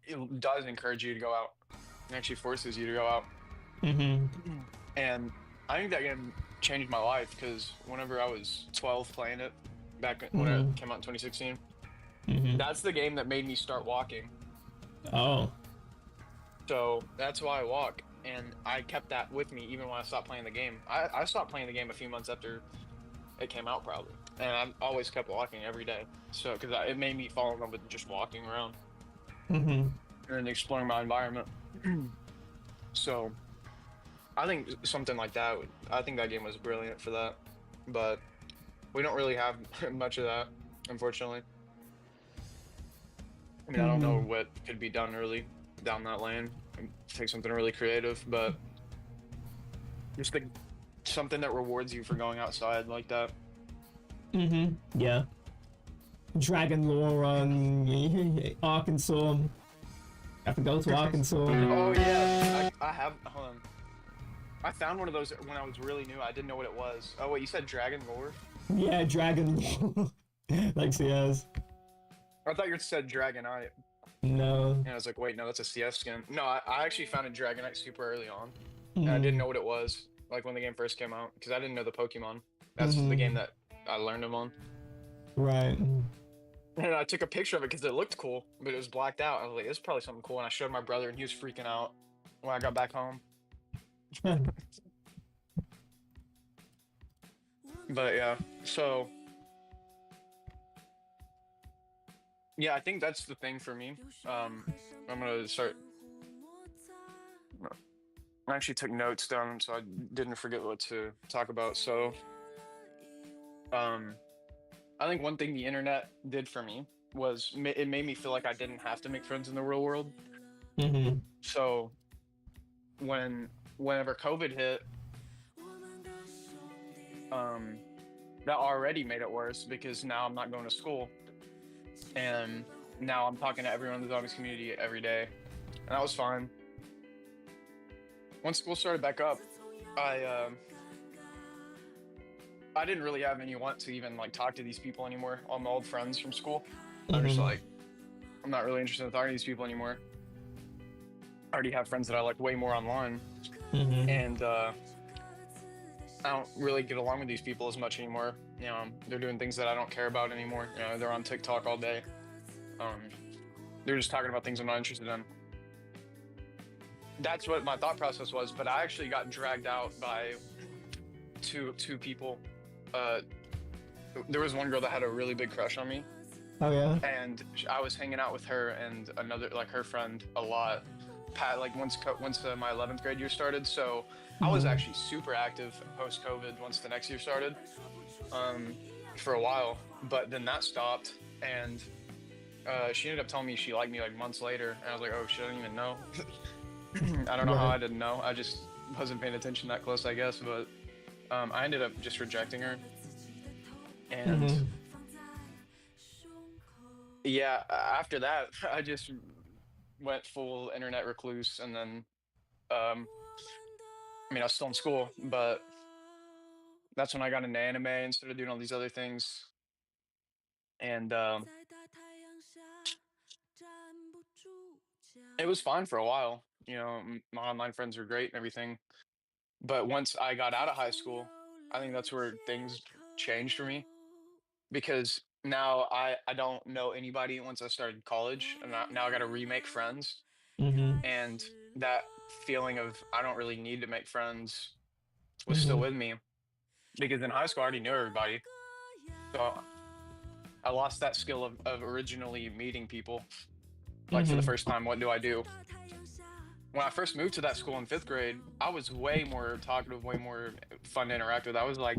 it does encourage you to go out. It actually forces you to go out. Hmm. And I think that game changed my life because whenever I was 12 playing it, when it Hmm. came out in 2016, Hmm. that's the game that made me start walking. Oh. So that's why I walk. And I kept that with me even when I stopped playing the game. I stopped playing the game a few months after it came out, probably. And I've always kept walking every day. So, because it made me fall in love with just walking around Hmm. and exploring my environment. So, I think something like that, I think that game was brilliant for that. But we don't really have much of that, unfortunately. I mean, I don't know Hmm. what could be done really down that lane. Take something really creative, but just think something that rewards you for going outside like that. Hmm. Yeah. Dragon lore on Arkansas. I have to go to Arkansas. Oh yeah, I have. Hold on. I found one of those when I was really new. I didn't know what it was. Oh wait, you said Dragon Lore? Yeah, dragon lore. Like CS. I thought you said Dragonite. No. And I was like, wait, no, that's a CS skin. No, I actually found a Dragonite super early on. And I didn't Mm. know what it was, like when the game first came out, because I didn't know the Pokemon. That's the game Hmm. that I learned them on. Right. And I took a picture of it because it looked cool, but it was blacked out. I was like, it's probably something cool. And I showed my brother, and he was freaking out when I got back home. But yeah, so yeah, I think that's the thing for me. I'm gonna start. I actually took notes down so I didn't forget what to talk about. So, um, I think one thing the internet did for me was it made me feel like I didn't have to make friends in the real world. Hmm. So whenever COVID hit, um, that already made it worse because now I'm not going to school, and now I'm talking to everyone in the zombies community every day, and that was fine. Once school started back up, I I didn't really have any want to even like talk to these people anymore. All my old friends from school, I'm just Hmm. like, I'm not really interested in talking to these people anymore. I already have friends that I like way more online, Hmm. and I don't really get along with these people as much anymore. They're doing things that I don't care about anymore. They're on TikTok all day. Um, they're just talking about things I'm not interested in. That's what my thought process was, but I actually got dragged out by two people. Uh, there was one girl that had a really big crush on me, Oh yeah. and I was hanging out with her and another like her friend a lot. Like once my 11th grade year started, so I was Hmm. actually super active post COVID once the next year started, um, for a while. But then that stopped, and she ended up telling me she liked me like months later, and I was like, oh shit, I didn't even know. I don't know how Right. I didn't know. I just wasn't paying attention that close, I guess. But I ended up just rejecting her, and Hmm. yeah, after that, I just went full internet recluse, and then um, I mean, I was still in school, but that's when I got into anime and started doing all these other things, and it was fine for a while. My online friends were great and everything. But once I got out of high school, I think that's where things changed for me because now I don't know anybody once I started college, and now I got to remake friends, Hmm. and that feeling of I don't really need to make friends was still Hmm. with me because in high school I already knew everybody. So I lost that skill of originally meeting people like for the Hmm. first time. What do I do? When I first moved to that school in fifth grade, I was way more talkative, way more fun to interact with. I was like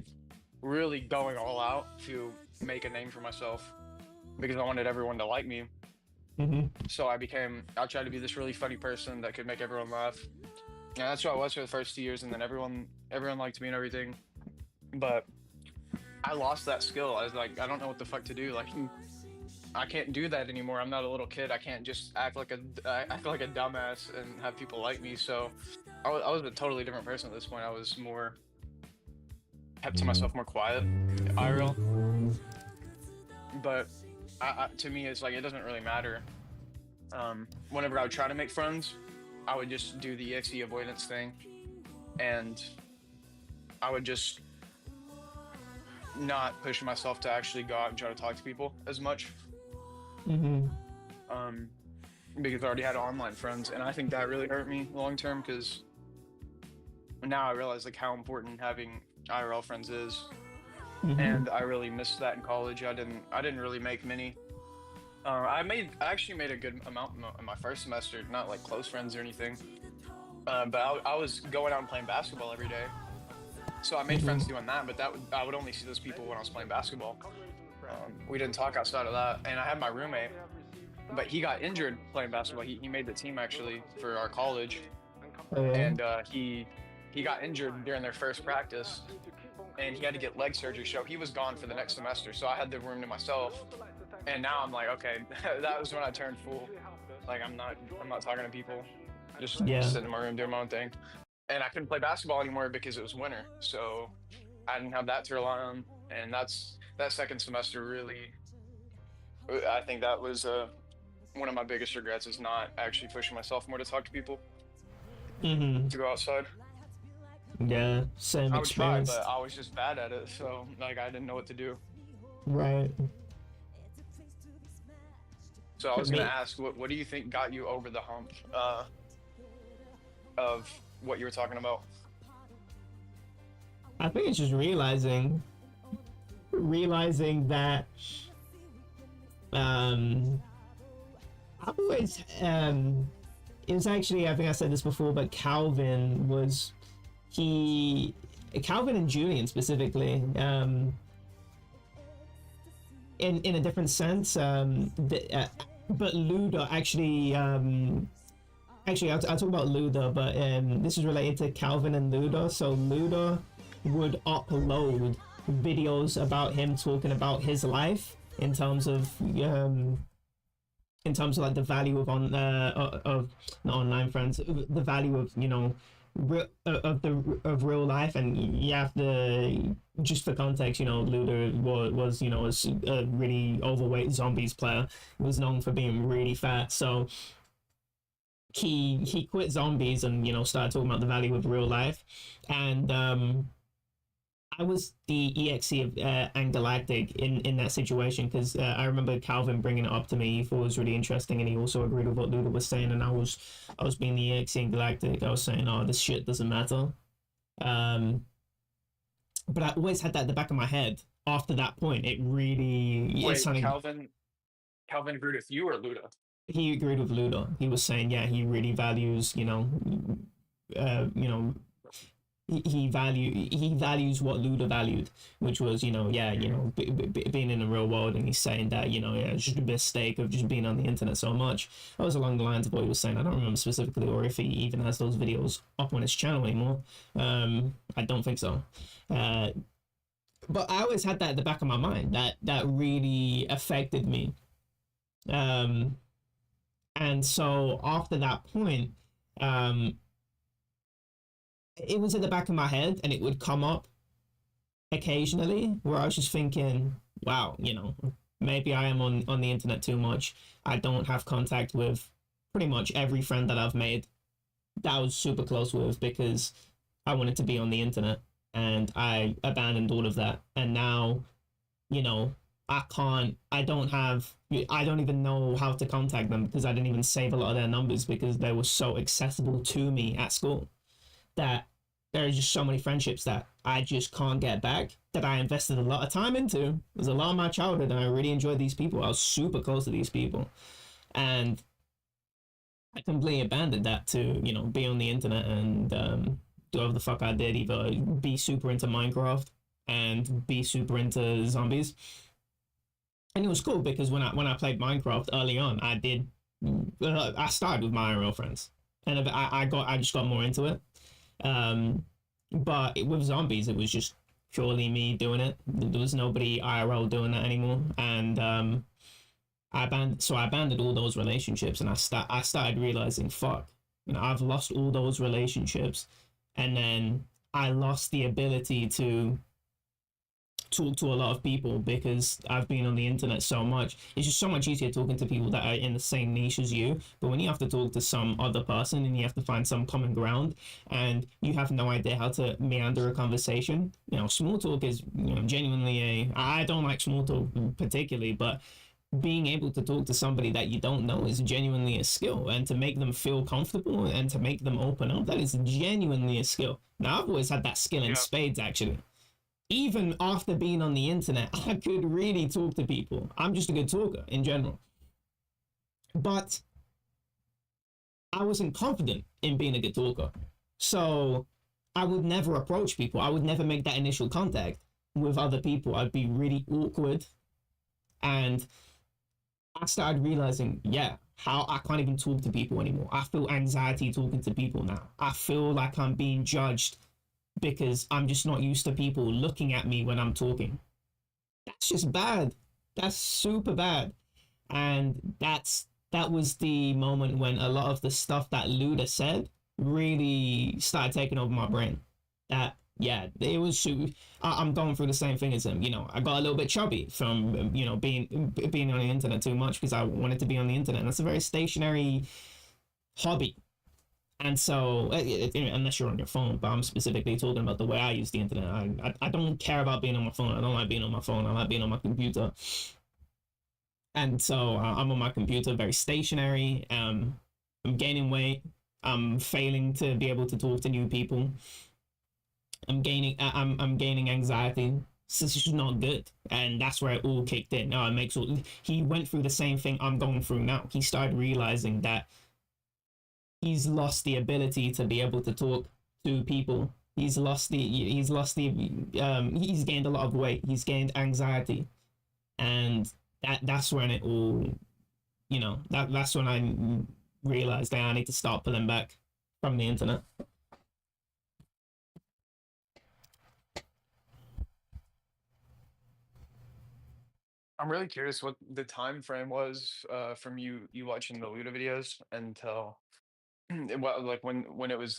really going all out to make a name for myself because I wanted everyone to like me. Hmm. So I tried to be this really funny person that could make everyone laugh. And that's what I was for the first 2 years. And then everyone liked me and everything. But I lost that skill. I was like, I don't know what the fuck to do. Like, I can't do that anymore. I'm not a little kid. I can't just act like a dumbass and have people like me. So I was a totally different person at this point. I was more kept to myself, more quiet, IRL. But to me, it's like it doesn't really matter Whenever I would try to make friends, I would just do the EXE avoidance thing, and I would just not push myself to actually go out and try to talk to people as much. Mm-hmm. Um, because I already had online friends, and I think that really hurt me long term. Because now I realize like how important having IRL friends is, Mm-hmm. and I really missed that in college. I didn't really make many. I actually made a good amount in my first semester, not like close friends or anything. But I was going out and playing basketball every day, so I made friends doing that. But I would only see those people when I was playing basketball. We didn't talk outside of that, and I had my roommate, but he got injured playing basketball. He made the team actually for our college, Oh, yeah. and he got injured during their first practice, and he had to get leg surgery. So he was gone for the next semester. So I had the room to myself, and now I'm like, okay, that was when I turned full. Like I'm not talking to people, just Yeah. sitting in my room doing my own thing. And I couldn't play basketball anymore because it was winter, so I didn't have that to rely on. And that second semester really, I think that was one of my biggest regrets is not actually pushing myself more to talk to people, Mm-hmm. to go outside. Yeah, same I would try, experience. but I was just bad at it, so like I didn't know what to do. Right. So I For was gonna me, ask, what do you think got you over the hump of what you were talking about? I think it's just realizing that um I've always it was actually, I think I said this before, but Calvin and Julian specifically, in a different sense, but Luda actually, I'll talk about Luda, but this is related to Calvin and Luda. So Luda would upload videos about him talking about his life in terms of like the value of not online friends, the value of of real life. And you have to, just for context, Luda was a really overweight zombies player. He was known for being really fat, so he quit zombies and started talking about the value of real life. And I was the EXE of and Galactic in that situation, because I remember Calvin bringing it up to me. He thought it was really interesting, and he also agreed with what Luda was saying. And I was being the EXE and Galactic. I was saying, "Oh, this shit doesn't matter." Um, but I always had that at the back of my head. After that point, it's Wait, something. Calvin agreed with you or Luda? He agreed with Luda. He was saying, yeah, he really values, uh, you know, he values what Luda valued, which was, being in the real world. And he's saying that, yeah, it's just a mistake of just being on the internet so much. That was along the lines of what he was saying. I don't remember specifically, or if he even has those videos up on his channel anymore. I don't think so. But I always had that at the back of my mind. That really affected me. And so after that point, it was at the back of my head, and it would come up occasionally where I was just thinking, wow, maybe I am on the internet too much. I don't have contact with pretty much every friend that I've made that I was super close with, because I wanted to be on the internet, and I abandoned all of that. And now, I don't even know how to contact them, because I didn't even save a lot of their numbers, because they were so accessible to me at school, that there are just so many friendships that I just can't get back, that I invested a lot of time into. It was a lot of my childhood, and I really enjoyed these people. I was super close to these people. And I completely abandoned that to, be on the internet and do whatever the fuck I did, either be super into Minecraft and be super into zombies. And it was cool, because when I played Minecraft early on, I started with my IRL friends, and I just got more into it. But with zombies, it was just purely me doing it. There was nobody IRL doing that anymore. And I abandoned all those relationships, and I started realizing, fuck, I've lost all those relationships, and then I lost the ability to talk to a lot of people because I've been on the internet so much. It's just so much easier talking to people that are in the same niche as you. But when you have to talk to some other person and you have to find some common ground and you have no idea how to meander a conversation, small talk is, genuinely I don't like small talk particularly, but being able to talk to somebody that you don't know is genuinely a skill, and to make them feel comfortable and to make them open up, that is genuinely a skill. Now, I've always had that skill in Yeah. spades, actually. Even after being on the internet, I could really talk to people. I'm just a good talker in general. But I wasn't confident in being a good talker. So I would never approach people. I would never make that initial contact with other people. I'd be really awkward. And I started realizing, how I can't even talk to people anymore. I feel anxiety talking to people now. I feel like I'm being judged because I'm just not used to people looking at me when I'm talking. That's just bad. That's super bad. And that was the moment when a lot of the stuff that Luda said really started taking over my brain. That it was super. I'm going through the same thing as him. I got a little bit chubby from being on the internet too much because I wanted to be on the internet. And that's a very stationary hobby. And so, unless you're on your phone, but I'm specifically talking about the way I use the internet. I don't care about being on my phone. I don't like being on my phone. I like being on my computer. And so I'm on my computer, very stationary. I'm gaining weight. I'm failing to be able to talk to new people. I'm gaining anxiety. So this is not good, and that's where it all kicked in. Now he went through the same thing I'm going through now. He started realizing that he's lost the ability to be able to talk to people. He's gained a lot of weight. He's gained anxiety, and that's when it all, that's when I realized that I need to start pulling back from the internet. I'm really curious what the time frame was from you watching the Luda videos until what, like when it was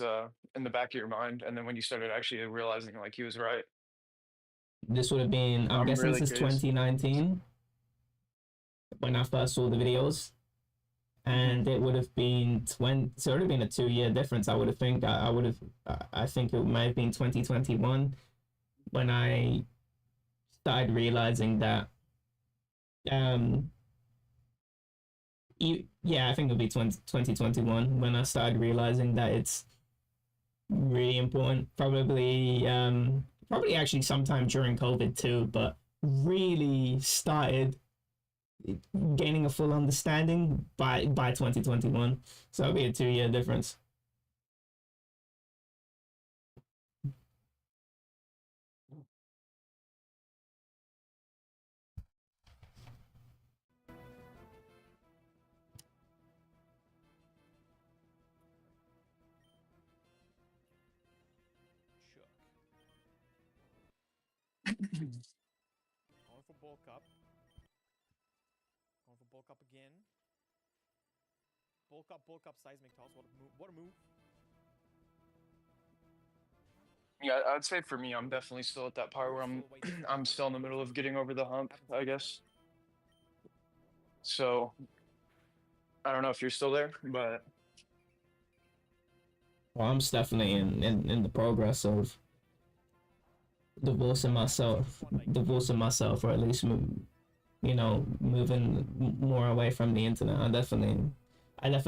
in the back of your mind, and then when you started actually realizing like he was right. This would have been, I'm I'm guessing really this is curious. 2019 when I first saw the videos. Hmm. And it would have been so it would have been a 2 year difference. I would have think I would have I think it might have been 2021 when I started realizing that um I think it'll be 2021 when I started realizing that it's really important. Probably actually sometime during COVID too, but really started gaining a full understanding by 2021. So it'll be a 2 year difference. Shook. Going for bulk up. Going for bulk up again. Bulk up, seismic toss. What a move. What a move. Yeah, I'd say for me, I'm definitely still at that part where I'm still in the middle of getting over the hump, I guess. So I don't know if you're still there, but Well, I'm definitely in the progress of divorcing myself, or at least moving more away from the internet. I definitely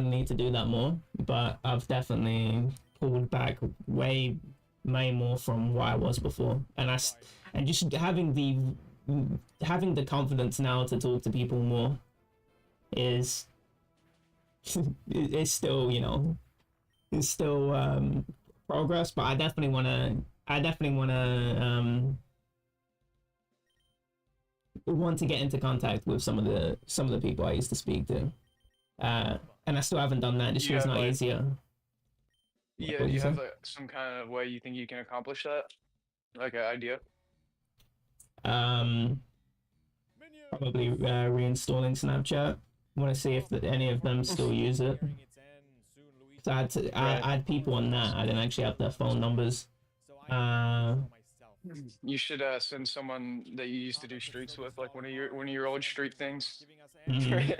need to do that more, but I've definitely pulled back way more from what I was before, and just having the confidence now to talk to people more is it's still it's still progress, but I definitely want to get into contact with some of the people I used to speak to, and I still haven't done that. It just you feels have not like, easier. Like, yeah, what do do you you say? have some kind of way you think you can accomplish that? Like an idea? Um, Probably reinstalling Snapchat. Want to see if any of them still use it. So I had people on that. I didn't actually have their phone numbers. Uh, You should send someone that you used to do streaks with, like one of your old streak things. Giving us Mhm.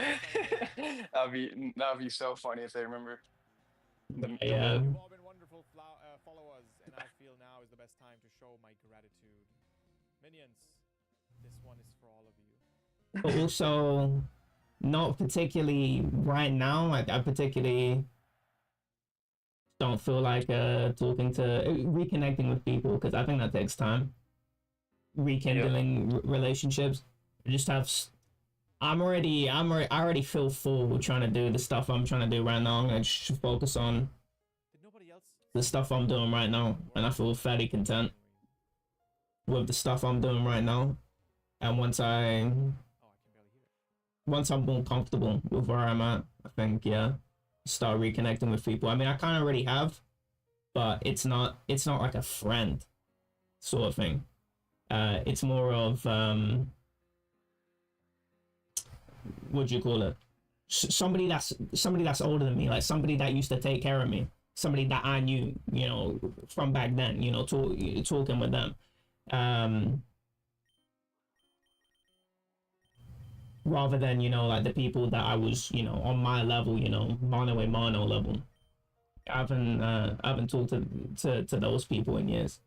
That'd be so funny if they remember the Yeah. bit. You've all been wonderful followers, and I feel now is the best time to show my gratitude. Minions, this one is for all of you. But also, not particularly right now. I particularly don't feel like talking to reconnecting with people because I think that takes time. Yep. Rekindling relationships. I just have. I already feel full with trying to do the stuff I'm trying to do right now. I just focus on Did nobody else the stuff I'm doing right now, and I feel fairly content with the stuff I'm doing right now. And Oh, I can barely hear it. once I'm more comfortable with where I'm at, I think yeah, start reconnecting with people. I mean, I kind of already have, but it's not like a friend sort of thing. It's more of what do you call it? Somebody that's older than me, like somebody that used to take care of me, somebody that I knew, from back then, talking with them. Um, Rather than like the people that I was on my level, mano a mano level. I haven't talked to those people in years.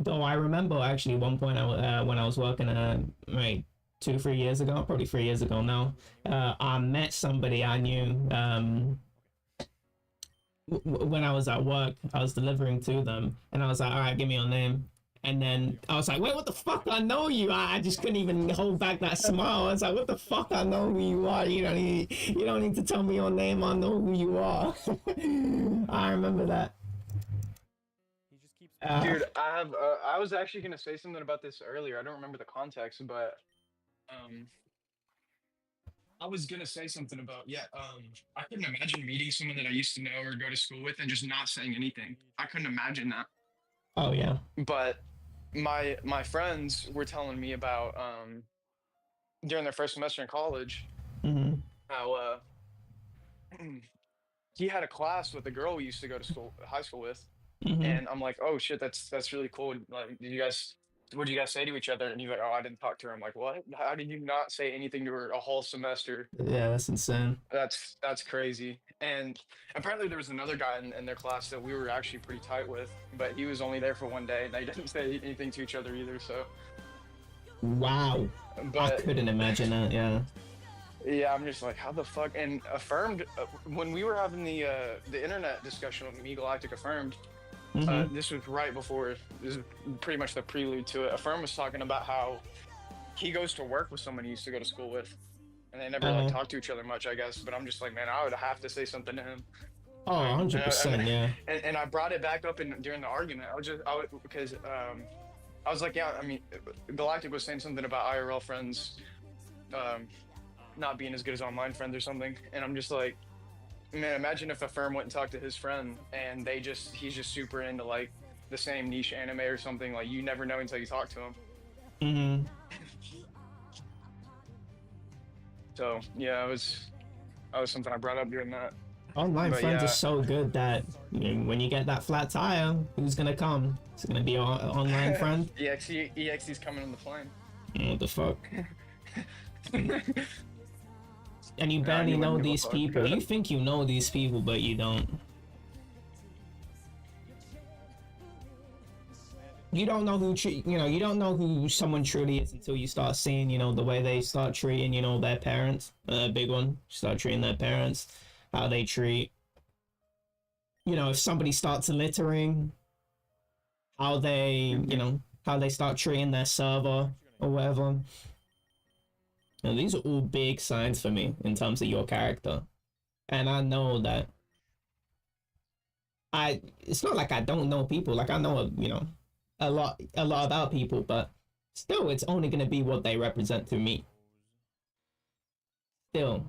Though I remember actually one point when I was working like 2 3 years ago, probably 3 years ago now, I met somebody I knew when I was at work. I was delivering to them, and I was like, "All right, give me your name." And then I was like, "Wait, what the fuck? I know you." I just couldn't even hold back that smile. I was like, "What the fuck? I know who you are. You don't need to tell me your name. I know who you are." I remember that. He just keeps Dude, I was actually gonna say something about this earlier. I don't remember the context, but um, I was gonna say something about yeah. I couldn't imagine meeting someone that I used to know or go to school with and just not saying anything. I couldn't imagine that. Oh yeah. But my friends were telling me about during their first semester in college Hmm. how he had a class with a girl we used to go to high school with, Hmm. and I'm like, oh shit, that's really cool. Like, what did you guys say to each other? And he's like, oh, I didn't talk to her. I'm like, what? How did you not say anything to her a whole semester? Yeah, that's insane. That's crazy. And apparently there was another guy in their class that we were actually pretty tight with, but he was only there for one day, and they didn't say anything to each other either. So, Wow. I but couldn't imagine that. Yeah. yeah, I'm just like, how the fuck? And affirmed when we were having the internet discussion with me, Galactic affirmed. Hmm. This was right before. This is pretty much the prelude to it. Affirm was talking about how he goes to work with someone he used to go to school with, and they never like Uh-huh. talk to each other much, I guess. But I'm just like, man, I would have to say something to him. Oh, Like, and I, 100%. Yeah. and I brought it back up during the argument. Because I was like, yeah, I mean, Galactic was saying something about IRL friends um, not being as good as online friends or something, and I'm just like, man, imagine if a firm went and talked to his friend and he's just super into like the same niche anime or something. Like you never know until you talk to him. Hmm. So yeah, that was something I brought up during that. Online But friends are yeah, so good that when you get that flat tire, who's gonna come? It's gonna be our online friend. EXE's coming on the plane. What the fuck? And you Nah, barely you know wouldn't give a these people. fuck. You think you know these people, but you don't. You don't know you don't know who someone truly is until you start seeing, the way they start treating, their parents. Big one. Start treating their parents, how they treat, if somebody starts littering, how they, Mhm. how they start treating their server or whatever. These are all big signs for me in terms of your character. And I know that it's not like I don't know people. Like I know, a lot about people, but still, it's only going to be what they represent to me. Still,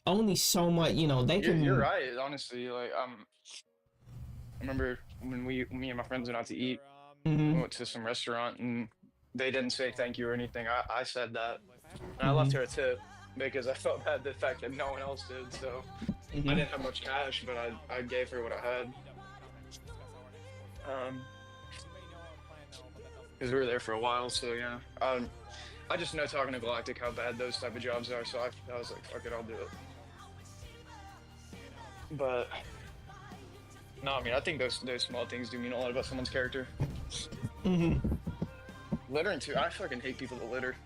only so much, they You're can. right. Honestly, like I remember when me and my friends went out to eat. We Hmm. went to some restaurant and they didn't say thank you or anything. I said that. And I left Hmm. her a tip because I felt bad the fact that no one else did. So I Hmm. didn't have much cash, but I gave her what I had. Um, because we were there for a while. So yeah, I just know talking to Galactic how bad those type of jobs are. So I was like, fuck it, I'll do it. But no, I mean, I think those small things do mean a lot about someone's character. Mm-hmm. Littering too. I fucking hate people that litter.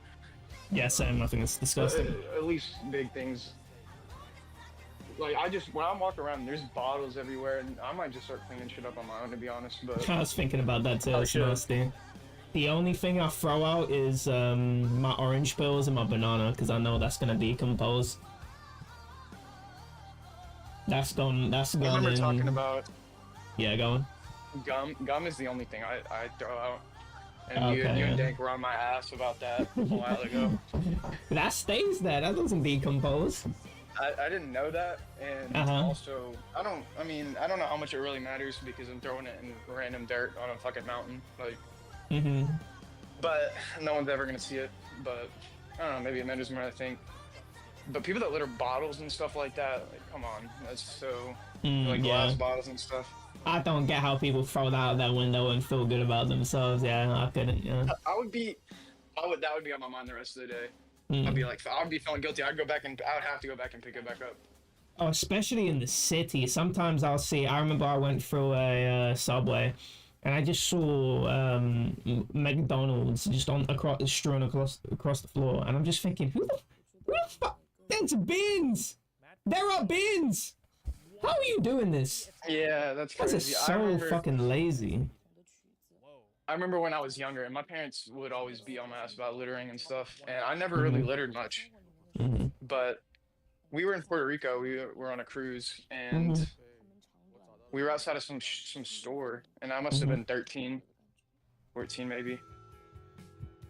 Yeah, same. I think it's disgusting. At least big things. Like when I'm walking around, there's bottles everywhere, and I might just start cleaning shit up on my own, to be honest. But I was thinking about that too. Oh, It's shit. nasty. The only thing I throw out is my orange pills and my banana because I know that's gonna decompose. That's gone. That's I gone. remember talking about Yeah, going. gum. Gum is the only thing I throw out. And Okay, you and yeah. Dank were on my ass about that a while ago. That stays there. That doesn't decompose. I didn't know that, and also I don't know how much it really matters because I'm throwing it in random dirt on a fucking mountain, like. Mm-hmm. But no one's ever gonna see it. But I don't know, maybe it matters more than I think. But people that litter bottles and stuff like that, like, come on, that's so like glass bottles and stuff. I don't get how people throw that out that window and feel good about themselves. Yeah, I couldn't. Yeah. That would be on my mind the rest of the day. I'd be like, I'd be feeling guilty. I would have to go back and pick it back up. Oh, especially in the city. Sometimes I'll see. I remember I went through a subway, and I just saw McDonald's just strewn across the floor, and I'm just thinking, who the fuck? There's bins. There are bins. How are you doing this? Yeah, that's That's crazy. so fucking lazy. I remember when I was younger, and my parents would always be on my ass about littering and stuff, and I never really littered much. But we were in Puerto Rico. We were on a cruise, and we were outside of some store, and I must have been 13, 14 maybe.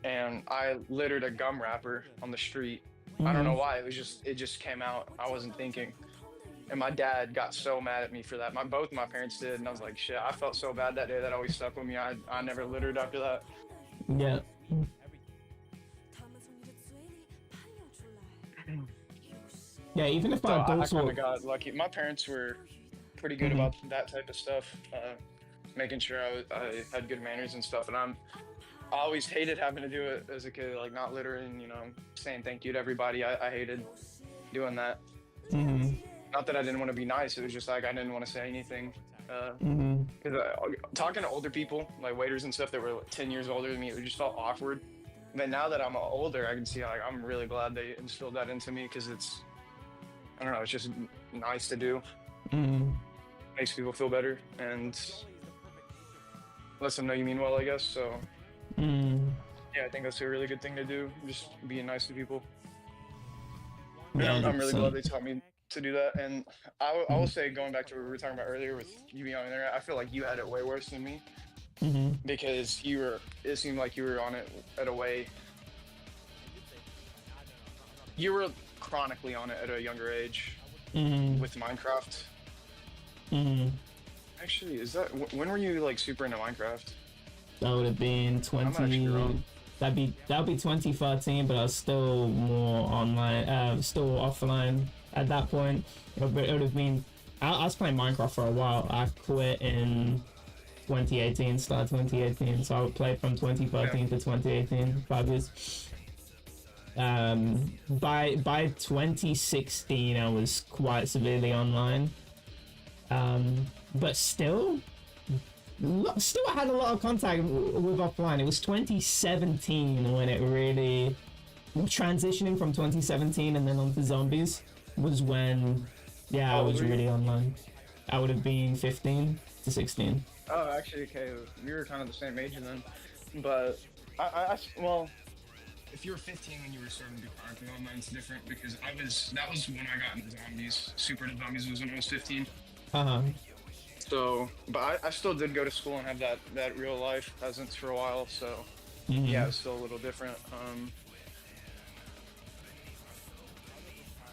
And I littered a gum wrapper on the street. I don't know why. It just came out. I wasn't thinking. And my dad got so mad at me for that. Both my parents did, and I was like, shit, I felt so bad that day. That always stuck with me. I never littered after that. Yeah. Yeah, even if So I I don't kind of got lucky. My parents were pretty good about that type of stuff, making sure I had good manners and stuff. And I always hated having to do it as a kid, like not littering, saying thank you to everybody. I hated doing that. Not that I didn't want to be nice, it was just like I didn't want to say anything. Because talking to older people, like waiters and stuff that were like 10 years older than me, it just felt awkward. But now that I'm older, I can see like I'm really glad they instilled that into me because it's, I don't know, it's just nice to do. Makes people feel better and lets them know you mean well, I guess. So yeah, I think that's a really good thing to do, just being nice to people. Yeah, I'm really glad they taught me to do that. And I will say, going back to what we were talking about earlier with you being on the internet, I feel like you had it way worse than me because it seemed like you were on it at a way, you were chronically on it at a younger age with Minecraft. Actually, when were you like super into Minecraft? That would have been 20. That'd be 2013, but I was still more online, still offline at that point. It would have been. I was playing Minecraft for a while. I quit in 2018, started 2018, so I would play from 2013 to 2018, 5 years. By 2016, I was quite severely online, but still I had a lot of contact with offline. It was 2017 when it really transitioning from 2017 and then onto zombies was when I was really online. I would have been 15 to 16. Oh, actually, okay, we were kind of the same age then. But well, if you were 15 when you were starting to do chronically online, it's different because that was when I got into zombies. Super into zombies was when I was 15. So, but I still did go to school and have that real life presence for a while. So, yeah, it was still a little different.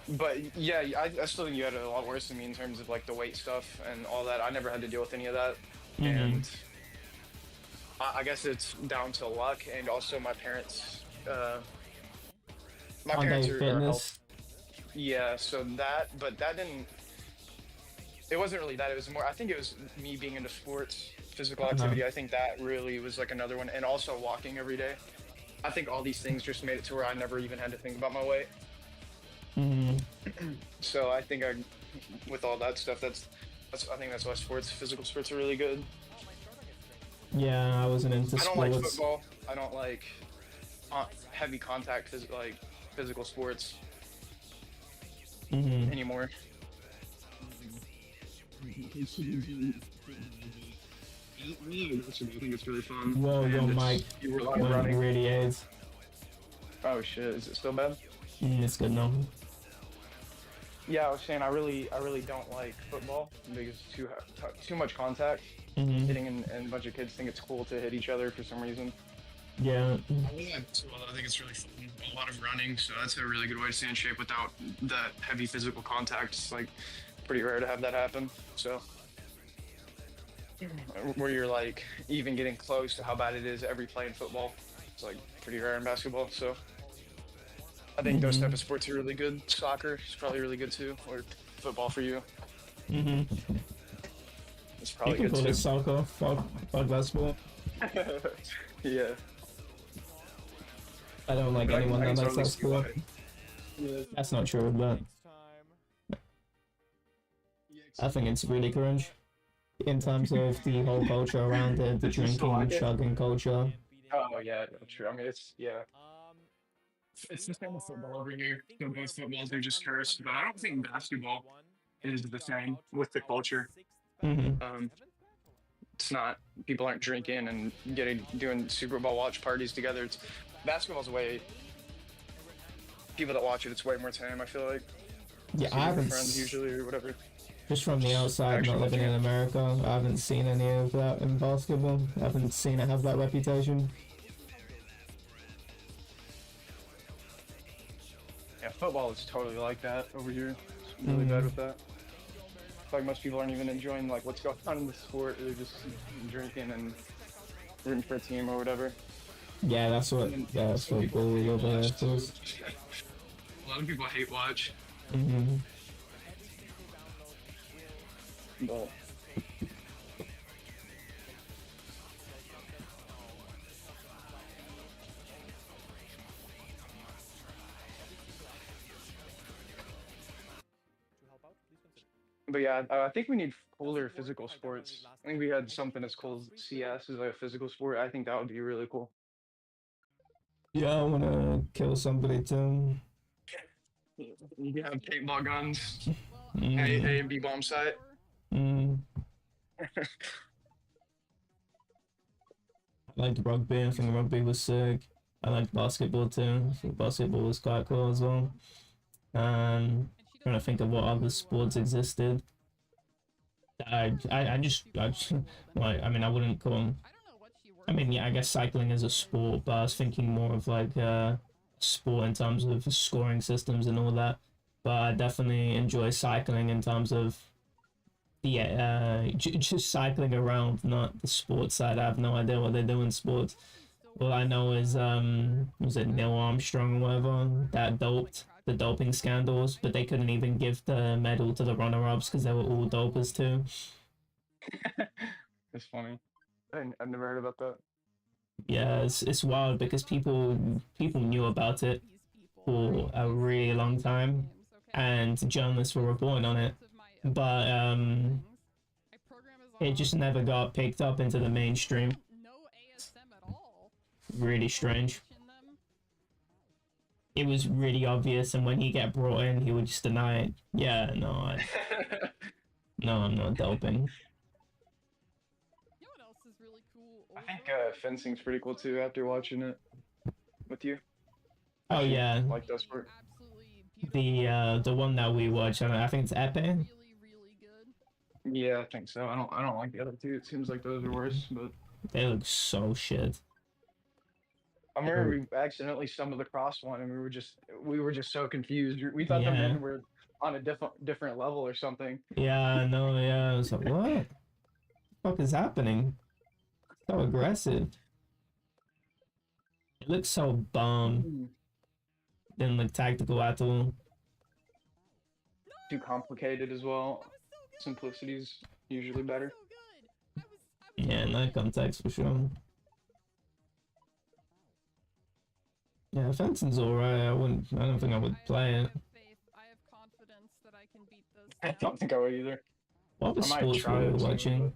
But yeah, I still think you had it a lot worse than me in terms of like the weight stuff and all that. I never had to deal with any of that, and I guess it's down to luck and also my parents. My parents are health. Yeah, so but that didn't. It wasn't really that. It was more. I think it was me being into sports physical Uh-huh. activity. I think that really was like another one, and also walking every day. I think all these things just made it to where I never even had to think about my weight. Mm, So I think with all that stuff, that's I think that's why physical sports are really good. yeah, I wasn't into I don't like sports. football. I don't like heavy contact, like physical sports Hmm. anymore. I think it's really fun. Whoa, And your mic you were like went running. really is. Oh shit, is it still bad? It's good now. Yeah, I was saying I really don't like football because too much contact, Hmm. hitting, and a bunch of kids think it's cool to hit each other for some reason. Yeah. Well, I think it's really fun. A lot of running, so that's a really good way to stay in shape without that heavy physical contact. It's like pretty rare to have that happen. So where you're like even getting close to how bad it is every play in football, it's like pretty rare in basketball. So I think those type Hmm. of sports are really good. Soccer is probably really good too, or football for you. Hmm. It's You probably can good call it too. soccer. Fuck basketball. Yeah, I don't like but anyone I that can likes totally that see why. sport. Yeah. That's not true, but Next time. I think it's really cringe in terms of the whole culture around it, the You still drinking, like it? chugging culture. Oh yeah, true. I mean, it's yeah. Um, It's we the same with football are, over I here. think So we're both footballs are just under cursed, but I don't think 100 basketball one, is and the we are same about to with the our culture. sixth Hmm. match, Um, seventh match. it's not people aren't drinking and doing Super Bowl watch parties together. It's basketball's way people that watch it. It's way more tame. I feel like Yeah, so you I get your haven't, friends usually or whatever, just from the just outside, not actually living watching in it. America, I haven't seen any of that in basketball. I haven't seen it have that reputation. Yeah, football is totally like that over here. It's really bad Hmm. with that. It's like most people aren't even enjoying like what's going on in the sport. They're just drinking and rooting for a team or whatever. Yeah, And then that's some what people ball hate over there watch too. is. A lot of people hate watch, Hmm. but To help out, please consider. yeah, I think we need cooler physical sports. I think we had something as cool as CS as like a physical sport. I think that would be really cool. Yeah, I wanna kill somebody too. You have paintball guns, A Mm, and B bomb site. mm. I liked rugby. I think rugby was sick. I liked basketball too. I think basketball was quite cool as well. Trying to think of what other sports existed. I just like, I mean, I wouldn't call them. I mean, yeah, I guess cycling is a sport, but I was thinking more of like sport in terms of scoring systems and all that. But I definitely enjoy cycling in terms of just cycling around, not the sports side. I have no idea what they do in sports. All I know is was it Neil Armstrong or whatever that doped the doping scandals, but they couldn't even give the medal to the runner-ups because they were all dopers too. It's funny. I've never heard about that. Yeah, it's wild because people knew about it for a really long time, and journalists were reporting on it, but it just never got picked up into the mainstream. Really strange. It was really obvious, and when he get brought in, he would just deny it. Yeah, no, no, I'm not doping. I think fencing's pretty cool too. After watching it with you, Oh if you yeah, like that sport. the one that we watched, I think it's Epic. Yeah, I think so. I don't like the other two. It seems like those are worse, but They look so shit. I remember we accidentally stumbled across one and we were just so confused. We thought the Yeah, men were on a different level or something. yeah, no, yeah. I was like, what the fuck is happening? So aggressive. It looks so bum. Mm. Didn't look tactical at all. Too complicated as well. Simplicity's usually better. Yeah, in that context for sure. Yeah, fencing's alright. I don't think I would play I it. have faith. I have confidence that I can beat this. I don't think I would either. What other I might sports try were you to, watching?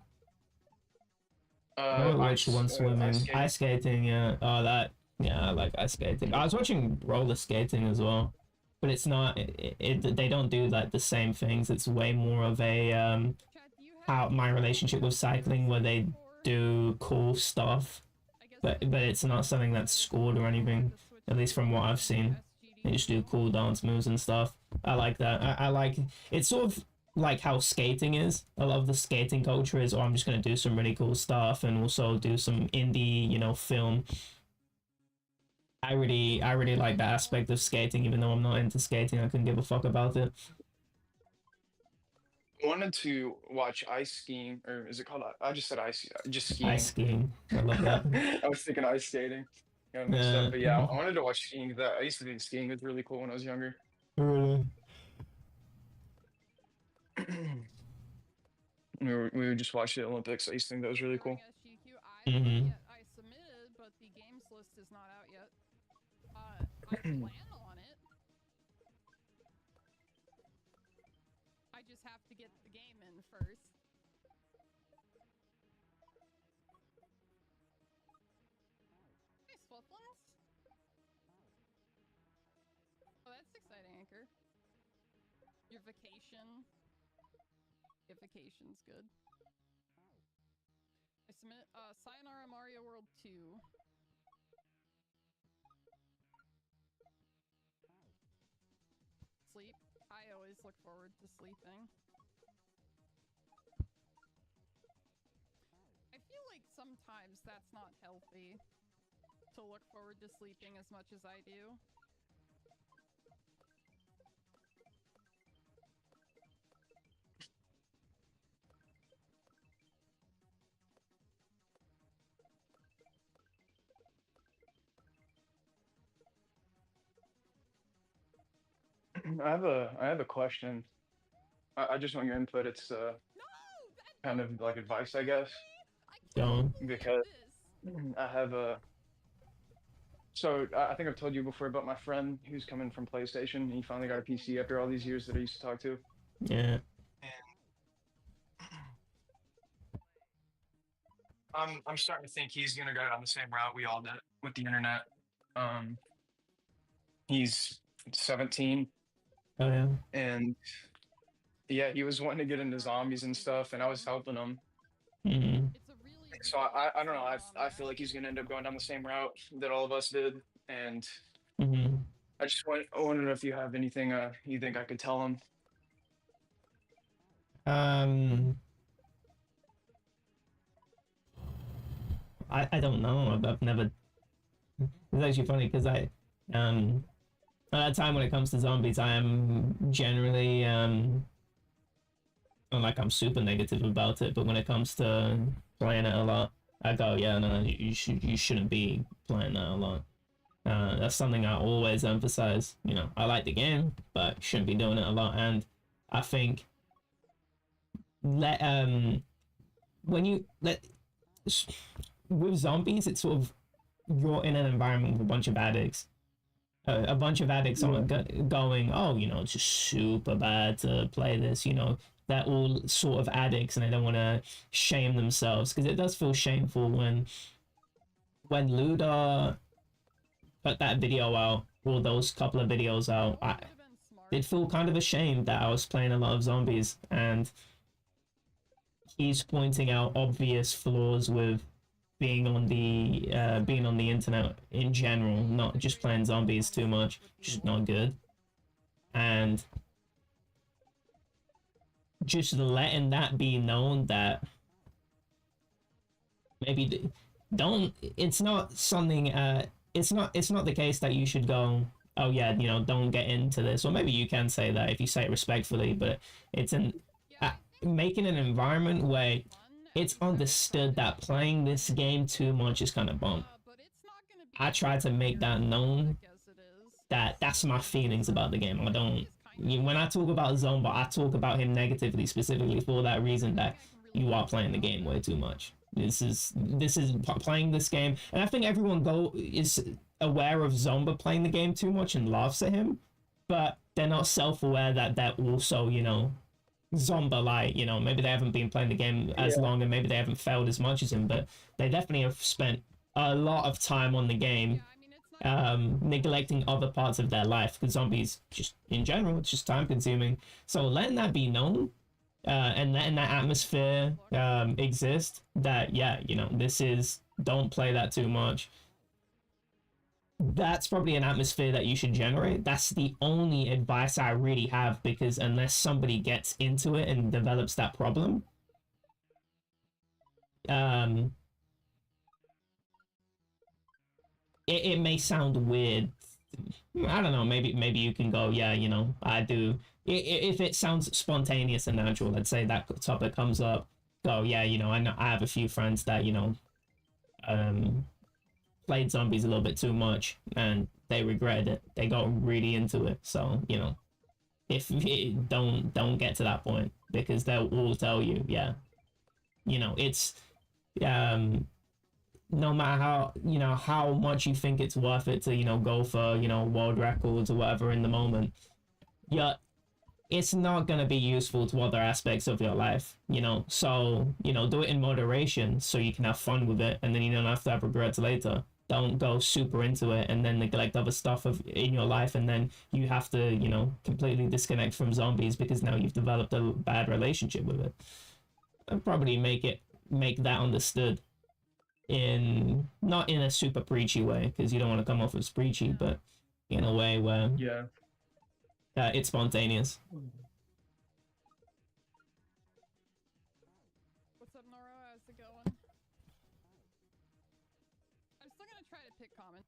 but I know which one ice swimming. skating. Ice skating, yeah. Oh, that. Yeah, I like ice skating. I was watching roller skating as well, but it's not. They don't do like the same things. It's way more of a Chad, do you have how my relationship with cycling where they do cool stuff, I guess but it's not something that's scored or anything. At least from what I've seen, they just do cool dance moves and stuff. I like that. I like it's sort of like how skating is. I love the skating culture is, oh, I'm just gonna do some really cool stuff and also do some indie, film. I really like that aspect of skating, even though I'm not into skating. I couldn't give a fuck about it. I wanted to watch ice skiing, or is it called? I just said ice, just skiing. Ice skiing, I love that. I was thinking ice skating. Got mixed up, but yeah, I wanted to watch skiing. That I used to think skiing was really cool when I was younger. Really? We would just watch the Olympics. I used to think that was really cool. Mhm. I submitted, but the games list is not out yet. I plan on it. I just have to get the game in first. Hey, Swiftlins. Oh, that's exciting, Anchor. Your vacation. Your vacation's good. I submit Sayonara Mario World 2. Sleep. I always look forward to sleeping. I feel like sometimes that's not healthy to look forward to sleeping as much as I do. I have a question. I just want your input. It's No! That kind of like advice, I guess, I can't Don't. believe because this. I have a. So I think I've told you before about my friend who's coming from PlayStation. He finally got a PC after all these years that I used to talk to. Yeah. I'm starting to think he's gonna go down the same route we all did with the internet. Um, he's 17, Oh yeah. and yeah, he was wanting to get into zombies and stuff, and I was helping him. Mm-hmm. It's a really So I don't know. I feel like he's gonna end up going down the same route that all of us did, and Mm-hmm. I wanted to know if you have anything you think I could tell him. Um, I don't know. I've never. It's actually funny because at that time when it comes to zombies, I am generally not like I'm super negative about it, but when it comes to playing it a lot, I go, yeah, no, you shouldn't be playing that a lot. That's something I always emphasize. I like the game, but you shouldn't be doing it a lot. And I think when you let with zombies, it's sort of you're in an environment with a bunch of addicts. A bunch of addicts aren't going, oh, it's just super bad to play this. They're all sort of addicts and they don't want to shame themselves because it does feel shameful when Luda put that video out or those couple of videos out. I would've been smart. did feel kind of ashamed that I was playing a lot of zombies, and he's pointing out obvious flaws with being on the internet in general, not just playing zombies too much, which is not good. And just letting that be known that maybe don't it's not something it's not the case that you should go, oh yeah, don't get into this, or maybe you can say that if you say it respectfully, but it's making an environment where it's understood that playing this game too much is kind of bump. I try to make that known that that's my feelings about the game. When I talk about Zomba, I talk about him negatively, specifically for that reason that you are playing the game way too much. Playing this game, and I think everyone is aware of Zomba playing the game too much and laughs at him, but they're not self-aware that they're also, Zomba, like, maybe they haven't been playing the game as long and maybe they haven't failed as much as him, but they definitely have spent a lot of time on the game, Yeah, I mean, it's not neglecting other parts of their life, because zombies, just in general, it's just time consuming. So letting that be known, and letting that atmosphere exist, that, don't play that too much. That's probably an atmosphere that you should generate. That's the only advice I really have, because unless somebody gets into it and develops that problem, it may sound weird. I don't know, maybe you can go, I do. If it sounds spontaneous and natural, let's say that topic comes up, go, I know I have a few friends that, played zombies a little bit too much and they regretted it. They got really into it. So, if don't get to that point, because they'll all tell you, it's no matter how much you think it's worth it to, go for, world records or whatever in the moment, it's not going to be useful to other aspects of your life, so, do it in moderation so you can have fun with it, and then you don't have to have regrets later. Don't go super into it and then neglect other stuff in your life, and then you have to, completely disconnect from zombies because now you've developed a bad relationship with it. And probably make that understood, not in a super preachy way, because you don't want to come off as preachy, but in a way where it's spontaneous. What's up, Nora? How's it going? I'm still gonna try to pick common.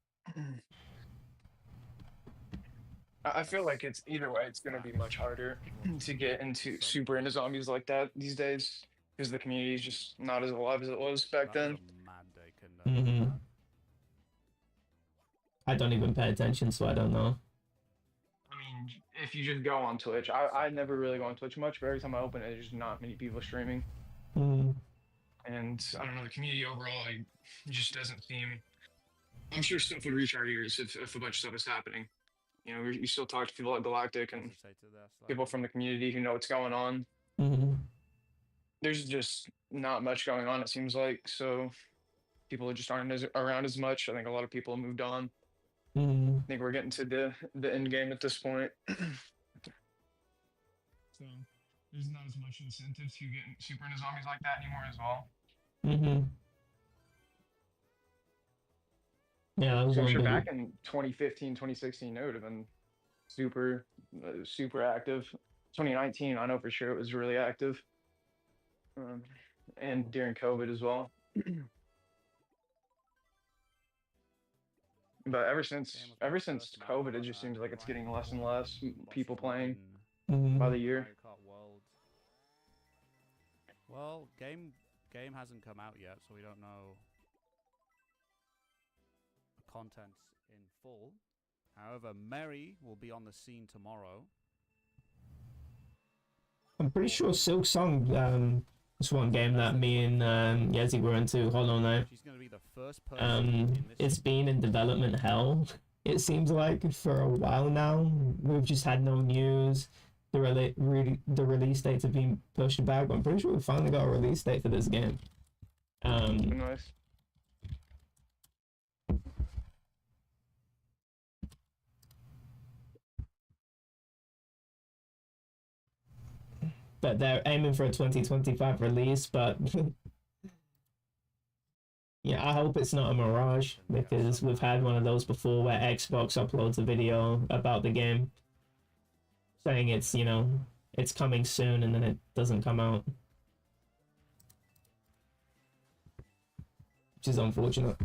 I feel like it's either way, it's gonna be much harder to get super into zombies like that these days, because the community is just not as alive as it was back then. Mm-hmm. I don't even pay attention, so I don't know. I mean, if you just go on Twitch, I never really go on Twitch much, but every time I open it, there's just not many people streaming. Mm. And I don't know, the community overall, it just doesn't seem. I'm sure stuff would reach our ears if a bunch of stuff is happening. You still talk to people like Galactic and people from the community who know what's going on. Mm-hmm. There's just not much going on, it seems like. So people just aren't around as much. I think a lot of people have moved on. Mm-hmm. I think we're getting to the end game at this point. So there's not as much incentive to get super into zombies like that anymore as well. Mm-hmm. Yeah, that was I'm sure back in 2015, 2016, it would have been super active. 2019, I know for sure it was really active. And during COVID as well. But ever since COVID, it just seems like it's getting less and less people playing by the year. Well, game hasn't come out yet, so we don't know the contents in full. However, Mary will be on the scene tomorrow. I'm pretty sure Silk Song was one game that me and Yezi were into, Hollow Knight. She's going to be the first person it's been in development hell, it seems like, for a while now. We've just had no news. The release dates have been pushed back, but I'm pretty sure we finally got a release date for this game. Nice. But they're aiming for a 2025 release, but yeah, I hope it's not a mirage, because we've had one of those before where Xbox uploads a video about the game saying it's, it's coming soon, and then it doesn't come out, which is unfortunate.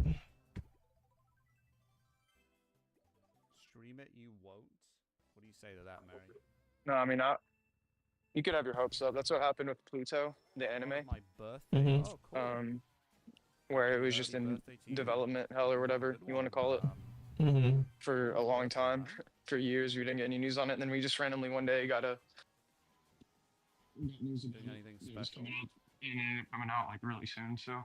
Stream it, you won't? What do you say to that, Mary? No, I mean, you could have your hopes up. That's what happened with Pluto, the anime. My birthday. Mm-hmm. Oh, cool. Where it was just in development hell or whatever you want to call it, Mm-hmm. for a long time, for years. We didn't get any news on it, and then we just randomly one day got news about Doing anything it was special? coming out, and it coming out like really soon. So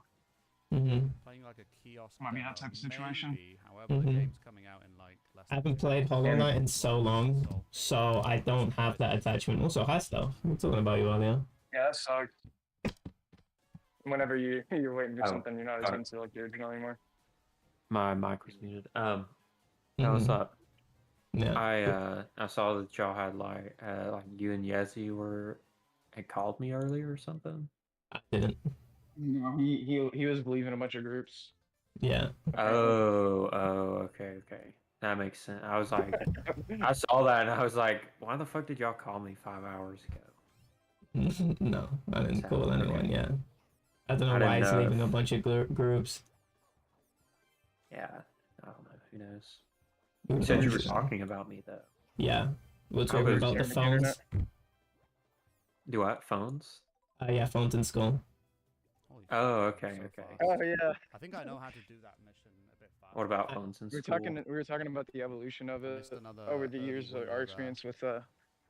Playing like a kiosk. Might be that demo, type of situation. maybe. However, the game's coming out in like less. I than haven't 2 played weeks. Hollow Knight in so long, so I don't have that attachment. Also, hi, stuff. I'm talking about you earlier. Yeah, that sucked. Whenever you're waiting for Oh, something, you're not as sorry. into like the original anymore. My mic was muted. What's up? Yeah. I saw that y'all had like you and Yezi had called me earlier or something. I didn't. No, he was believing a bunch of groups. Yeah. Okay. That makes sense. I was like, I saw that and I was like, why the fuck did y'all call me 5 hours ago? No, I didn't So, call anyone okay. yet. I don't know I why didn't he's know leaving if- a bunch of groups. Yeah, I don't know. Who knows? Who You said you were knows? talking about me though. Yeah, we're I talking was about the sharing the internet. phones. Do what? Phones? Yeah, phones in school. Holy Oh, shit, okay, so okay. fast. Oh yeah. I think I know how to do that mission a bit faster. What about phones in We school? were talking about the evolution of I it missed another over the early years, wonder our there. experience with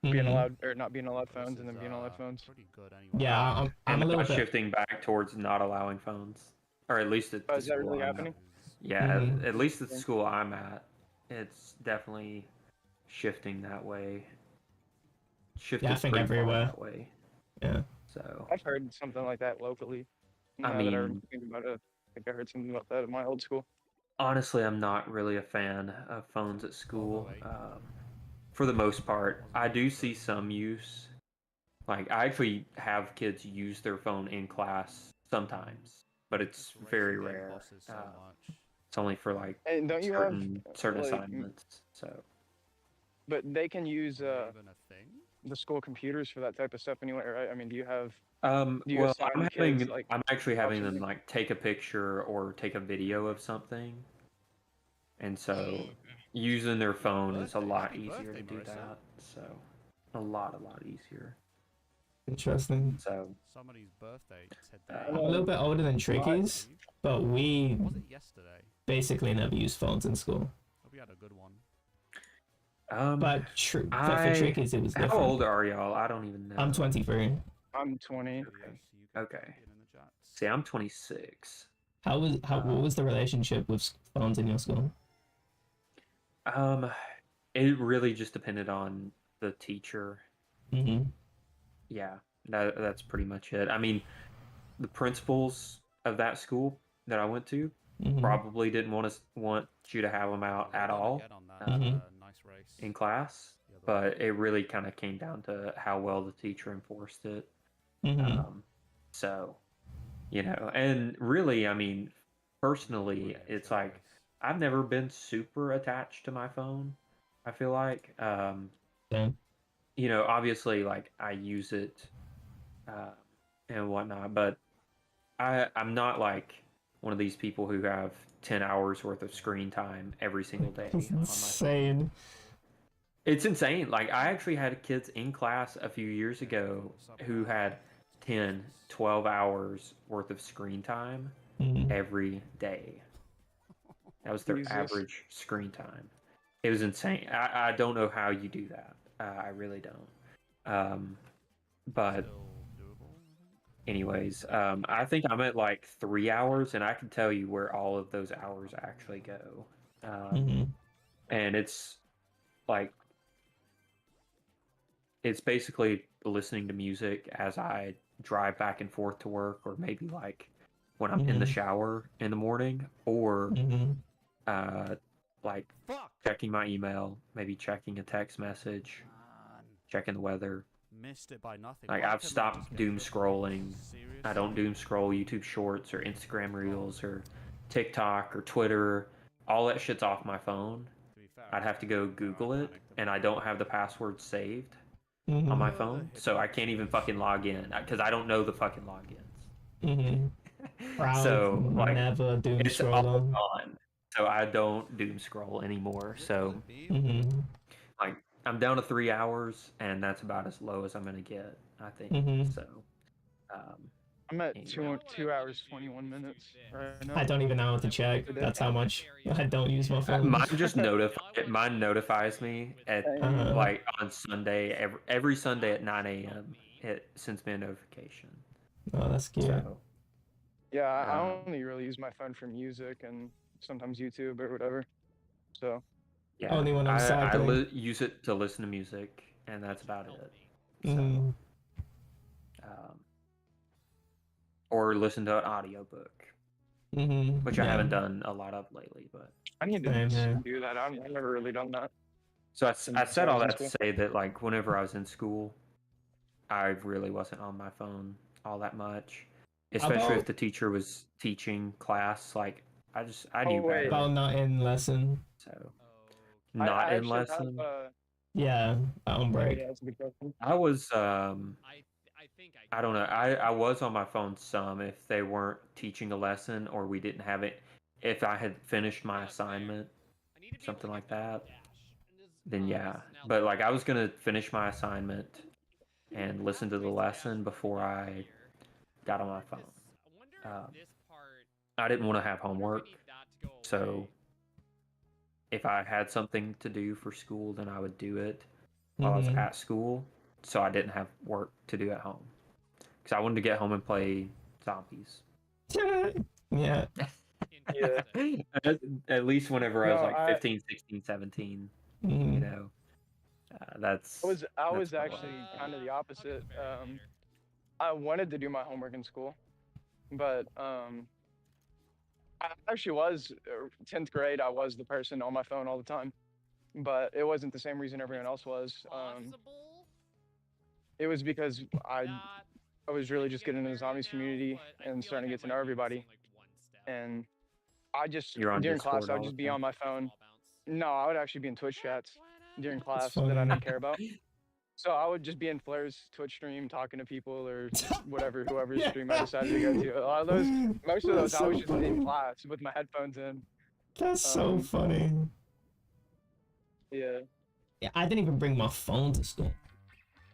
being allowed or not being allowed This phones and is, then being allowed phones. Pretty good anyway. Yeah, I'm And a little not bit. shifting back towards not allowing phones, or at least at Oh, the is that school really I'm happening? at. Yeah, Mhm. at least at the school I'm at, it's definitely shifting that way. Shifted Yeah, I think pretty far everywhere. that way. Yeah. So I've heard something like that locally. I Now that I mean, think about it, I think I heard something about that at my old school. honestly, I'm not really a fan of phones at school. wait. For the most part, I do see some use. Like I actually have kids use their phone in class sometimes, but it's This very racing game rare. bosses so much. It's only for like And don't you certain have like, assignments. So but they can use Is that even a thing? the school computers for that type of stuff anyway, right? I mean, do you well, assign I'm kids, having like, I'm actually having options? them like take a picture or take a video of something, and so using their phone is a Birthday, lot happy easier to birthday, do Marissa. that. So a lot easier. Interesting. So Somebody's birthday I'm today. a little bit older than Tricky's, but we Was it yesterday? basically never used phones in school. Hope you had a good one. But for Tricky's, it was how different. old are y'all? I don't even know. I'm 23. I'm 20. Yes, you can Okay. put it in the chats. See, I'm 26. What was the relationship with phones in your school? It really just depended on the teacher. Mm-hmm. Yeah, that's pretty much it. I mean, the principals of that school that I went to Mm-hmm. probably didn't want you to have them out We're at gonna all get on that, Mhm. nice race. in class, The other but it really kind of came down to how well the teacher enforced it. Mm-hmm. So, and really, I mean, personally, it's like I've never been super attached to my phone. I feel like, Same. obviously, like I use it and whatnot, but I'm not like one of these people who have 10 hours worth of screen time every single day It's on my phone. insane. It's insane. Like I actually had kids in class a few years ago who had 10, 12 hours worth of screen time Mhm. every day. That was their Jesus. average screen time. It was insane. I don't know how you do that. I really don't. But still doable, I think. anyways, I think I'm at like 3 hours, and I can tell you where all of those hours actually go. Mhm. And it's like it's basically listening to music as I drive back and forth to work, or maybe like when I'm in the shower in the morning, or Mhm. like Fuck! checking my email, maybe checking a text message, Man, checking the weather. missed it by nothing. Like Why I've couldn't I stopped just get doom triple? scrolling. Seriously? I don't doom scroll YouTube Shorts or Instagram Reels or TikTok or Twitter. All that shit's off my phone. To be fair, I'd have to go Google it, and I don't have the password saved Mhm. on my phone, so I can't even fucking log in because I don't know the fucking logins. Mhm. Proud. So like Never doom it's scroll all on. gone. So I don't doom scroll anymore. So Mhm. like I'm down to 3 hours, and that's about as low as I'm gonna get, I think. Mhm. So I'm at Anyway. 2 hours 21 minutes right now. I don't even know how to check. That's how much I don't use my phone. mine just mine notifies me at Uh-huh. like on Sunday every Sunday at 9 a.m. It sends me a notification. Oh, that's cute. So Yeah, I Um, only really use my phone for music and sometimes YouTube or whatever. So yeah, Only when I'm I cycling. use it to listen to music, and that's about it. So, Mm, um, or listen to an audiobook, which I yeah, haven't done a lot of lately. But I need to same here. do that. I've never really done that so I since I said all was in that to school. say that like whenever I was in school, I really wasn't on my phone all that much, especially if About the teacher was teaching class. Like I Oh knew wait, better. not in lesson. So Okay. not I in actually have lesson. Yeah, on oh break. yeah, that's a good question. I was I think I don't know. I was on my phone some if they weren't teaching a lesson or we didn't have it. If I had finished my assignment, something like that, then yeah. But like I was gonna finish my assignment and listen to the lesson before I got on my phone. Um, I didn't want to have homework, so if I had something to do for school, then I would do it while I was Mm-hmm. at school, so I didn't have work to do at home. Because I wanted to get home and play zombies. Yeah. Yeah. at, at least whenever I No, was like 15, 16, 17, you Mm-hmm. know, that's I that's was what it was. actually kind of the opposite. I wanted to do my homework in school, but I actually was 10th grade. I was the person on my phone all the time, but it wasn't the same reason everyone else was. It was because I was really just getting into the zombies community and starting to get to know everybody. And I just You're on during class Discord I would all just the be time. on my phone. No, I would actually be in Twitch chats during It's class that I funny. didn't care about. So I would just be in Flair's Twitch stream talking to people or whatever, whoever's stream I decided to go to. A lot of those, most of That's those, I was so just in funny. class with my headphones in. That's so Um, funny. yeah, Yeah, I didn't even bring my phone to school.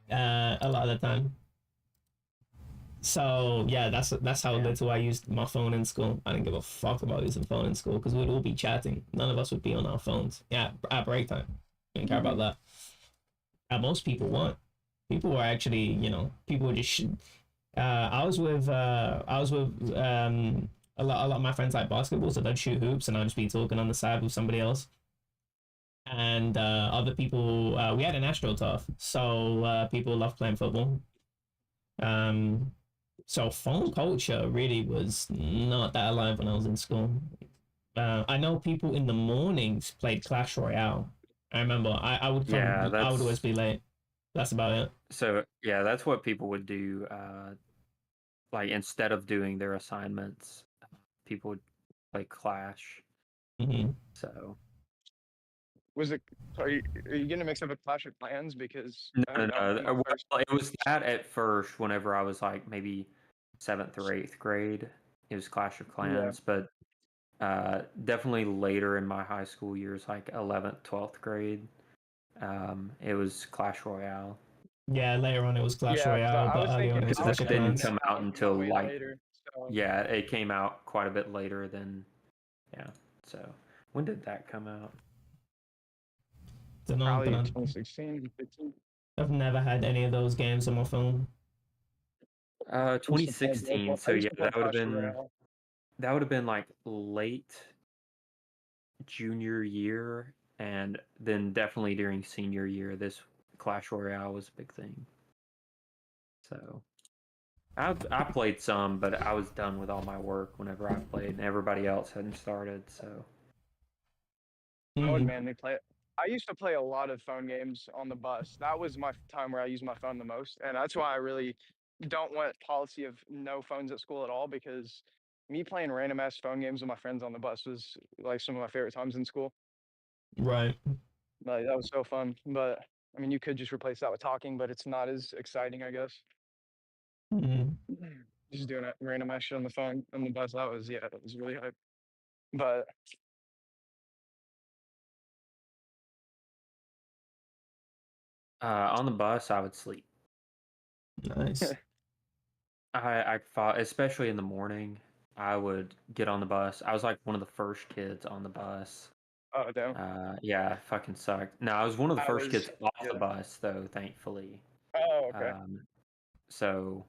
A lot of the time. So yeah, that's how Yeah. little I used my phone in school. I didn't give a fuck about using phone in school because we'd all be chatting. None of us would be on our phones. Yeah, at break time. Didn't care about that. Most people weren't. People were actually, people were just. I was with a lot of my friends like basketball, so they'd shoot hoops, and I'd just be talking on the side with somebody else. And other people, we had an astroturf, so people love playing football. Um, so phone culture really was not that alive when I was in school. I know people in the mornings played Clash Royale. I remember Yeah, I would always that's be late. That's about it. so. Yeah, that's what people would do. Like instead of doing their assignments, people would play Clash. Hmm. So was it? Are you gonna mix up a Clash of Clans because no, I no, don't know. no. My first, Well, it was that at first. Whenever I was like maybe 7th or 8th grade, it was Clash of yeah, Clans. But definitely later in my high school years, like 11th, 12th grade, it was Clash Royale. Yeah, later on it was Clash yeah, because Royale, I but was early on thinking, it was I Because was Clash that of thinking didn't Clans. that come that out would be until way like later. So yeah, it came out quite a bit later than yeah. So when did that come out? Dunno, but probably 2016, 15. I've never had any of those games on my phone. I used to play both. 2016. I So used yeah, to play Clash Royale. that would have been like late junior year, and then definitely during senior year, this Clash Royale was a big thing. So I played some, but I was done with all my work whenever I played, and everybody else hadn't started. So I would Mm. mainly play it. I used to play a lot of phone games on the bus. That was my time where I used my phone the most, and that's why I really don't want policy of no phones at school at all because me playing random ass phone games with my friends on the bus was like some of my favorite times in school. Right. Like that was so fun. But I mean, you could just replace that with talking, but it's not as exciting, I guess. Mm. Just doing it random ass shit on the phone on the bus. That was really hype. But on the bus, I would sleep. Nice. I fought, especially in the morning. I would get on the bus. I was like one of the first kids on the bus. oh damn, Yeah, it fucking sucked. No, I was one of the I first was kids off the yeah. bus, though, thankfully. Oh okay. Um, so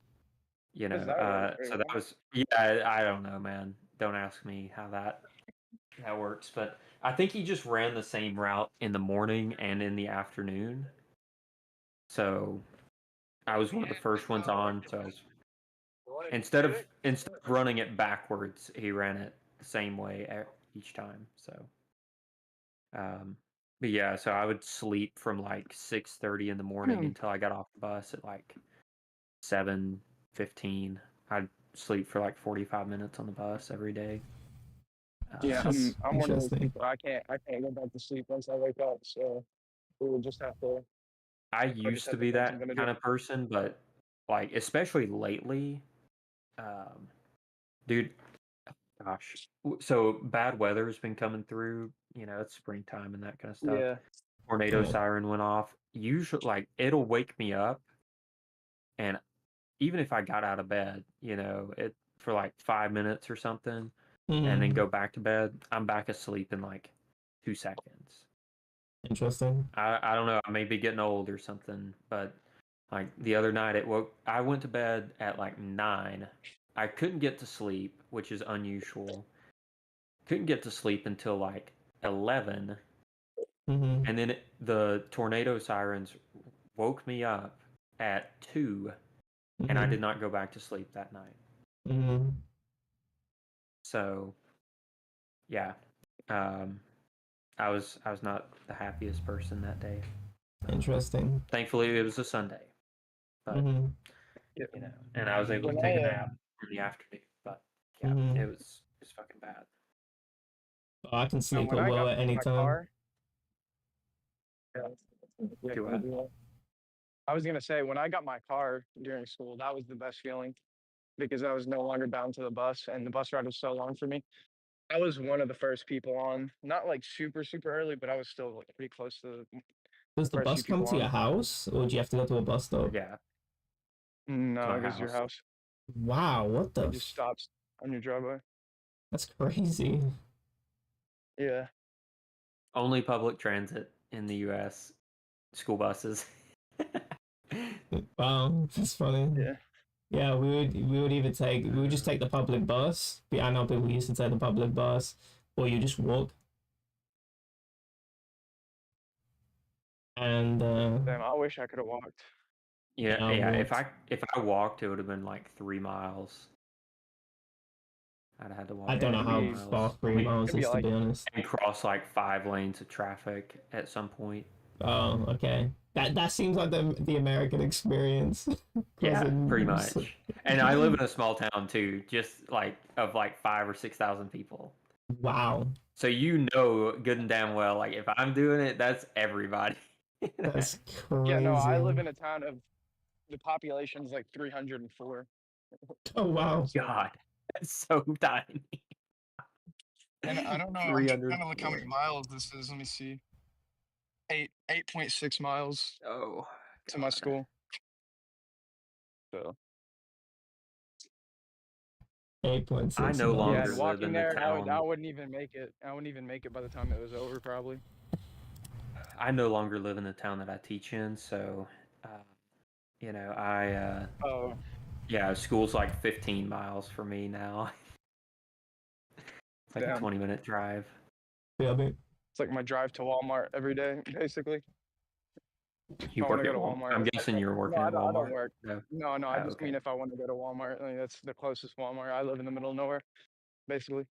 You What does know, that work? so that was yeah. I don't know, man. Don't ask me how that works, but I think he just ran the same route in the morning and in the afternoon. So I was one of the first ones on. So I was, instead of running it backwards, he ran it the same way each time. So, but yeah, so I would sleep from like 6:30 in the morning until I got off the bus at like 7:15. I'd sleep for like 45 minutes on the bus every day. Yeah, That's I'm one of those interesting. people. I can't go back to sleep once I wake up. So we would just have to. I I just used to have to be find something that to do. kind of person, but like especially lately, um, dude, gosh, so bad weather has been coming through. You know, it's springtime and that kind of stuff. Yeah. Tornado Yeah. siren went off. Usually, like it'll wake me up, and even if I got out of bed, you know, it for like 5 minutes or something, and then Mm, go back to bed, I'm back asleep in like 2 seconds. interesting. I don't know. I may be getting old or something, but like the other night, I went to bed at like 9. I couldn't get to sleep, which is unusual. Couldn't get to sleep until like 11, Mm-hmm. and then the tornado sirens woke me up at 2, and I Mm-hmm. did not go back to sleep that night. Mm-hmm. So yeah, um, I was not the happiest person that day. Interesting. Thankfully, it was a Sunday, but Mm-hmm. Yeah. you know, and I was able When to take a I nap in the afternoon. But yeah, Mm-hmm. it's fucking bad. I can sleep when at I will got at any my time. car, yeah, Do what? I was gonna say when I got my car during school, that was the best feeling because I was no longer bound to the bus, and the bus ride was so long for me. I was one of the first people on, not like super super early, but I was still like pretty close to the Does the first bus few come people to your on. house, or do you have to go to a bus stop? Yeah, to No, my it goes to your house. house. Wow, what the? It just stops on your driveway. That's crazy. Yeah. Only public transit in the U.S. School buses. Wow, that's funny. Yeah. Yeah, we would just take the public bus. Yeah, I know people used to take the public bus, or you just walk. And Damn, I wish I could have walked. Yeah, I yeah. walked. If I walked, it would have been like 3 miles. I'd have had to I walk don't Yeah, know three it'd how be far miles three miles it'd be is, to like be honest. and cross like 5 lanes of traffic at some point. Oh, okay. That seems like the American experience. Yeah, pretty Crossing. much. And I live in a small town too, just like of like 5 or 6 thousand people. Wow, So you know good and damn well, like if I'm doing it, that's everybody. that's yeah, no, I crazy. live in a town of the population's like 304. Oh wow. So, God, that's so tiny. and I don't know, I'm trying to look how 304. many miles this is. Let me see. 8.6 miles Oh to my God. school. So I 8.6 no yeah, longer and miles. live walking in the there, I town. wouldn't even make it. I wouldn't even make it by the time it was over, probably. I no longer live in the town that I teach in, so uh, you know, Oh, yeah, school's like 15 miles for me now. It's like a damn. 20-minute drive. Yeah, I mean, It's like my drive to Walmart every day, basically. If You I want work to at go to Walmart. Walmart, I'm like, guessing you're no, working at I don't Walmart. work. No. No, I Oh, just mean okay. if I want to go to Walmart, like that's the closest Walmart. I live in the middle of nowhere, basically.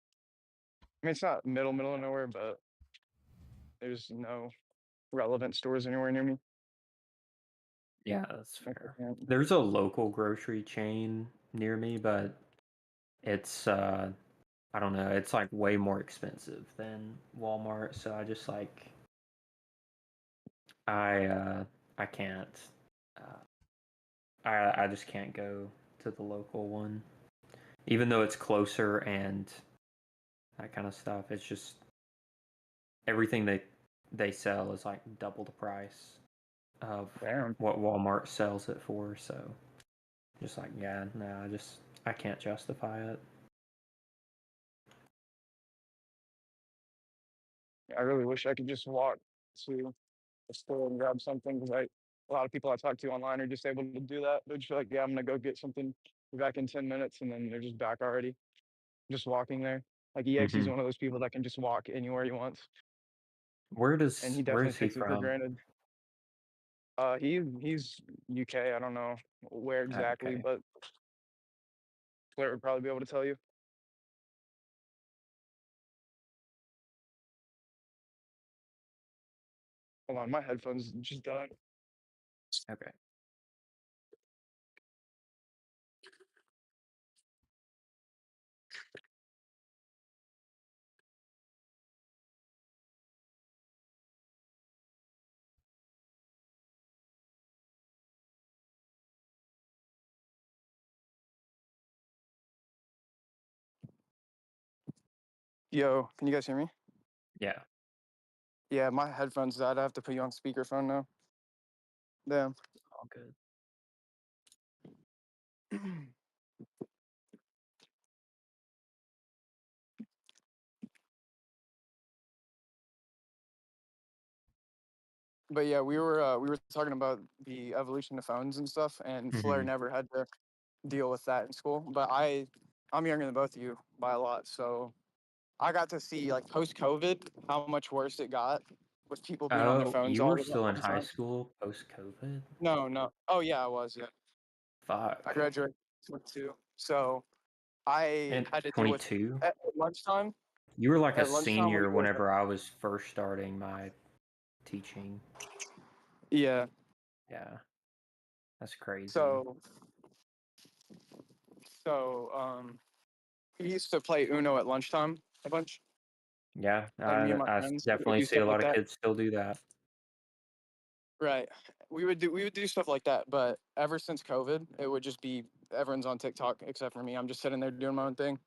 I mean, it's not middle of nowhere, but there's no relevant stores anywhere near me. Yeah, that's Like, I fair. can't. There's a local grocery chain near me, but it's I don't know, it's like way more expensive than Walmart, so I just like I can't I just can't go to the local one. Even though it's closer and that kind of stuff, it's just everything they sell is like double the price of Damn. what Walmart sells it for, so just like yeah, no, I can't justify it. I really wish I could just walk to the store and grab something because a lot of people I talk to online are just able to do that. They're just like, yeah, I'm gonna go get something Be back in 10 minutes, and then they're just back already, just walking there. Like EXE is Hmm. one of those people that can just walk anywhere he wants, and he Where definitely is he takes it for from? granted. He's UK. I don't know where exactly, Okay. but Claire would probably be able to tell you. Hold on, my headphones just died. Okay. Yo, can you guys hear me? Yeah. Yeah, my headphones died. I have to put you on speakerphone now. Damn. All good. But yeah, we were talking about the evolution of phones and stuff, and Flair Hmm. never had to deal with that in school. But I'm younger than both of you by a lot, so I got to see like post COVID how much worse it got with people being on their Oh, phones you were all still in the high time. school post COVID? No, no. Oh yeah, I was. Yeah, I Fuck. graduated 22, so I And had to deal with 22? at lunchtime. You were like a At lunchtime, we senior would. whenever I was first starting my teaching. Yeah. Yeah, that's crazy. So so we used to play Uno at lunchtime a bunch. Yeah, Like me and my friends we would definitely do see a stuff like lot of that. kids still do that. Right. We would do stuff like that, but ever since COVID, it would just be everyone's on TikTok except for me. I'm just sitting there doing my own thing.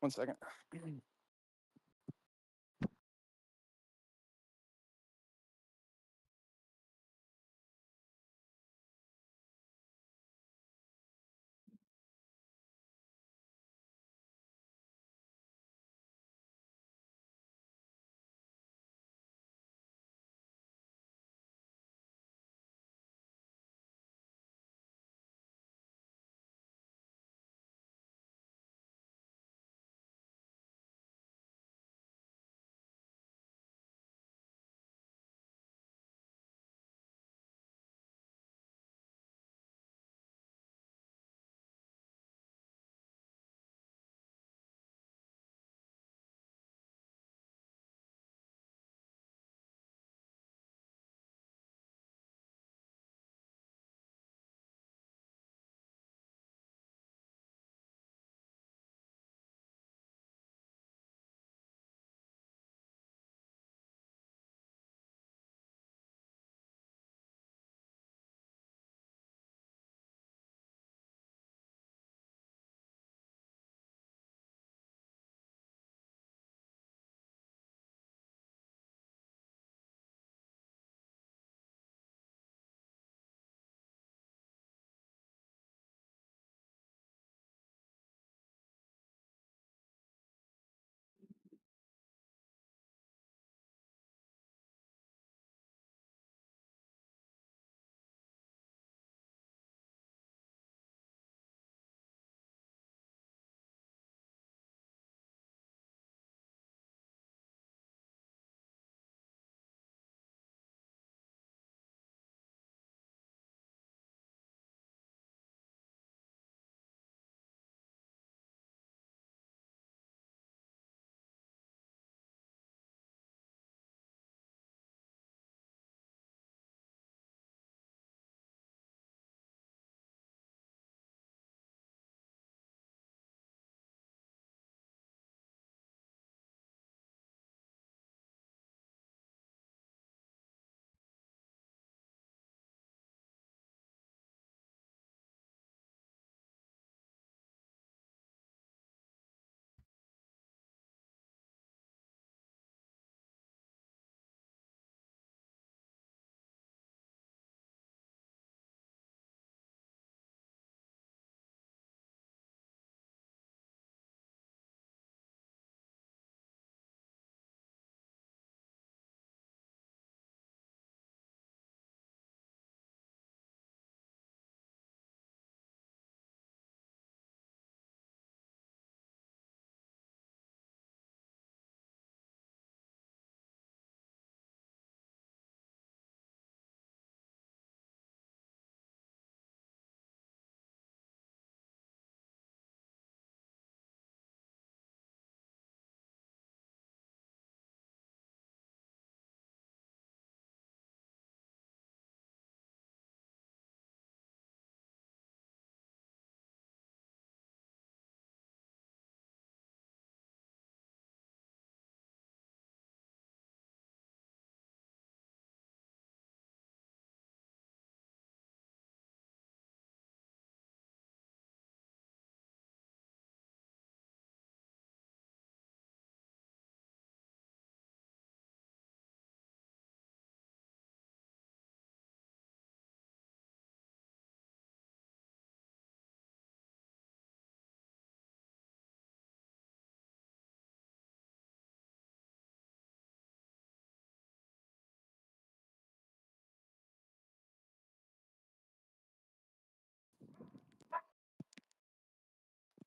One second.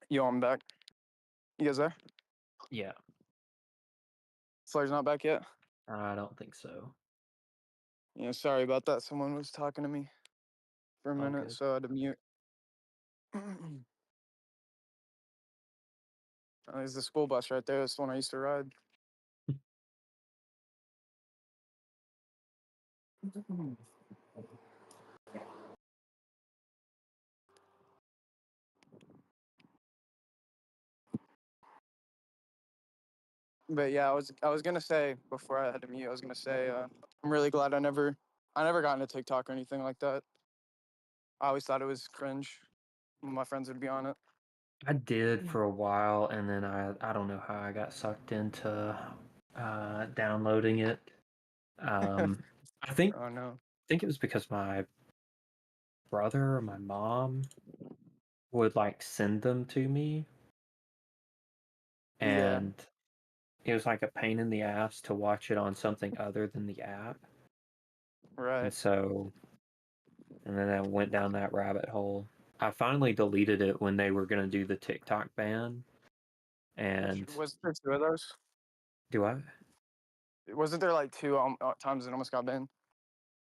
Yo, I'm back. You guys there? Yeah, Flair's not back yet? I don't think so. Yeah, sorry about that. Someone was talking to me for a All minute, good. so I had to mute. There's the school bus right there. That's the one I used to ride. But yeah, I was gonna say before I had to mute, I was gonna say I'm really glad I never got into TikTok or anything like that. I always thought it was cringe when my friends would be on it. I did for a while, and then I don't know how I got sucked into downloading it. I think Oh no. it was because my brother or my mom would like send them to me, Yeah, and it was like a pain in the ass to watch it on something other than the app. right. And so, and then I went down that rabbit hole. I finally deleted it when they were gonna do the TikTok ban. And Was there two of those? do I? Wasn't there like two times it almost got banned?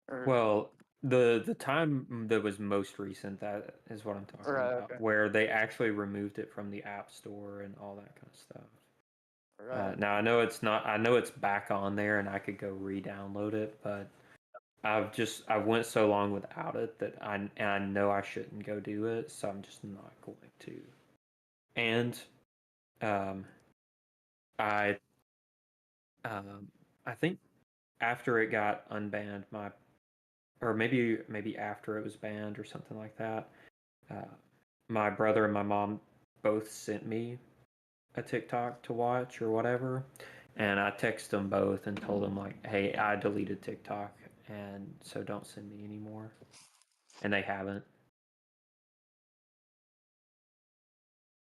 Or Well, the time that was most recent, that is what I'm talking right, about, okay, where they actually removed it from the App Store and all that kind of stuff. right. Now I know it's not. I know it's back on there, and I could go re-download it, but I went so long without it that I know I shouldn't go do it, so I'm just not going to. And um, I I think after it got unbanned, or maybe after it was banned or something like that, uh, my brother and my mom both sent me a TikTok to watch or whatever, and I texted them both and told them like, "Hey, I deleted TikTok, and so don't send me anymore." And they haven't,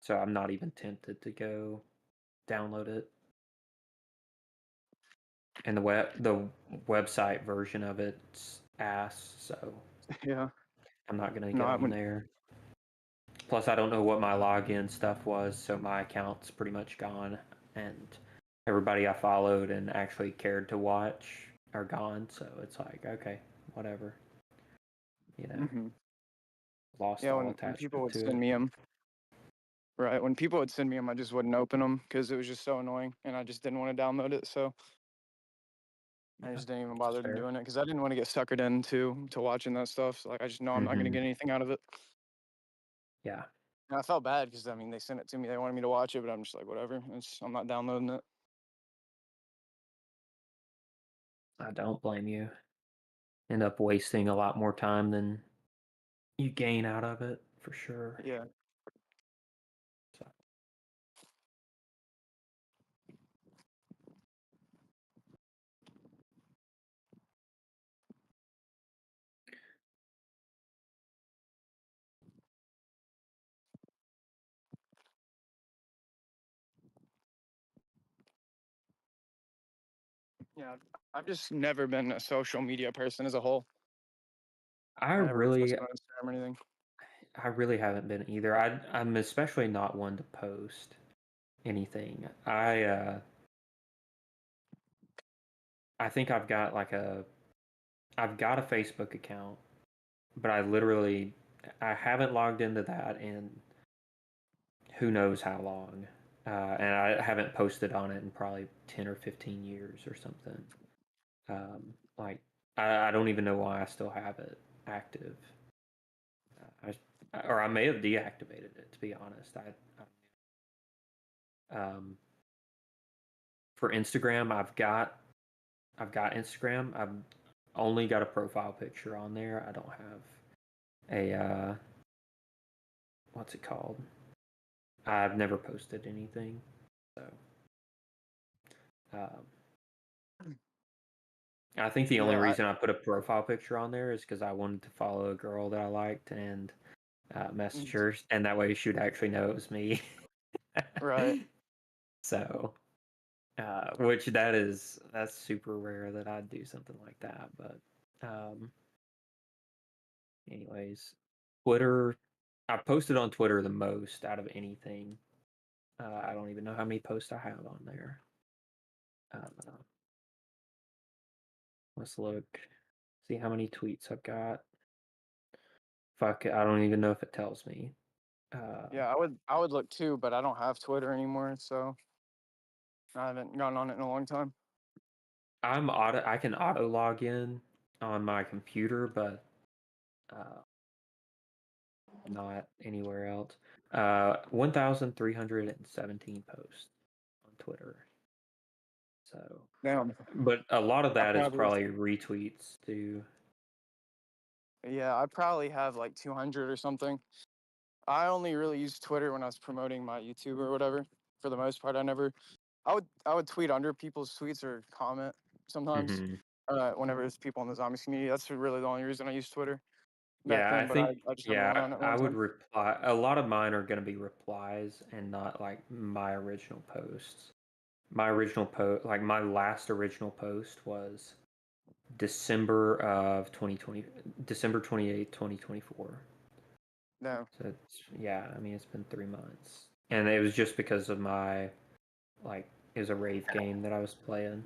so I'm not even tempted to go download it. And the website version of it's ass, so Yeah. I'm not gonna No, get I on wouldn't. there. Plus, I don't know what my login stuff was, so my account's pretty much gone. And everybody I followed and actually cared to watch are gone, so it's like, okay, whatever. You know, Hmm. lost Yeah, all when people attachment would to send it. me them, right? When people would send me them, I just wouldn't open them because it was just so annoying, and I just didn't want to download it. So I Yeah, just didn't even that's bother fair. doing it because I didn't want to get suckered into watching that stuff. So like, I just know I'm not gonna Hmm. get anything out of it. Yeah, And I felt bad because I mean they sent it to me, they wanted me to watch it, but I'm just like whatever. I'm not downloading it. I don't blame you. End up wasting a lot more time than you gain out of it, for sure. Yeah. So, Yeah. I've just never been a social media person as a whole. I I never really, posted on Instagram or anything. I really haven't been either. I'm especially not one to post anything. I think I've got a Facebook account, but I haven't logged into that in who knows how long. And I haven't posted on it in probably 10 or 15 years or something. Like I don't even know why I still have it active. Or I may have deactivated it, to be honest. For Instagram, I've got Instagram. I've only got a profile picture on there. I don't have a what's it called? I've never posted anything. So I think the only Yeah, reason I put a profile picture on there is because I wanted to follow a girl that I liked and message her, and that way she would actually know it was me. right. So, which that's super rare that I'd do something like that. But, anyways, Twitter. I posted on Twitter the most out of anything. I don't even know how many posts I have on there. Let's look. See how many tweets I've got. Fuck, I don't even know if it tells me. Yeah, I would look too, but I don't have Twitter anymore, so I haven't gone on it in a long time. I can auto log in on my computer, but not anywhere else. 1,317 posts on Twitter. So, Damn. but a lot of I that is probably probably retweets too. Yeah, I probably have like 200 or something. I only really used Twitter when I was promoting my YouTube or whatever. For the most part, I would tweet under people's tweets or comment sometimes. Hmm. Whenever it's people in the zombies community, that's really the only reason I used Twitter back Yeah, I then. But I, think I just haven't went on it in a I long would time. reply. A lot of mine are going to be replies and not like my original posts. My original post, like my last original post was December of 2020, December 28th, 2024. No. So it's, yeah, I mean, it's been 3 months. And it was just because of my, like, it was a rave game that I was playing.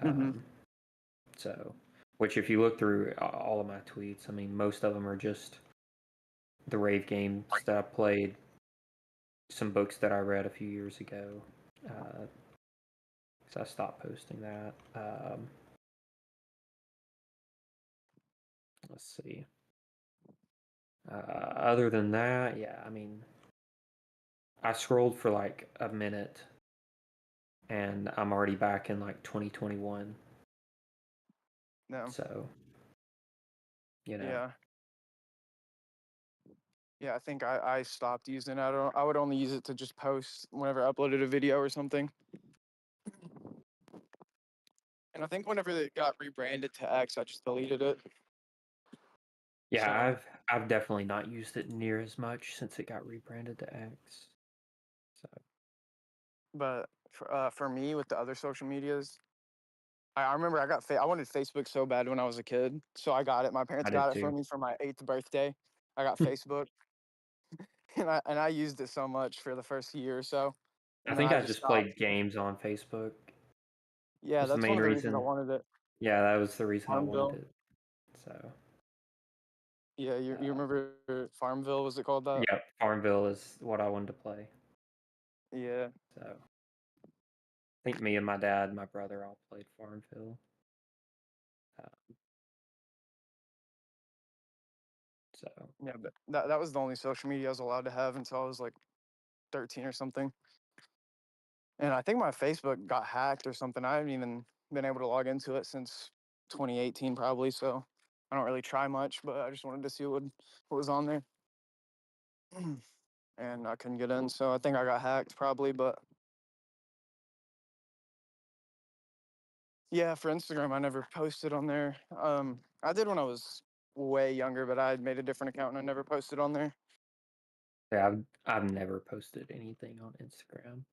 Mm-hmm. So, which if you look through all of my tweets, I mean, most of them are just the rave games that I played, some books that I read a few years ago. So I stopped posting that. Let's see. Other than that, yeah, I mean, I scrolled for like a minute and I'm already back in like 2021. No. So, Yeah. Yeah, I think I stopped using it. I would only use it to just post whenever I uploaded a video or something. And I think whenever it got rebranded to X, I just deleted it. yeah, So, I've definitely not used it near as much since it got rebranded to X. So, but for me with the other social medias, I remember I wanted Facebook so bad when I was a kid, so I got it. My parents I did got it for too. me for my 8th birthday. I got Facebook, and I used it so much for the first year or so, I and then think I I just just stopped. played games on Facebook. Yeah, Was the that's main one of the reasons I reason. wanted it. Yeah, that was the reason I wanted Farmville. it. So, Yeah, you uh, remember Farmville? Was it called that? yeah, Farmville is what I wanted to play. Yeah. So, I think me and my dad and my brother all played Farmville. Uh, so, Yeah, but that was the only social media I was allowed to have until I was like 13 or something. And I think my Facebook got hacked or something. I haven't even been able to log into it since 2018 probably, so I don't really try much, but I just wanted to see what was on there. And I couldn't get in, so I think I got hacked probably, but yeah, for Instagram I never posted on there. I did when I was way younger, but I had made a different account and I never posted on there. yeah, I've never posted anything on Instagram.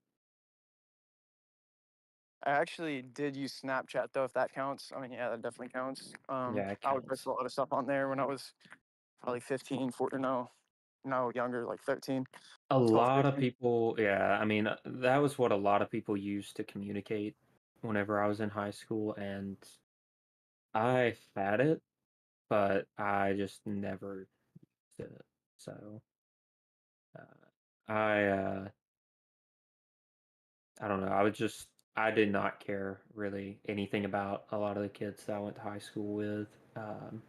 I actually did use Snapchat though, if that counts. I mean, yeah, that definitely counts. Yeah, it I would post counts. a lot of stuff on there when I was probably 15, 14, no, younger, like 13, A 12, lot of 13. people, yeah, I mean, that was what a lot of people used to communicate whenever I was in high school, and I had it, but I just never did it. So, I I don't know. I did not care really anything about a lot of the kids that I went to high school with. Um,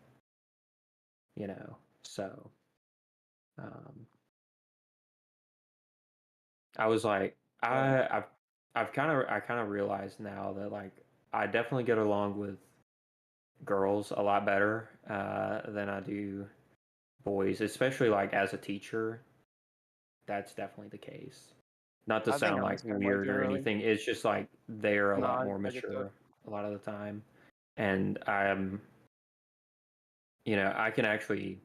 you know, so um, I was like, Yeah. I kind of realized now that like I definitely get along with girls a lot better than I do boys, especially like as a teacher. That's definitely the case. Not to I think sound I'm the like same way weird or generally. anything. It's just like they're a No, lot more I get that. mature a lot of the time, and I'm, I can actually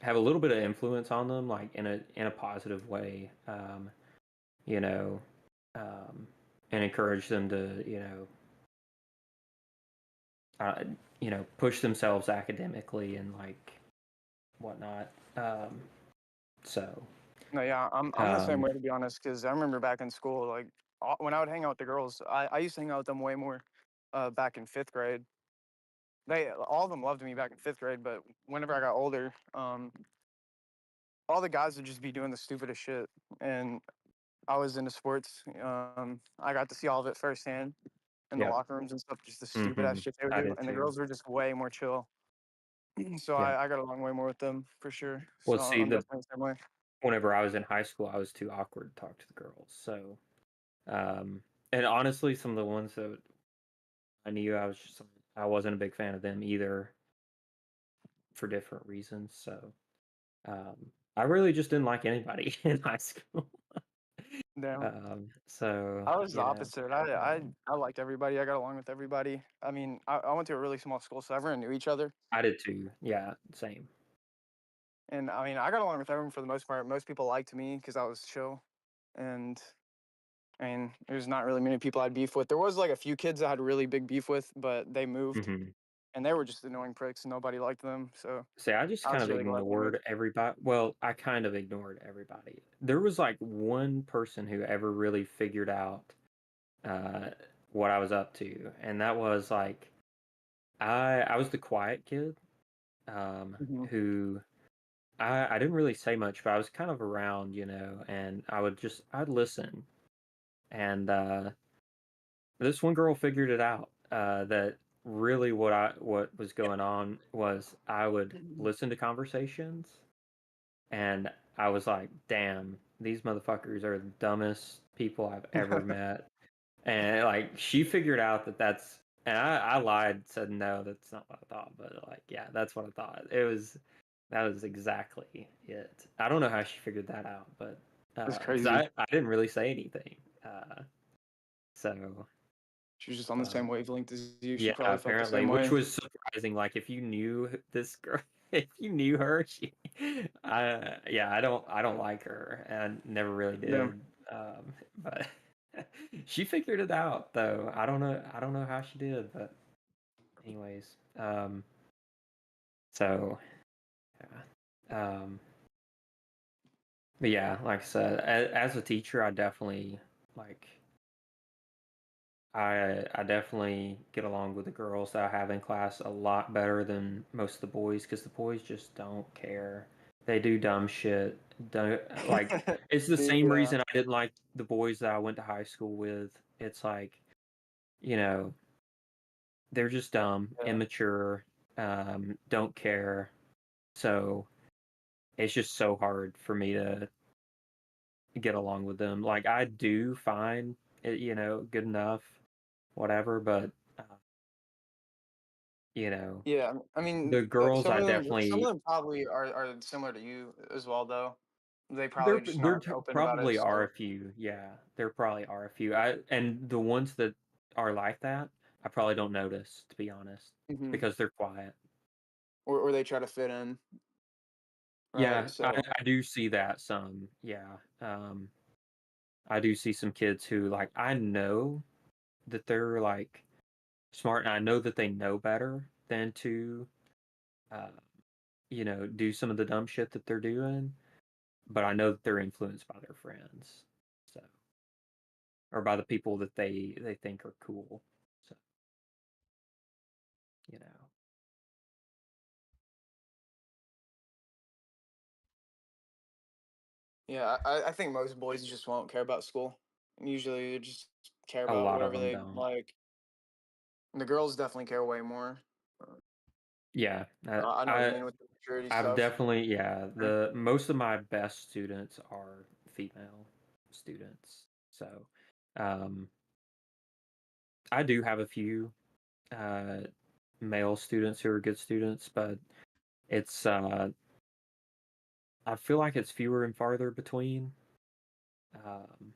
have a little bit of influence on them, like in a positive way, you know, um, and encourage them to, push themselves academically and like whatnot. So No, yeah, I'm the same way, to be honest, because I remember back in school, like when I would hang out with the girls, I used to hang out with them way more back in fifth grade. All of them loved me back in fifth grade, but whenever I got older, all the guys would just be doing the stupidest shit, and I was into sports. I got to see all of it firsthand in the yeah, locker rooms and stuff, just the stupid ass shit they would I do, did and the too. girls were just way more chill. So Yeah. I got along way more with them for sure. Well, So see, I'm definitely the same way. whenever I was in high school, I was too awkward to talk to the girls. So, and honestly, some of the ones that I knew, I wasn't a big fan of them either for different reasons. So, I really just didn't like anybody in high school. Damn. So I was the you know, opposite. I liked everybody. I got along with everybody. I mean, I went to a really small school, so everyone knew each other. I did too. Yeah, same. And I mean, I got along with everyone for the most part. Most people liked me because I was chill. And I mean, there's not really many people I'd beef with. There was like a few kids I had really big beef with, but they moved hmm and they were just annoying pricks and nobody liked them. So See, I just I kind was of really glad they moved. ignored everybody. Well, I kind of ignored everybody. There was like one person who ever really figured out uh, what I was up to, and that was like I was the quiet kid Hmm. who I didn't really say much, but I was kind of around, and I'd listen, and this one girl figured it out that really what was going on was I would listen to conversations, and I was like, damn, these motherfuckers are the dumbest people I've ever met. And like she figured out and I lied, said no, that's not what I thought, but like yeah, that's what I thought. That was exactly it. I don't know how she figured that out, but That's because crazy. I didn't really say anything. So She was just on the same um, wavelength as you. She yeah, probably felt the apparently, same which way. was surprising. Like if you knew this girl, if you knew her, I don't like her, and never really Yeah. did. But she figured it out, though. I don't know how she did, but anyways, so yeah, but yeah, like I said, as a teacher, I definitely like. I definitely get along with the girls that I have in class a lot better than most of the boys because the boys just don't care. They do dumb shit. Don't like it's the same Yeah. reason I didn't like the boys that I went to high school with. It's like, you know, they're just dumb, Yeah. immature, don't care. So it's just so hard for me to get along with them. Like I do find it, good enough, whatever, but uh, you know, Yeah. I mean, the girls I some of definitely them probably are similar to you as well, though. They probably just aren't open about it. probably are a So. few. Yeah, there probably are a few. And the ones that are like that, I probably don't notice to be honest, Hmm. because they're quiet. Or they try to fit in, right? Yeah, So. I do see that some. Yeah. I do see some kids who like I know that they're like smart and I know that they know better than to uh, do some of the dumb shit that they're doing, but I know that they're influenced by their friends. So or by the people that they think are cool. So, you know. Yeah, I think most boys just won't care about school. Usually, they just care A about lot of whatever them they don't. like. And the girls definitely care way more. Uh, Yeah, I know what you mean with the maturity I've stuff. definitely the most of my best students are female students. So, um, I do have a few uh, male students who are good students, but it's I feel like it's fewer and farther between. Um,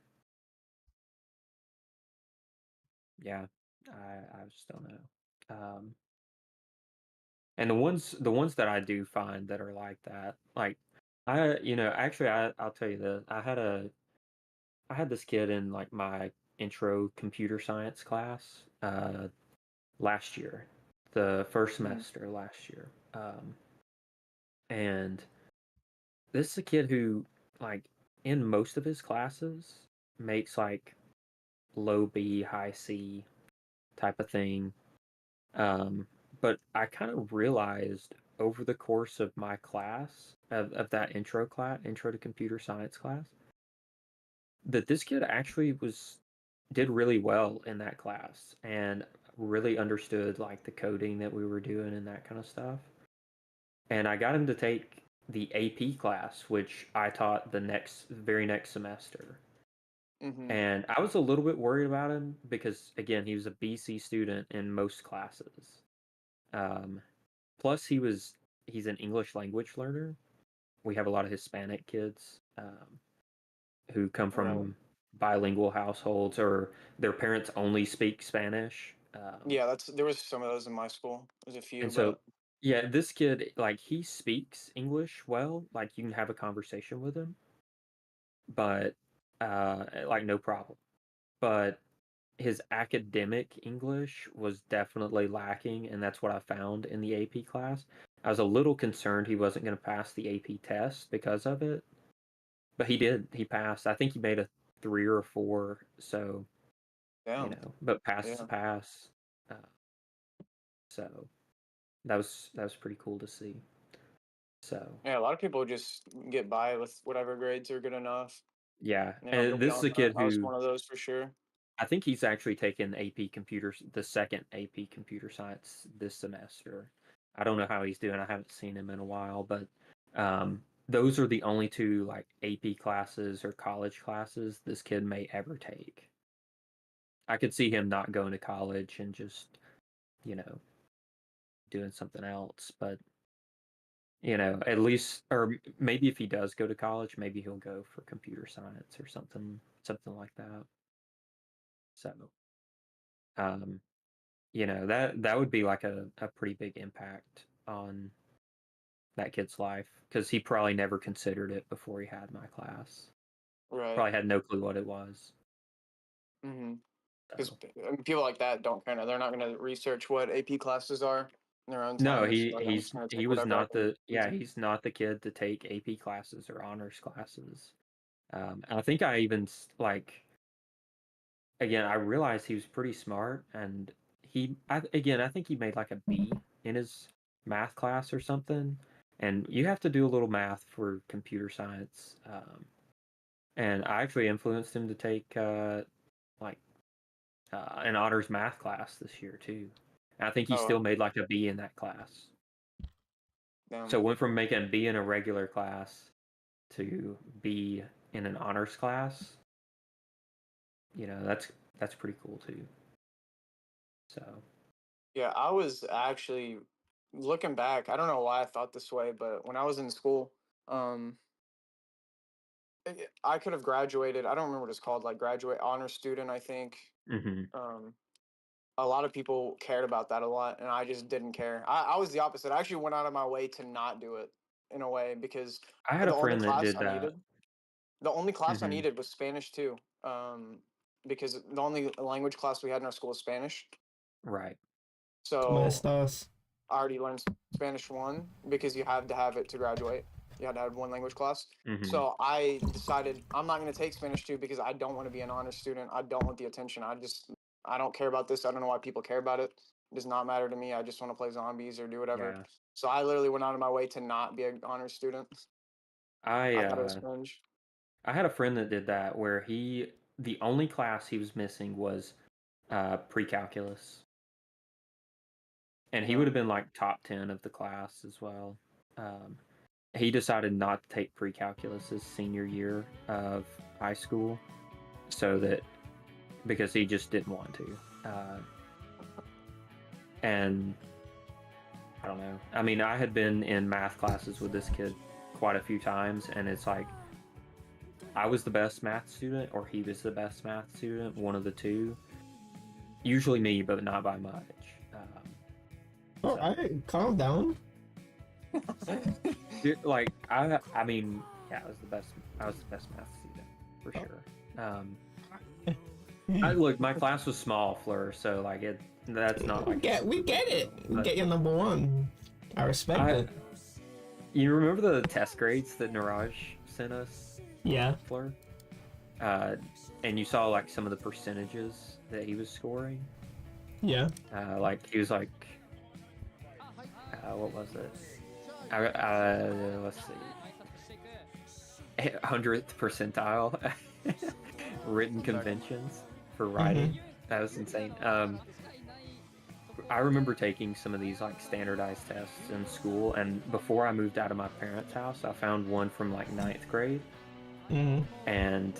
yeah, I just don't know. And the ones that I do find that are like that, like actually I'll tell you this. I had this kid in like my intro computer science class last year, the first Mhm. semester last year. And this is a kid who, like, in most of his classes, makes like low B, high C type of thing. But I kind of realized over the course of my class, of that intro to computer science class, that this kid actually did really well in that class and really understood like the coding that we were doing and that kind of stuff. And I got him to take the AP class, which I taught the very next semester. Mm-hmm. And I was a little bit worried about him because, again, he was a BC student in most classes. Plus, he's an English language learner. We have a lot of Hispanic kids who come Right. from bilingual households or their parents only speak Spanish. Yeah, there was some of those in my school. There's a few, And so, but yeah, this kid, like, he speaks English well. Like, you can have a conversation with him, but, like, no problem. But his academic English was definitely lacking, and that's what I found in the AP class. I was a little concerned he wasn't going to pass the AP test because of it, but he did. He passed. I think he made a 3 or a 4, so, damn. but pass is Yeah. a pass. Uh, so that was pretty cool to see. So Yeah, a lot of people just get by with whatever grades are good enough. yeah, They don't go and this is a beyond that. kid I was who one of those for sure. I think he's actually taken the second AP computer science this semester. I don't know how he's doing. I haven't seen him in a while, but those are the only two like AP classes or college classes this kid may ever take. I could see him not going to college and just, doing something else, but at least, or maybe if he does go to college, maybe he'll go for computer science or something like that. So, um, that would be like a pretty big impact on that kid's life because he probably never considered it before he had my class. Right. Probably had no clue what it was. Mm-hmm. Because So. people like that don't kind of, they're not going to research what AP classes are in their own No, time. They're just like, I'm just going to take was whatever I not can. he's not the kid to take AP classes or honors classes. I think I even like again I realized he was pretty smart and I think he made like a B in his math class or something. And you have to do a little math for computer science. And I actually influenced him to take an honors math class this year too. And I think he still Oh, made like a B in that class. damn. So went from making a B in a regular class to B in an honors class. That's pretty cool too. So Yeah, I was actually looking back. I don't know why I thought this way, but when I was in school, um, I could have graduated. I don't remember what it's called, like graduate honor student, I think. mhm. Um, a lot of people cared about that a lot, and I just didn't care. I was the opposite. I actually went out of my way to not do it in a way because I had a the only friend that class did I that. needed, the only class I Hmm. needed was Spanish too. Because the only language class we had in our school was Spanish. Right. Como So estas? I already learned Spanish 1 because you had to have it to graduate. You had to have one language class. Hmm. So I decided I'm not going to take Spanish 2 because I don't want to be an honor student. I don't want the attention. I don't care about this. I don't know why people care about it. It does not matter to me. I just want to play zombies or do whatever. Yeah. So I literally went out of my way to not be an honor student. I I thought it was cringe. I had a friend that did that where the only class he was missing was pre-calculus. And he Yeah. would have been like top 10 of the class as well. Um, he decided not to take pre-calculus his senior year of high school because he just didn't want to. And I don't know. I mean, I had been in math classes with this kid quite a few times, and it's like I was the best math student or he was the best math student, one of the two. Usually me, but not by much. All right, calm down. Like I mean, yeah, I was the best math student for sure. Look, my class was small, Fleur, so like that's not like We get it. We but get your number one. I respect it. You remember the test grades that Niraj sent us, Yeah. Fleur? And you saw like some of the percentages that he was scoring. Yeah. Like he was like, what was it? Let's see, 100th percentile written conventions for writing. That was insane. I remember taking some of these like standardized tests in school, and before I moved out of my parents' house, I found one from like 9th grade, and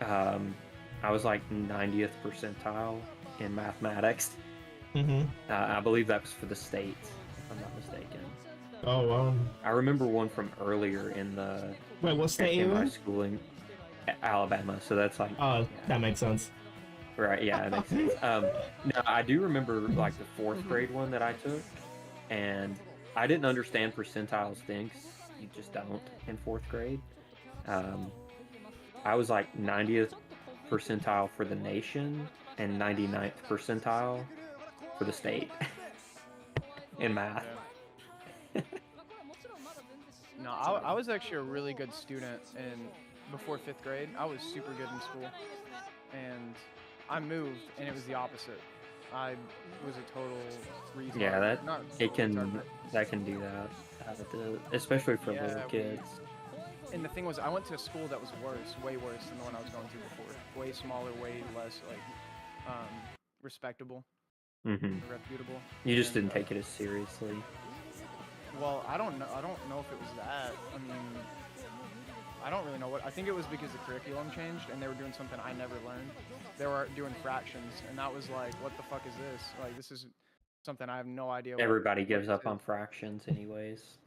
I was like 90th percentile in mathematics. I believe that was for the state, if I'm not mistaken. Oh wow. I remember one from earlier in the Wait, what state are in you my in? schooling, Alabama. So that's like Oh, that makes sense. right, yeah, that makes sense. Now I do remember like the 4th grade one that I took, and I didn't understand percentiles then, 'cause you just don't in 4th grade. I was like 90th percentile for the nation and 99th percentile for the state in math. No, I was actually a really good student before 5th grade. I was super good in school, and I moved, and it was the opposite. I was a total retard. Yeah, that Not it total can retard, but that can do that, especially for Yeah, little kids. And the thing was, I went to a school that was worse, way worse than the one I was going to before. Way smaller, way less respectable, reputable. You just And, didn't take it as seriously. Well, I don't know. I don't know if it was that. I mean, I don't really know what. I think it was because the curriculum changed and they were doing something I never learned. They were doing fractions, and that was like, what the fuck is this? Like, this is something I have no idea. Everybody what gives this up on is. fractions, anyways.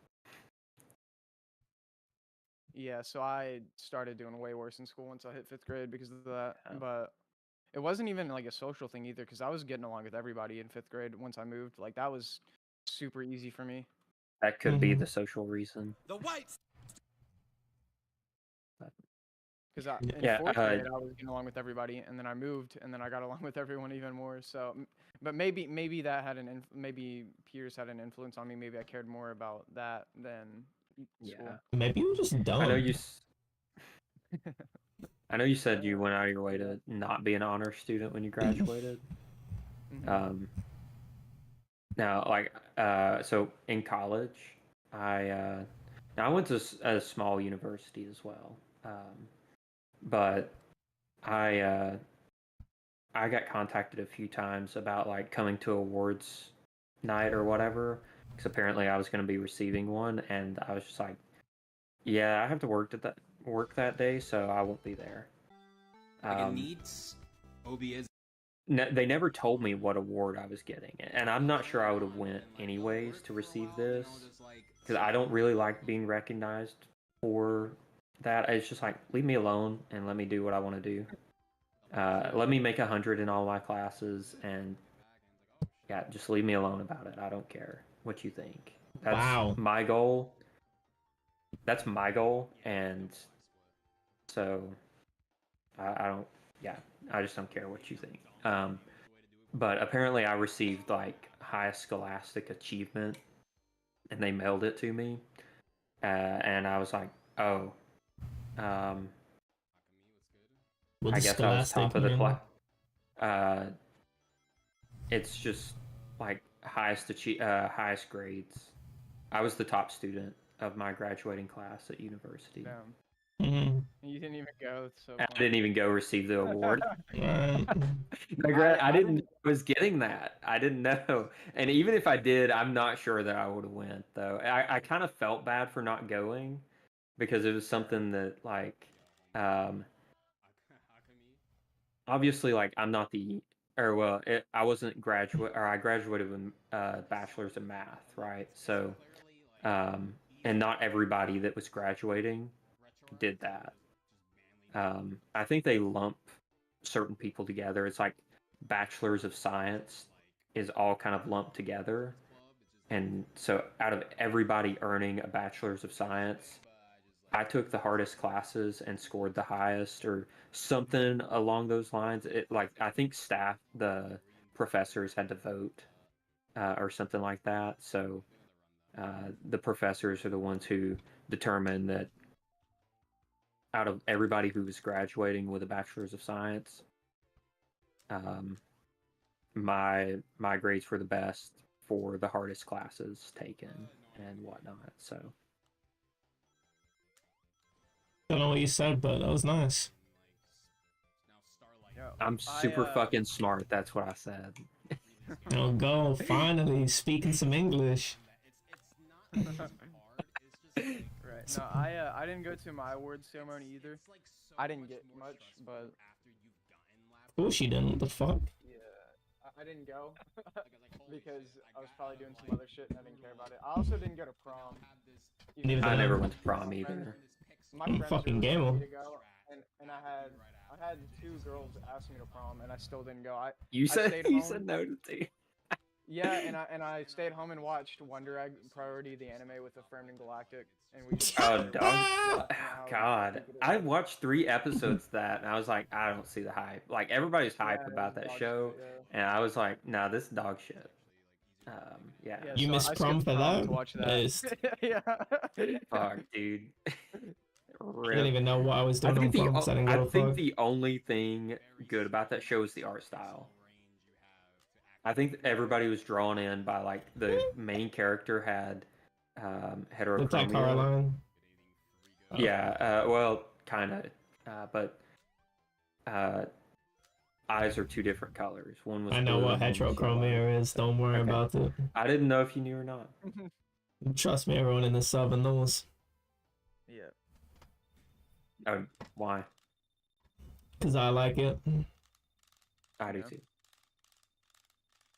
Yeah, so I started doing way worse in school once I hit 5th grade because of that. Yeah. But it wasn't even like a social thing either, because I was getting along with everybody in 5th grade once I moved. Like, that was super easy for me. That could be the social reason. The whites. Because in Yeah, 4th grade, I was getting along with everybody, and then I moved, and then I got along with everyone even more. So, but maybe that had maybe peers had an influence on me. Maybe I cared more about that than school. Yeah. Maybe you were just dumb. I know you said you went out of your way to not be an honor student when you graduated. Now, like, so in college, I went to a small university as well, but I got contacted a few times about like coming to awards night or whatever, because apparently I was going to be receiving one, and I was just like, yeah, I have to work that day, so I won't be there. Needs OBS. They never told me what award I was getting, and I'm not sure I would have went anyways to receive this, because I don't really like being recognized for that. It's just like, leave me alone and let me do what I want to do. Let me make 100 in all my classes, and yeah, just leave me alone about it. I don't care what you think. That's my goal. That's my goal, and so I don't. Yeah, I just don't care what you think. But apparently, I received like highest scholastic achievement, and they mailed it to me, and I was like, oh, I guess I was top of the class. It's just like highest grades. I was the top student of my graduating class at university. Damn. Mm-hmm. You didn't even go. So I didn't even go receive the award. Right. I didn't know I was getting that. I didn't know. And even if I did, I'm not sure that I would have went, though. I kind of felt bad for not going because it was something that, like, obviously, like, I'm not I wasn't I graduated with bachelor's in math, right? So, and not everybody that was graduating did that. I think they lump certain people together. It's like bachelor's of science is all kind of lumped together. And so out of everybody earning a bachelor's of science, I took the hardest classes and scored the highest or something along those lines. I think the professors had to vote or something like that. So the professors are the ones who determine that out of everybody who was graduating with a bachelor's of science, my grades were the best for the hardest classes taken and whatnot. So Don't know what you said, but that was nice. I'm super fucking smart. That's what I said. Oh, go finally speaking some English. Right. No, I didn't go to my awards ceremony either. I didn't get much, but Of course you didn't. What the fuck? yeah, I didn't go because I was probably doing some other shit and I didn't care about it. I also didn't go to prom. Neither I did never went to prom either. My I'm friends fucking really gamer. wanted me to go, and I had 2 girls ask me to prom, and I still didn't go. You I said stayed you home. said no to two. Yeah, and I stayed home and watched Wonder Egg Priority, the anime with Affirmed and Galactic, and we just Oh, dog. how God. stupid it I was. watched 3 episodes of that, and I was like, I don't see the hype. Like, everybody's hype Yeah, it about was that dog show, shit, and I was like, nah, this is dog shit. Yeah. yeah. You So missed I prom skipped for prom that? to watch that. Nice. Yeah. Fuck, dude. I didn't even know what I was doing on prom because I didn't I go to think fuck. the only thing good about that show is the art style. I think everybody was drawn in by, like, the main character had Looked like heterochromia. Caroline. Oh. Yeah, well, kind of, but eyes are 2 different colors. One was I know blue what and one was yellow. heterochromia is. Don't worry Okay. about it. I didn't know if you knew or not. Trust me, everyone in the sub knows. Yeah. Oh, why? Because I like it. I do Yeah. too.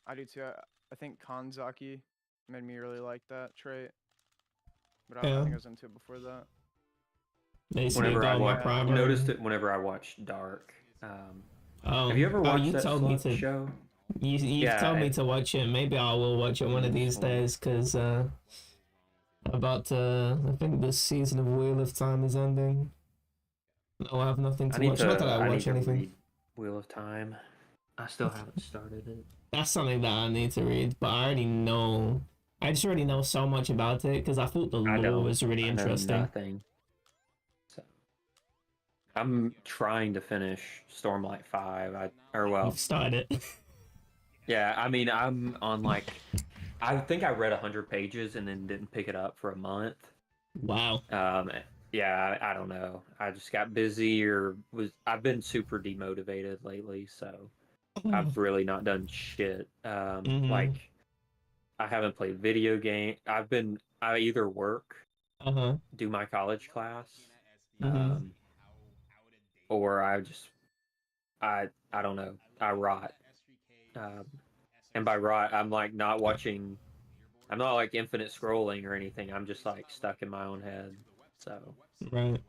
I do too. I think Kanzaki made me really like that trait, but I Yeah. think I was into it before that. Basically, Whenever I got my watched, primary. noticed it whenever I watched Dark. Oh, Have you ever watched you that told me to. show? You've Yeah, told me to watch it. Maybe I will watch it one of these Cool. days because about I think the season of Wheel of Time is ending. No, I have nothing to watch. Not that I need watch to anything. read Wheel of Time. I still haven't started it. That's something that I need to read, but I already know. I just already know so much about it because I thought the lore was really I know interesting. nothing. So I'm trying to finish Stormlight 5. You've started it. Yeah, I mean, I'm on, like, I think I read 100 pages and then didn't pick it up for a month. Wow. Yeah, I don't know. I just got busy I've been super demotivated lately, so I've really not done shit. Like, I haven't played video game. I either work, do my college class, or I don't know. I rot. And by rot, I'm like not watching. I'm not like infinite scrolling or anything. I'm just like stuck in my own head. So Right.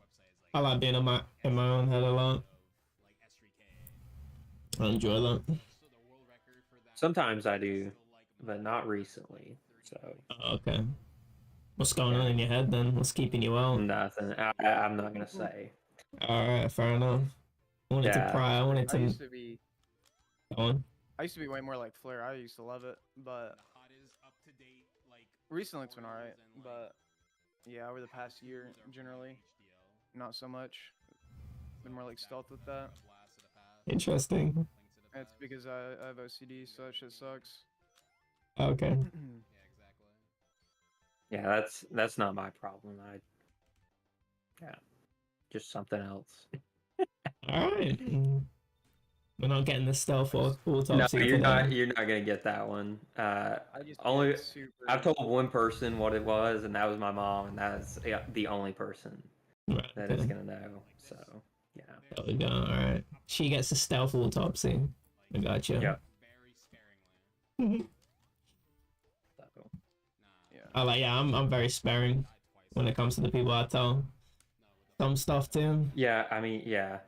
I like being in my own head a lot. I enjoy that. sometimes I do, but not recently. So Okay. What's going on in your head then? What's keeping you out? nothing. I'm not gonna say. Alright, fair enough. I wanted to pry. I wanted I to. used to be Go on. I used to be way more like Flare. I used to love it, but recently it's been alright. But yeah, over the past year, generally, not so much. Been more like stealth with that. Interesting. It's because I have OCD, so that shit sucks. Okay. Yeah, that's not my problem. Just something else. Alright. We're not getting the stealth or No, autopsy you're today. not. You're not gonna get that one. Only I've told one person what it was, and that was my mom, and that's the only person Right, that is gonna know. So yeah. There we go. Alright. She gets a stealth autopsy. I gotcha. Yeah. So, I'm very sparing when it comes to the people I tell some stuff to. yeah, I mean, yeah.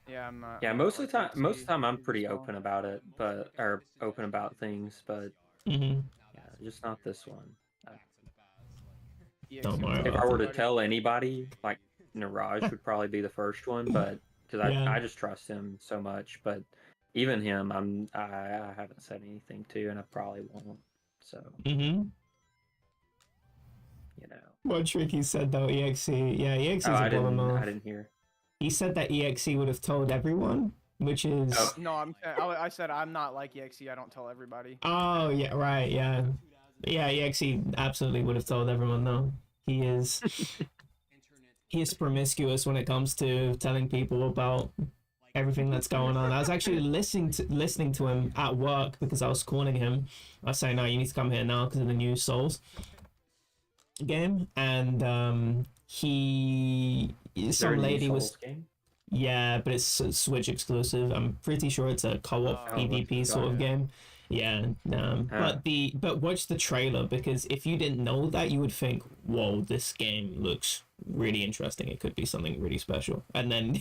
Yeah, I'm not. Yeah, I'm most not of the like time, OCD I'm pretty as well. open about it, or open about things, but Mm-hmm. yeah, just not this one. Yeah, Don't except worry for If about I were to everybody. tell anybody, like Niraj would probably be the first one, but because Yeah. I just trust him so much. But even him, I haven't said anything to, and I probably won't. So Mm-hmm. you know. What Tricky said though, EXE. Yeah, EXE is Oh, a baller move. I didn't hear. He said that EXE would have told everyone, which is. Oh. No, I said I'm not like EXE. I don't tell everybody. Oh yeah, right, yeah. Yeah, EXE absolutely would have told everyone though. He is promiscuous when it comes to telling people about everything that's going on. I was actually listening to him at work because I was calling him. I was saying, "No, you need to come here now because of the new Souls game." And some lady was game? Yeah, but it's a Switch exclusive. I'm pretty sure it's a co-op PvP sort of game. Yeah, but watch the trailer, because if you didn't know that, you would think, whoa, this game looks really interesting. It could be something really special. And then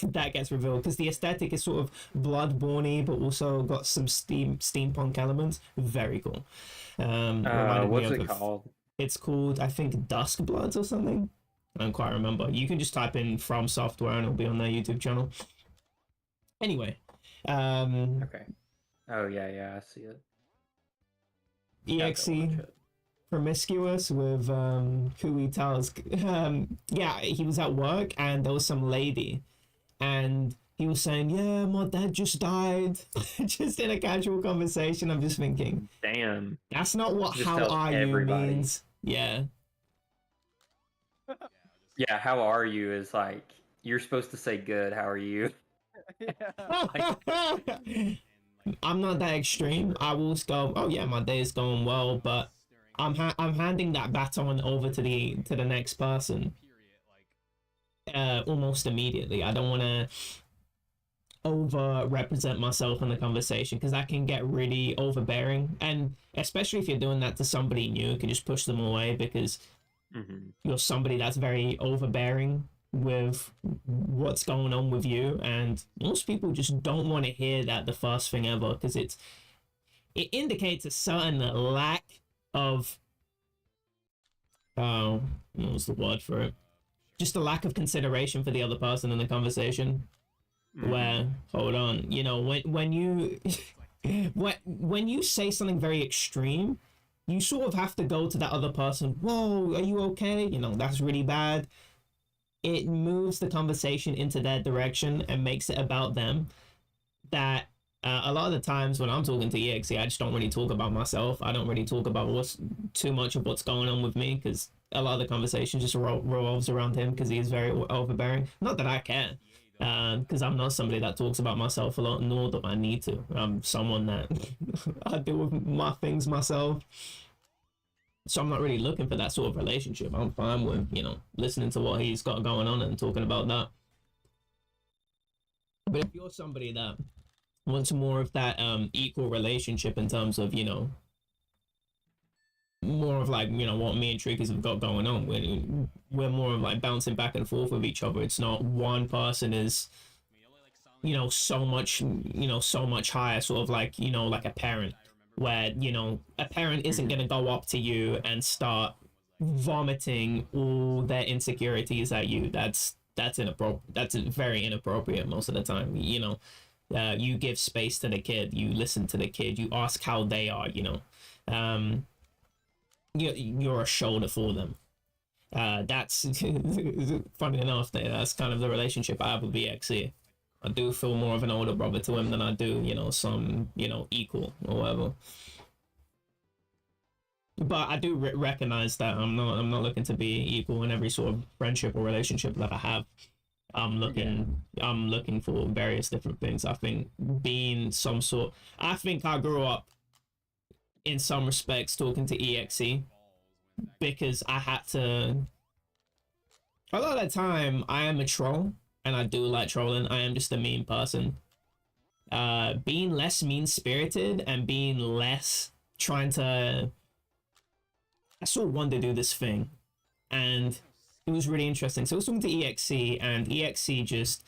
that gets revealed, because the aesthetic is sort of Bloodborne-y, but also got some steampunk elements. Very cool. What's it called? It's called, I think, Dusk Bloods or something. I don't quite remember. You can just type in From Software and it'll be on their YouTube channel. Anyway. Okay. Oh, yeah, I see it. EXE promiscuous with who he tells. Yeah, he was at work and there was some lady and he was saying, yeah, my dad just died. Just in a casual conversation. I'm just thinking, damn, that's not what how are you means. Yeah. Yeah, how are you is like, you're supposed to say good, how are you? I'm not that extreme. I will go, oh yeah, my day is going well, but I'm handing that baton over to the next person almost immediately. I don't want to over represent myself in the conversation, because that can get really overbearing, and especially if you're doing that to somebody new, you can just push them away because you're somebody that's very overbearing with what's going on with you, and most people just don't want to hear that the first thing ever, because it indicates a certain lack of what was the word for it, just a lack of consideration for the other person in the conversation. Where, hold on, you know, when you when you say something very extreme, you sort of have to go to that other person. Whoa, are you okay? You know, that's really bad. It moves the conversation into their direction and makes it about them. That a lot of the times when I'm talking to EXE, I just don't really talk about myself. I don't really talk about too much of what's going on with me, because a lot of the conversation just revolves around him, because he is very overbearing. Not that I care, because I'm not somebody that talks about myself a lot, nor do I need to. I'm someone that I deal with my things myself. So I'm not really looking for that sort of relationship. I'm fine with, you know, listening to what he's got going on and talking about that. But if you're somebody that wants more of that equal relationship in terms of, you know, more of like, you know, what me and Trickies have got going on, we're more of like bouncing back and forth with each other. It's not one person is, you know, so much higher, sort of like, you know, like a parent, where, you know, a parent isn't going to go up to you and start vomiting all their insecurities at you. That's inappropriate. That's very inappropriate most of the time. You know, you give space to the kid, you listen to the kid, you ask how they are, you know. You're a shoulder for them. That's funny enough, that's kind of the relationship I have with EXE. I do feel more of an older brother to him than I do, you know, some, you know, equal or whatever. But I do recognize that I'm not looking to be equal in every sort of friendship or relationship that I have. I'm looking for various different things. I think I think I grew up in some respects talking to EXE because I had to. A lot of the time, I am a troll, and I do like trolling. I am just a mean person. Being less mean-spirited and being less trying to. I sort of wanted to do this thing, and it was really interesting. So I was talking to EXE, and EXE just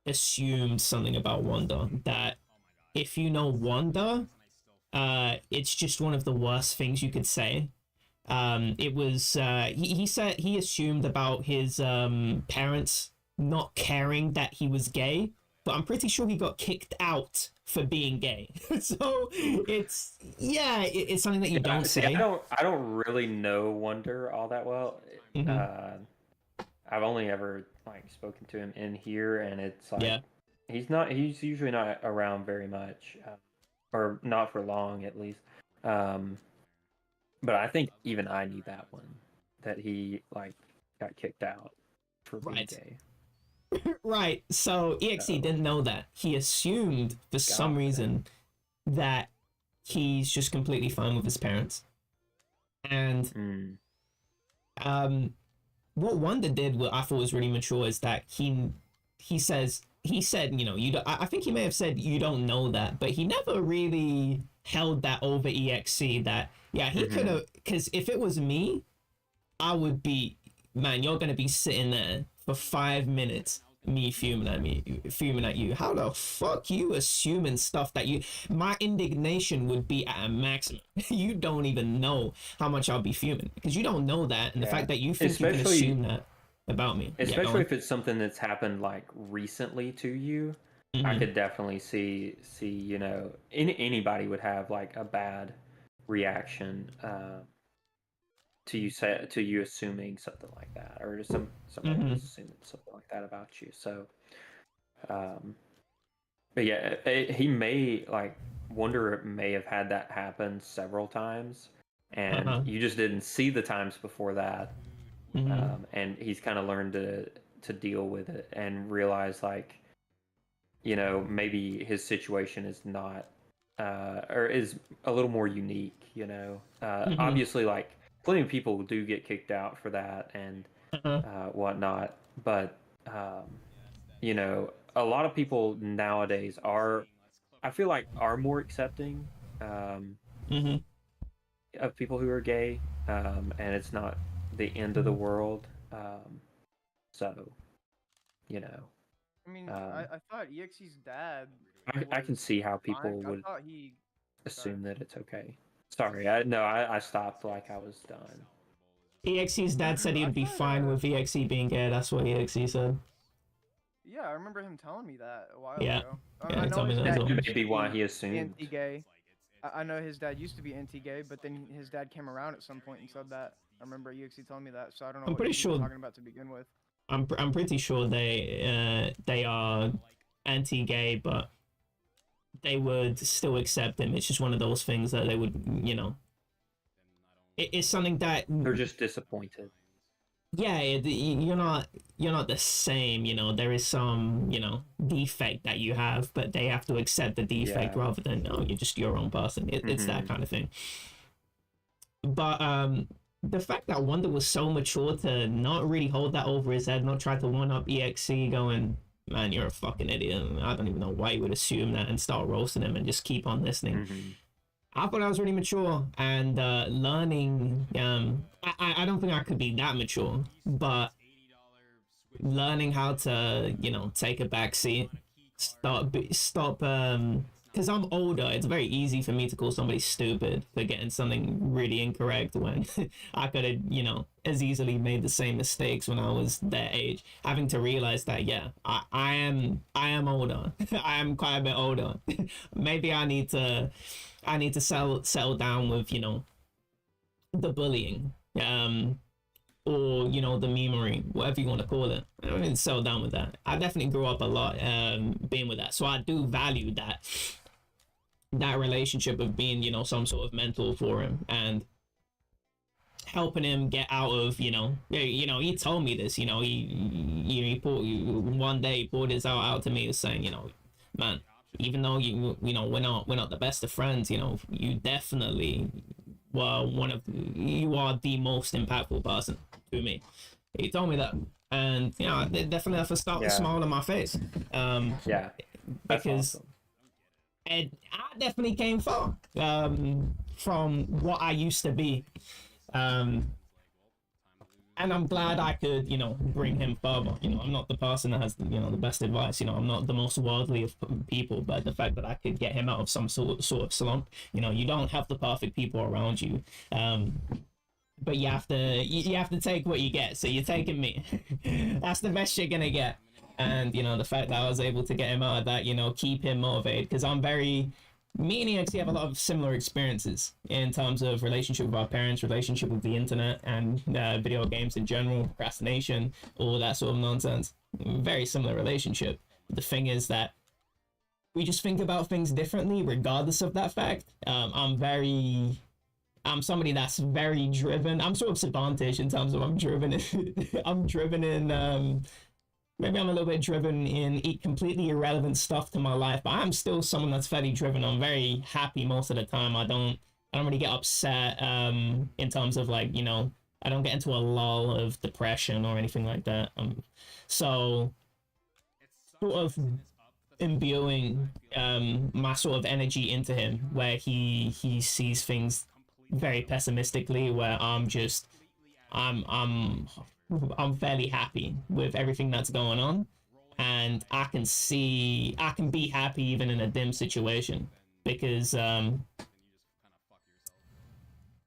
assumed something about Wanda, that if you know Wanda, it's just one of the worst things you could say. It was he said he assumed about his parents not caring that he was gay but I'm pretty sure he got kicked out for being gay. So it's something that you don't See, say. I don't really know Wonder all that well. I've only ever like spoken to him in here, and it's like he's usually not around very much, or not for long at least. But I think even I knew that one, that he like got kicked out for being gay. Right. So EXE didn't know that. He assumed for some reason that he's just completely fine with his parents. And what Wonder did, what I thought was really mature, is that he said, you know, you don't, I think he may have said you don't know that, but he never really held that over EXE. That he could have, because if it was me, I would be, man, you're gonna be sitting there for 5 minutes, me fuming at you. How the fuck you assuming stuff that my indignation would be at a maximum. You don't even know how much I'll be fuming, because you don't know that, and the fact that you think you can assume that about me. Especially if it's something that's happened like recently to you. I could definitely see, you know, anybody would have like a bad reaction to you assuming something like that, or just somebody assuming something like that about you. So, but yeah, he may Wonder may have had that happen several times, and you just didn't see the times before that. And he's kind of learned to deal with it and realize, like, you know, maybe his situation is not, or is a little more unique, you know. Obviously, like, plenty of people do get kicked out for that and whatnot, but, you know, a lot of people nowadays I feel like are more accepting of people who are gay, and it's not the end of the world. So, you know. I mean, I thought EXE's dad. I can see how people would assume that it's okay. Sorry, I stopped like I was done. EXE's dad said he'd be fine with EXE being gay. That's what EXE said. Yeah, I remember him telling me that a while ago. Yeah, I know his dad used maybe why he assumed anti-gay. I know his dad used to be anti-gay, but then his dad came around at some point and said that. I remember EXE telling me that, so I don't know what he was talking about to begin with. I'm pretty sure they are anti-gay, but they would still accept him. It's just one of those things that they would, you know. It's something that they're just disappointed. Yeah, you're not the same, you know. There is some, you know, defect that you have, but they have to accept the defect rather than, no, you're just your own person. It's that kind of thing. But the fact that Wonder was so mature to not really hold that over his head, not try to one up EXE, going, man, you're a fucking idiot. I don't even know why you would assume that, and start roasting him and just keep on listening. I thought I was really mature, and learning. I don't think I could be that mature, but learning how to, you know, take a back seat, stop. Because I'm older, it's very easy for me to call somebody stupid for getting something really incorrect when I could have, you know, as easily made the same mistakes when I was their age. Having to realize that, I am older. I am quite a bit older. Maybe I need to settle down with, you know, the bullying, or, you know, the memery, whatever you want to call it. I need to settle down with that. I definitely grew up a lot being with that, so I do value that relationship of being, you know, some sort of mentor for him and helping him get out of, you know, he told me this, you know, one day he poured his out to me, saying, you know, man, even though you know we're not the best of friends, you know, you definitely you are the most impactful person to me. He told me that, and you know, it definitely have to start with a smile on my face. Because awesome. I definitely came far from what I used to be, and I'm glad I could, you know, bring him further. You know, I'm not the person that has, you know, the best advice. You know, I'm not the most worldly of people, but the fact that I could get him out of some sort of slump. You know, you don't have the perfect people around you, but you have to take what you get. So you're taking me. That's the best you're gonna get. And, you know, the fact that I was able to get him out of that, you know, keep him motivated, because me and EXE have a lot of similar experiences in terms of relationship with our parents, relationship with the internet, and video games in general, procrastination, all that sort of nonsense. Very similar relationship. The thing is that we just think about things differently, regardless of that fact. I'm somebody that's very driven. I'm sort of savantist in terms of I'm driven in maybe I'm a little bit driven in completely irrelevant stuff to my life, but I'm still someone that's fairly driven. I'm very happy most of the time. I don't really get upset in terms of, like, you know, I don't get into a lull of depression or anything like that. So sort of imbuing my sort of energy into him, where he sees things very pessimistically, where I'm fairly happy with everything that's going on, and I can be happy even in a dim situation, because I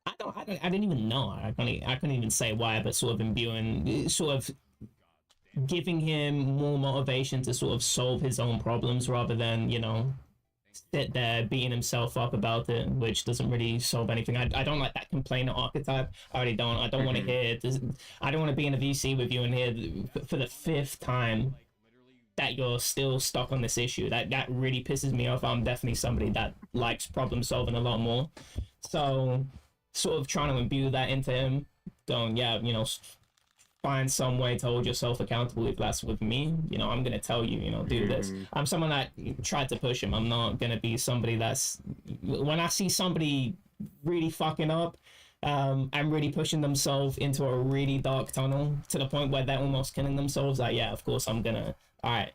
didn't even know. I couldn't even say why, but sort of imbuing, sort of giving him more motivation to sort of solve his own problems, rather than, you know, sit there beating himself up about it, which doesn't really solve anything. I don't like that complainer archetype. I don't want to hear this. I don't want to be in a VC with you and hear for the 5th time that you're still stuck on this issue. That really pisses me off. I'm definitely somebody that likes problem solving a lot more. So sort of trying to imbue that into him, going, yeah, you know, find some way to hold yourself accountable. If that's with me, you know, I'm gonna tell you, you know, do this. I'm someone that tried to push him. I'm not gonna be somebody that's, when I see somebody really fucking up and really pushing themselves into a really dark tunnel to the point where they're almost killing themselves, like, yeah, of course I'm gonna, all right,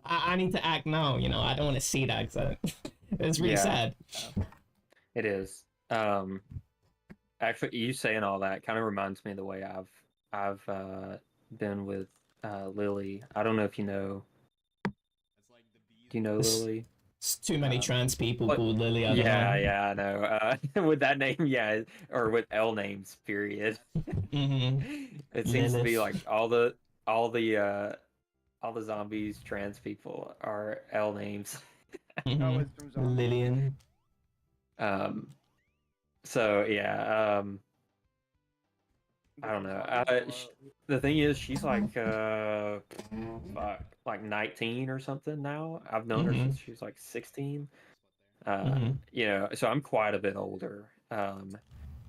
I need to act now. You know, I don't want to see that, because it's really sad. It is. Actually, you saying all that kind of reminds me of the way I've been with Lily. I don't know if you know. Do you know Lily? It's too many trans people called Lily. I don't know. I know. With that name, yeah, or with L names, period. It seems to be like all the zombies, trans people are L names. Lillian. So yeah, I don't know. The thing is, she's like, like 19 or something now. I've known her since she was like 16. You know, so I'm quite a bit older.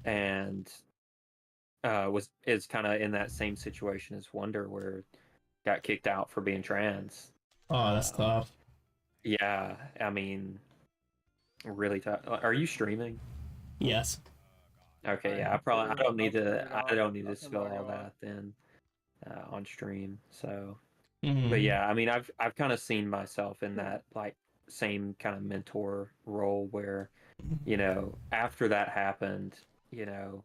And is kind of in that same situation as Wonder, where got kicked out for being trans. Oh, that's tough. Yeah, I mean, really tough. Are you streaming? Yes. Okay, yeah, I don't need to spill all that then on stream. So, but yeah, I mean, I've kind of seen myself in that, like, same kind of mentor role where, you know, after that happened, you know,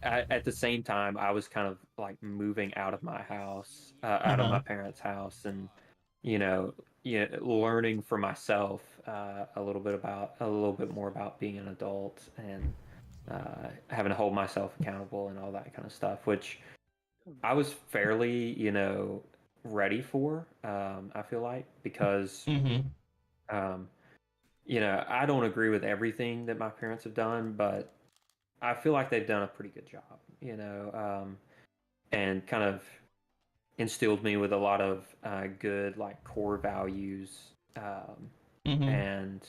at the same time I was kind of like moving out of my house, out of my parents' house, and you know, learning for myself a little bit more about being an adult, and having to hold myself accountable and all that kind of stuff, which I was fairly, you know, ready for. I feel like, because you know, I don't agree with everything that my parents have done, but I feel like they've done a pretty good job, you know, and kind of instilled me with a lot of good, like, core values, and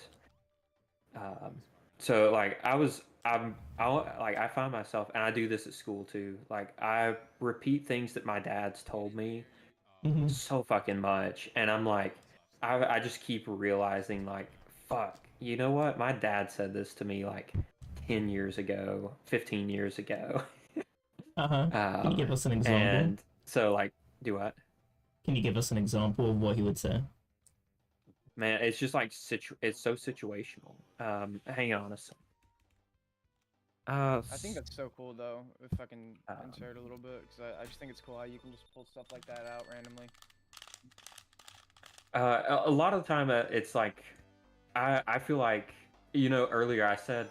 so like I find myself, and I do this at school too, like I repeat things that my dad's told me so fucking much, and I'm like, I just keep realizing, like, fuck, you know what, my dad said this to me like 10 years ago, 15 years ago. Can you give us an example? And so, like, do what? Can you give us an example of what he would say? Man, it's just like it's so situational. Hang on a second. I think that's so cool, though, if I can insert a little bit, because I just think it's cool how you can just pull stuff like that out randomly. A lot of the time, it's like, I feel like, you know, earlier I said,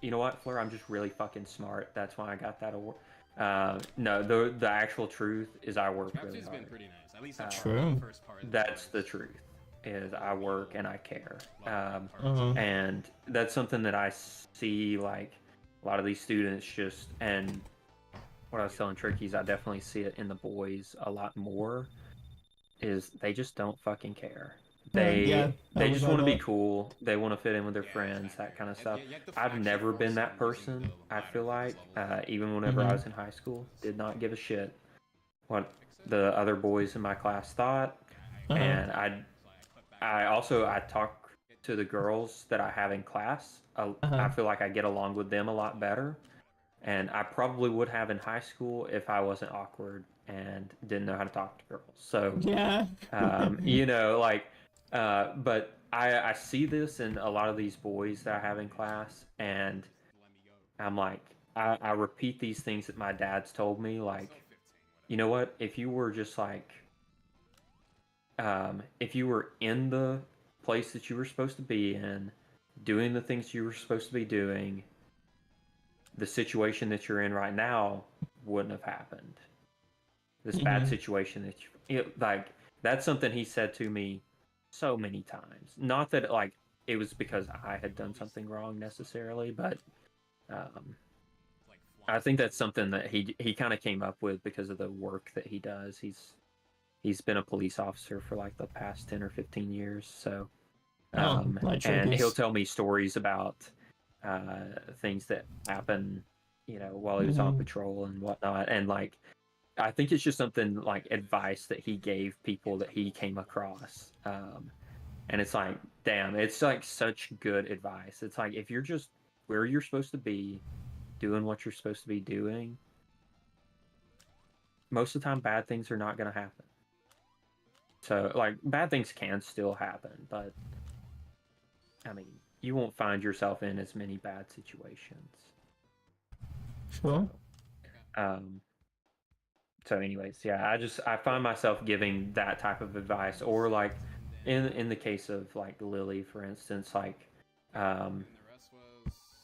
you know what, Fleur, I'm just really fucking smart. That's why I got that award. No, the actual truth is I work really Trapsy's been hard. pretty nice. At least that's True. the first part. That's the truth. Is I work and I care. Uh-huh. And that's something that I see, like a lot of these students just, and what I was telling Tricky's, I definitely see it in the boys a lot more, is they just don't fucking care. They just want to be cool. They want to fit in with their friends, that kind of stuff. I've never been that person. I feel like, even whenever I was in high school, did not give a shit what the other boys in my class thought. And I talk to the girls that I have in class. I feel like I get along with them a lot better, and I probably would have in high school if I wasn't awkward and didn't know how to talk to girls. So Yeah. you know, like, but I see this in a lot of these boys that I have in class, and I'm like, I repeat these things that my dad's told me, like, you know what, if you were just like, if you were in the place that you were supposed to be in, doing the things you were supposed to be doing, the situation that you're in right now wouldn't have happened. This bad situation that like, that's something he said to me so many times. Not that like it was because I had done something wrong necessarily, but I think that's something that he kind of came up with because of the work that he does. He's been a police officer for like the past 10 or 15 years, so and he'll tell me stories about things that happen, you know, while he was on patrol and whatnot. And like, I think it's just something like advice that he gave people that he came across. And it's like, damn, it's like such good advice. It's like, if you're just where you're supposed to be, doing what you're supposed to be doing, most of the time bad things are not going to happen. So like, bad things can still happen, but I mean, you won't find yourself in as many bad situations. Sure. So anyways, yeah, I find myself giving that type of advice, or like in the case of like Lily, for instance, like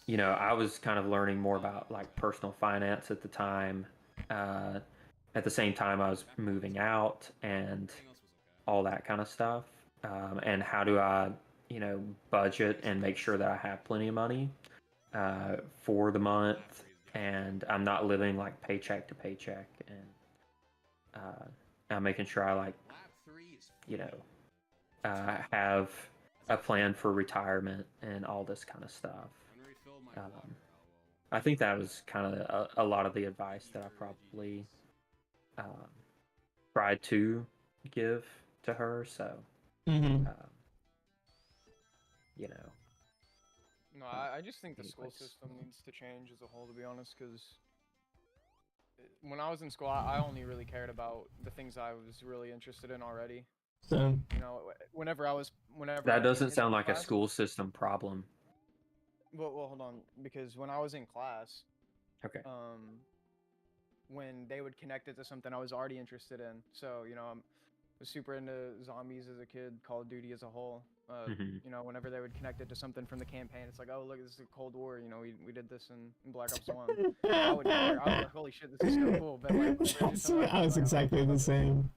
you know, I was kind of learning more about like personal finance at the time. At the same time, I was moving out and all that kind of stuff. And how do I, you know, budget and make sure that I have plenty of money for the month, and I'm not living like paycheck to paycheck, and I'm making sure I, like, you know, have a plan for retirement and all this kind of stuff. I think that was kind of a lot of the advice that I probably tried to give to her. So, you know. No, I just think the school system needs to change as a whole, to be honest, because when I was in school, I only really cared about the things I was really interested in already. So, you know, whenever that doesn't sound like a school system problem. Well, hold on, because when I was in class, okay, when they would connect it to something I was already interested in, so you know, I was super into zombies as a kid, Call of Duty as a whole. You know, whenever they would connect it to something from the campaign, it's like, oh look, this is a Cold War. You know, we did this in Black Ops 1. I would care. I was like, holy shit, this is so cool. But like, I was exactly the same.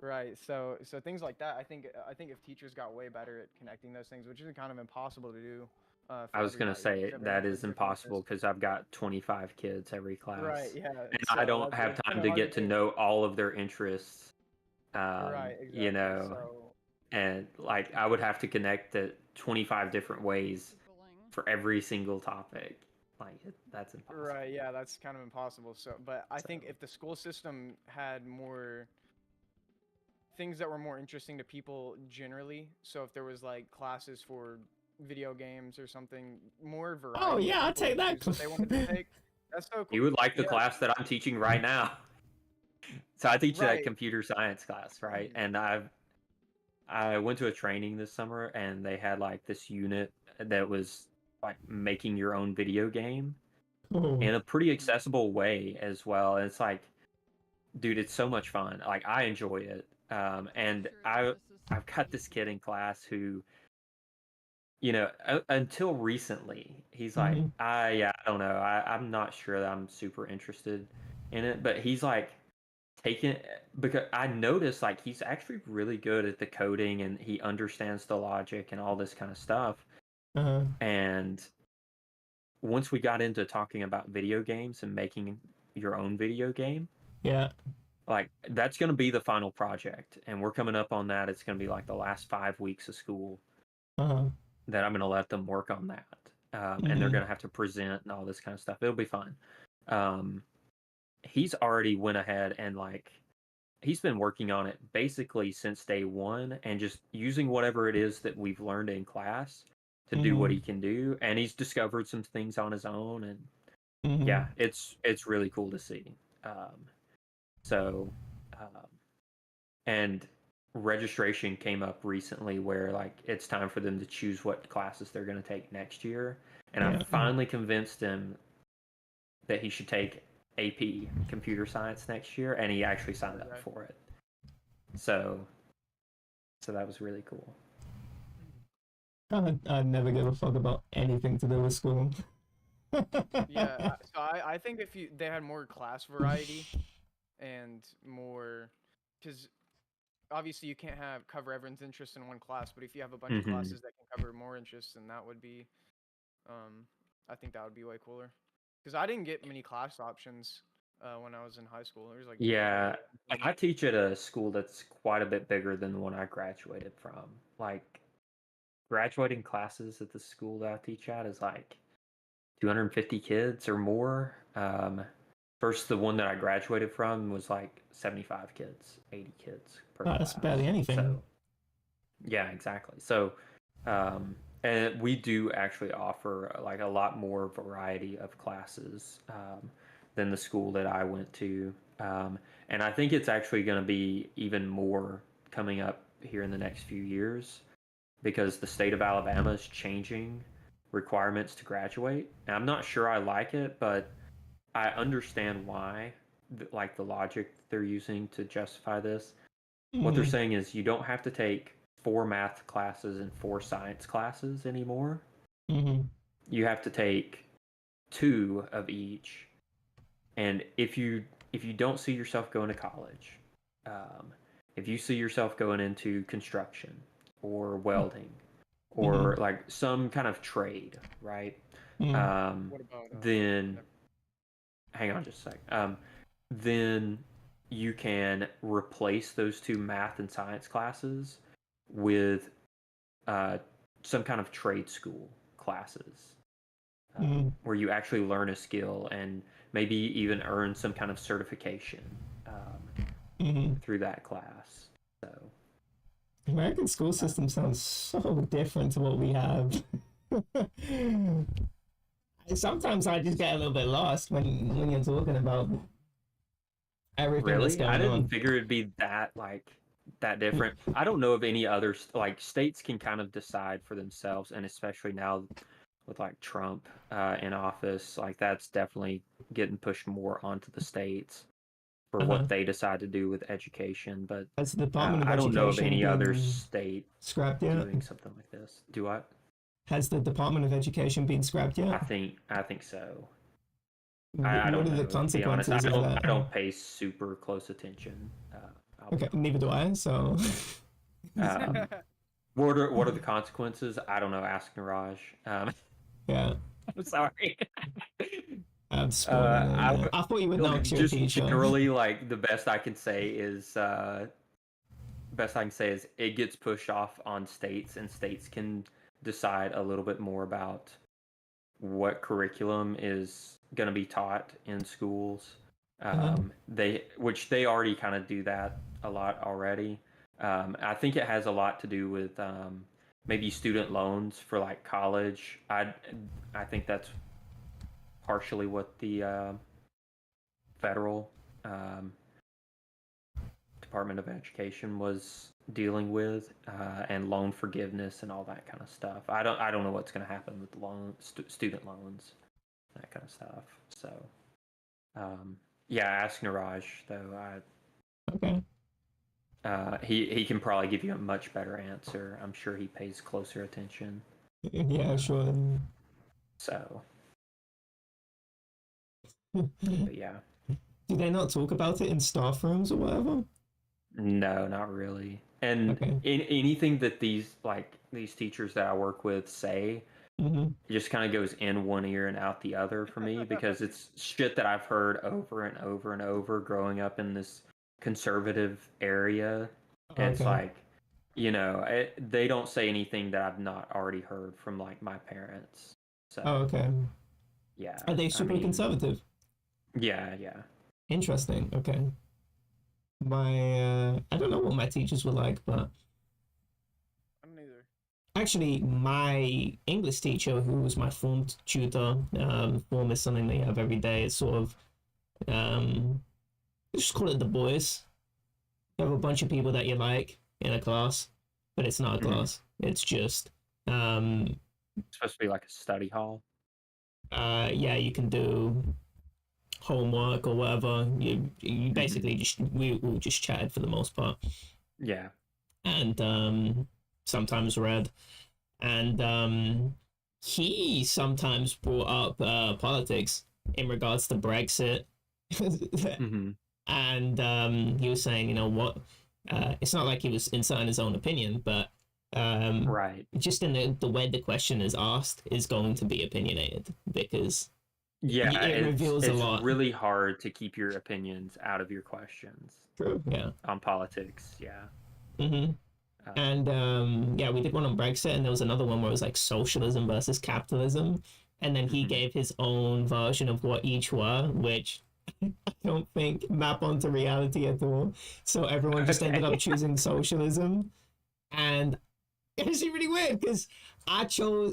Right. So things like that. I think if teachers got way better at connecting those things, which is kind of impossible to do. I was gonna say that is impossible because I've got 25 kids every class. Right. Yeah. And so I don't have time to get to know all of their interests. Right. Exactly. You know, and like I would have to connect it 25 different ways for every single topic. Like that's impossible. Right. Yeah. That's kind of impossible. So, but I think if the school system had more things that were more interesting to people generally, so if there was like classes for video games or something, more variety. Oh yeah, I'll take that. They wanted to take. That's so cool. You would like the class that I'm teaching right now. So I teach that computer science class, right? And I went to a training this summer, and they had like this unit that was like making your own video game in a pretty accessible way as well. And it's like, dude, it's so much fun. Like I enjoy it. And I've got this kid in class who until recently, he's like, Mhm. yeah, I don't know. I'm not sure that I'm super interested in it, but he's like taking because I noticed like he's actually really good at the coding and he understands the logic and all this kind of stuff. Uh-huh. And once we got into talking about video games and making your own video game, Yeah. like that's going to be the final project, and we're coming up on that. It's going to be like the last 5 weeks of school Uh-huh. that I'm going to let them work on that. And they're Mhm. going to have to present and all this kind of stuff. It'll be fun. He's already went ahead and like he's been working on it basically since day one and just using whatever it is that we've learned in class to do what he Mhm. can do. And he's discovered some things on his own, and yeah, Mhm. it's really cool to see. So, and registration came up recently where like it's time for them to choose what classes they're going to take next year, and I Yeah. finally convinced him that he should take AP computer science next year, and he actually signed up Okay. for it. So that was really cool. I'd never give a fuck about anything to do with school. Yeah, so I think if they had more class variety and more, because obviously you can't cover everyone's interest in one class, but if you have a bunch of Mm-hmm. classes that can cover more interests, then that would be, I think that would be way cooler. Because I didn't get many class options when I was in high school. There was like Yeah, maybe I teach at a school that's quite a bit bigger than the one I graduated from. Like, graduating classes at the school that I teach at is like 250 kids or more. First, the one that I graduated from was like 75 kids, 80 kids per That's barely class. anything. So, yeah, exactly. So, and we do actually offer like a lot more variety of classes than the school that I went to. And I think it's actually going to be even more coming up here in the next few years because the state of Alabama is changing requirements to graduate. And I'm not sure I like it, but I understand why, like the logic they're using to justify this. What they're Mhm. saying is you don't have to take 4 math classes and 4 science classes anymore. Mhm. You have to take 2 of each. And if you don't see yourself going to college, um, if you see yourself going into construction or welding or Mhm. like some kind of trade, right? Mhm. what about Then hang on just a sec. Then you can replace those 2 math and science classes with uh, some kind of trade school classes Mhm. where you actually learn a skill and maybe even earn some kind of certification Mhm. through that class. So, American school system sounds so different to what we have. Sometimes I just get a little bit lost when you're talking about everything that's really, I going didn't on. figure it'd be that different. I don't know of any other like states can kind of decide for themselves, and especially now with like Trump in office, like that's definitely getting pushed more onto the states for Uh-huh. what they decide to do with education. But Has the Department of I don't know of Education any other been state scrapped yet? doing something like this. Do I? Has the Department of Education been scrapped yet? I think so. I What don't are the know to be honest. I consequences of don't that? I don't pay super close attention. I'll be Okay, honest. neither do I. So, Um, what are the consequences? I don't know. Ask Niraj. yeah, I'm sorry. I'm spoiling it. I Yeah. I thought you would know 'cause you're a just teacher. generally like the best I can say is it gets pushed off on states, and states can decide a little bit more about what curriculum is going to be taught in schools. Uh-huh. They already kind of do that a lot already. I think it has a lot to do with maybe student loans for like college. I think that's partially what the federal um, Department of Education was dealing with, and loan forgiveness and all that kind of stuff. I don't know what's going to happen with student loans, that kind of stuff. So, yeah, ask Niraj though. Okay. He can probably give you a much better answer. I'm sure he pays closer attention. Yeah, sure. So, but yeah, Do they not talk about it in staff rooms or whatever? no, not really. And Okay. anything that these teachers that I work with say, Mm-hmm. it just kind of goes in one ear and out the other for me because it's shit that I've heard over and over and over growing up in this conservative area. And it's Okay. like, they don't say anything that I've not already heard from like my parents. So, Oh, okay. yeah. Are they I super mean, conservative? yeah. Interesting. Okay. My I don't know what my teachers were like, but I don't either. actually my English teacher, who was my form tutor, form is something that you have every day. It's sort of just call it the boys. You have a bunch of people that you like in a class, but it's not a class. It's just It's supposed to be like a study hall. yeah, you can do homework or whatever. You basically just we all just chatted for the most part. Yeah. And sometimes read. And he sometimes brought up politics in regards to Brexit. Mm-hmm. And he was saying, you know what, it's not like he was inserting his own opinion, but Right. just in the way the question is asked is going to be opinionated because Yeah, it reveals a it's lot. really hard to keep your opinions out of your questions. True. Yeah. On politics, yeah. Mm-hmm. And yeah, we did one on Brexit, and there was another one where it was like socialism versus capitalism, and then he gave his own version of what each were, which I don't think map onto reality at all. So everyone just ended up choosing socialism, and it was really weird because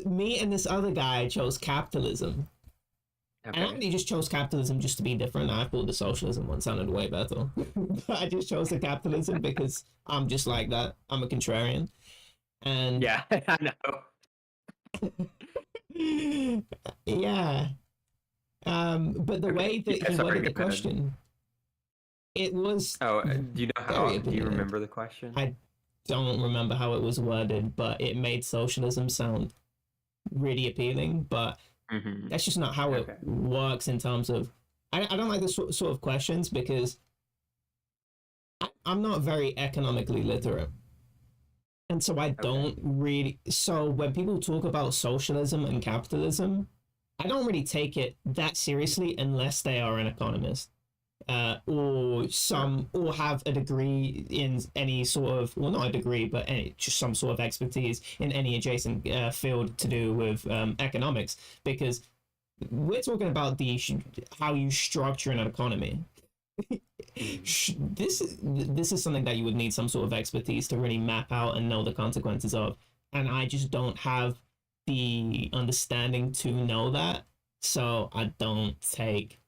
me and this other guy chose capitalism. Okay. And I actually just chose capitalism just to be different. I thought the socialism one sounded way better. I just chose the capitalism because I'm just like that. I'm a contrarian. And yeah, I know. Yeah. But the way that he worded the question, it was. Oh, do you know how? Do you remember the question? I don't remember how it was worded, but it made socialism sound really appealing. But that's just not how it works in terms of. I don't like this sort of questions because I'm not very economically literate. And so I don't really. So when people talk about socialism and capitalism, I don't really take it that seriously unless they are an economist. Or have a degree in any sort of, well, not a degree, but just some sort of expertise in any adjacent field to do with economics, because we're talking about how you structure an economy. This is something that you would need some sort of expertise to really map out and know the consequences of, and I just don't have the understanding to know that, so I don't take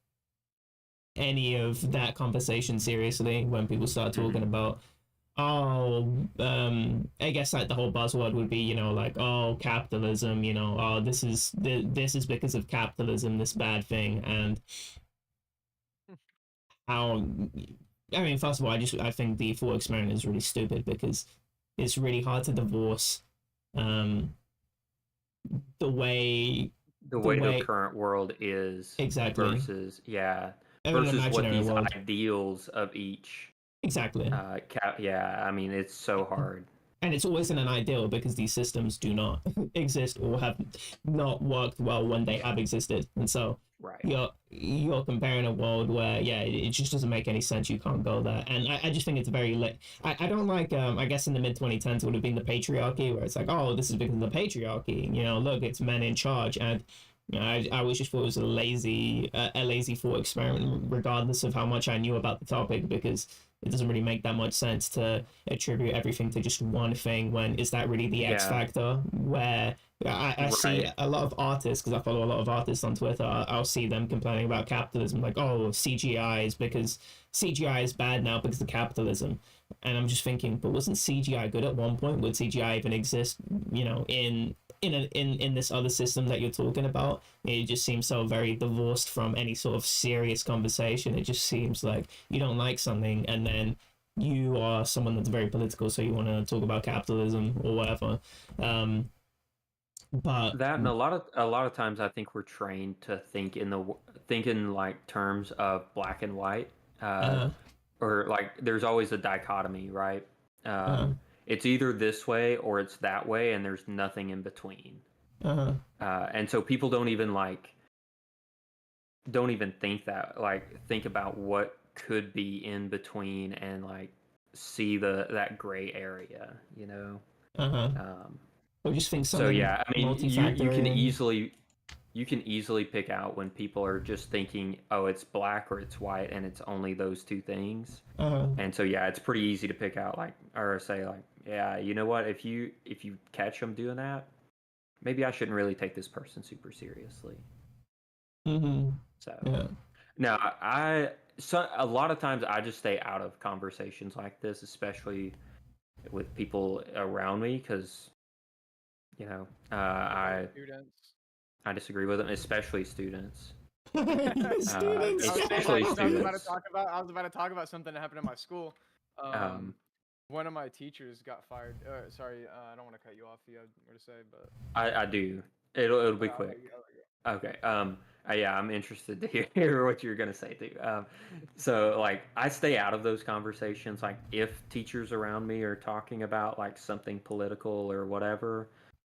any of that conversation seriously when people start talking about I guess like the whole buzzword would be, you know, like, oh, capitalism, you know, oh, this is because of capitalism, this bad thing. And how, I mean, first of all, I think the thought experiment is really stupid because it's really hard to divorce the way the current world is exactly versus what these world. ideals of each exactly I mean, it's so hard, and it's always in an ideal because these systems do not exist or have not worked well when they have existed, and so you're comparing a world where it just doesn't make any sense. You can't go there, and I just think it's very I don't like I guess in the mid 2010s it would have been the patriarchy, where it's like, oh, this is because of the patriarchy, you know, look, it's men in charge. And I always just thought it was a lazy thought experiment, regardless of how much I knew about the topic, because it doesn't really make that much sense to attribute everything to just one thing when is that really the X factor, where I see a lot of artists, because I follow a lot of artists on Twitter, I'll see them complaining about capitalism, like, oh, CGI is bad now because of capitalism. And I'm just thinking, but wasn't CGI good at one point? Would CGI even exist, you know, in this other system that you're talking about? It just seems so very divorced from any sort of serious conversation. It just seems like you don't like something, and then you are someone that's very political, so you want to talk about capitalism or whatever. But That and a lot of times I think we're trained to think in like terms of black and white, uh, or like there's always a dichotomy, right? uh, It's either this way or it's that way, and there's nothing in between. uh, And so people don't even think about what could be in between and like see that gray area, you know. uh. Um, Or just think so something yeah, I mean, multifactorial. you can easily pick out when people are just thinking, oh, it's black or it's white, and it's only those two things. Uh, And so yeah, it's pretty easy to pick out like or say like, yeah, you know what? If you catch them doing that, maybe I shouldn't really take this person super seriously. mm-hmm. So Yeah. now so a lot of times I just stay out of conversations like this, especially with people around me, because you know Students. I disagree with them, especially students. Students. Especially students. I was about to talk about something that happened in my school. Um, One of my teachers got fired. Sorry, I don't want to cut you off. You have more to say, but I do. It'll be I'll let quick. you go. Okay. Yeah, I'm interested to hear what you're gonna say too. So like, I stay out of those conversations. Like, if teachers around me are talking about like something political or whatever,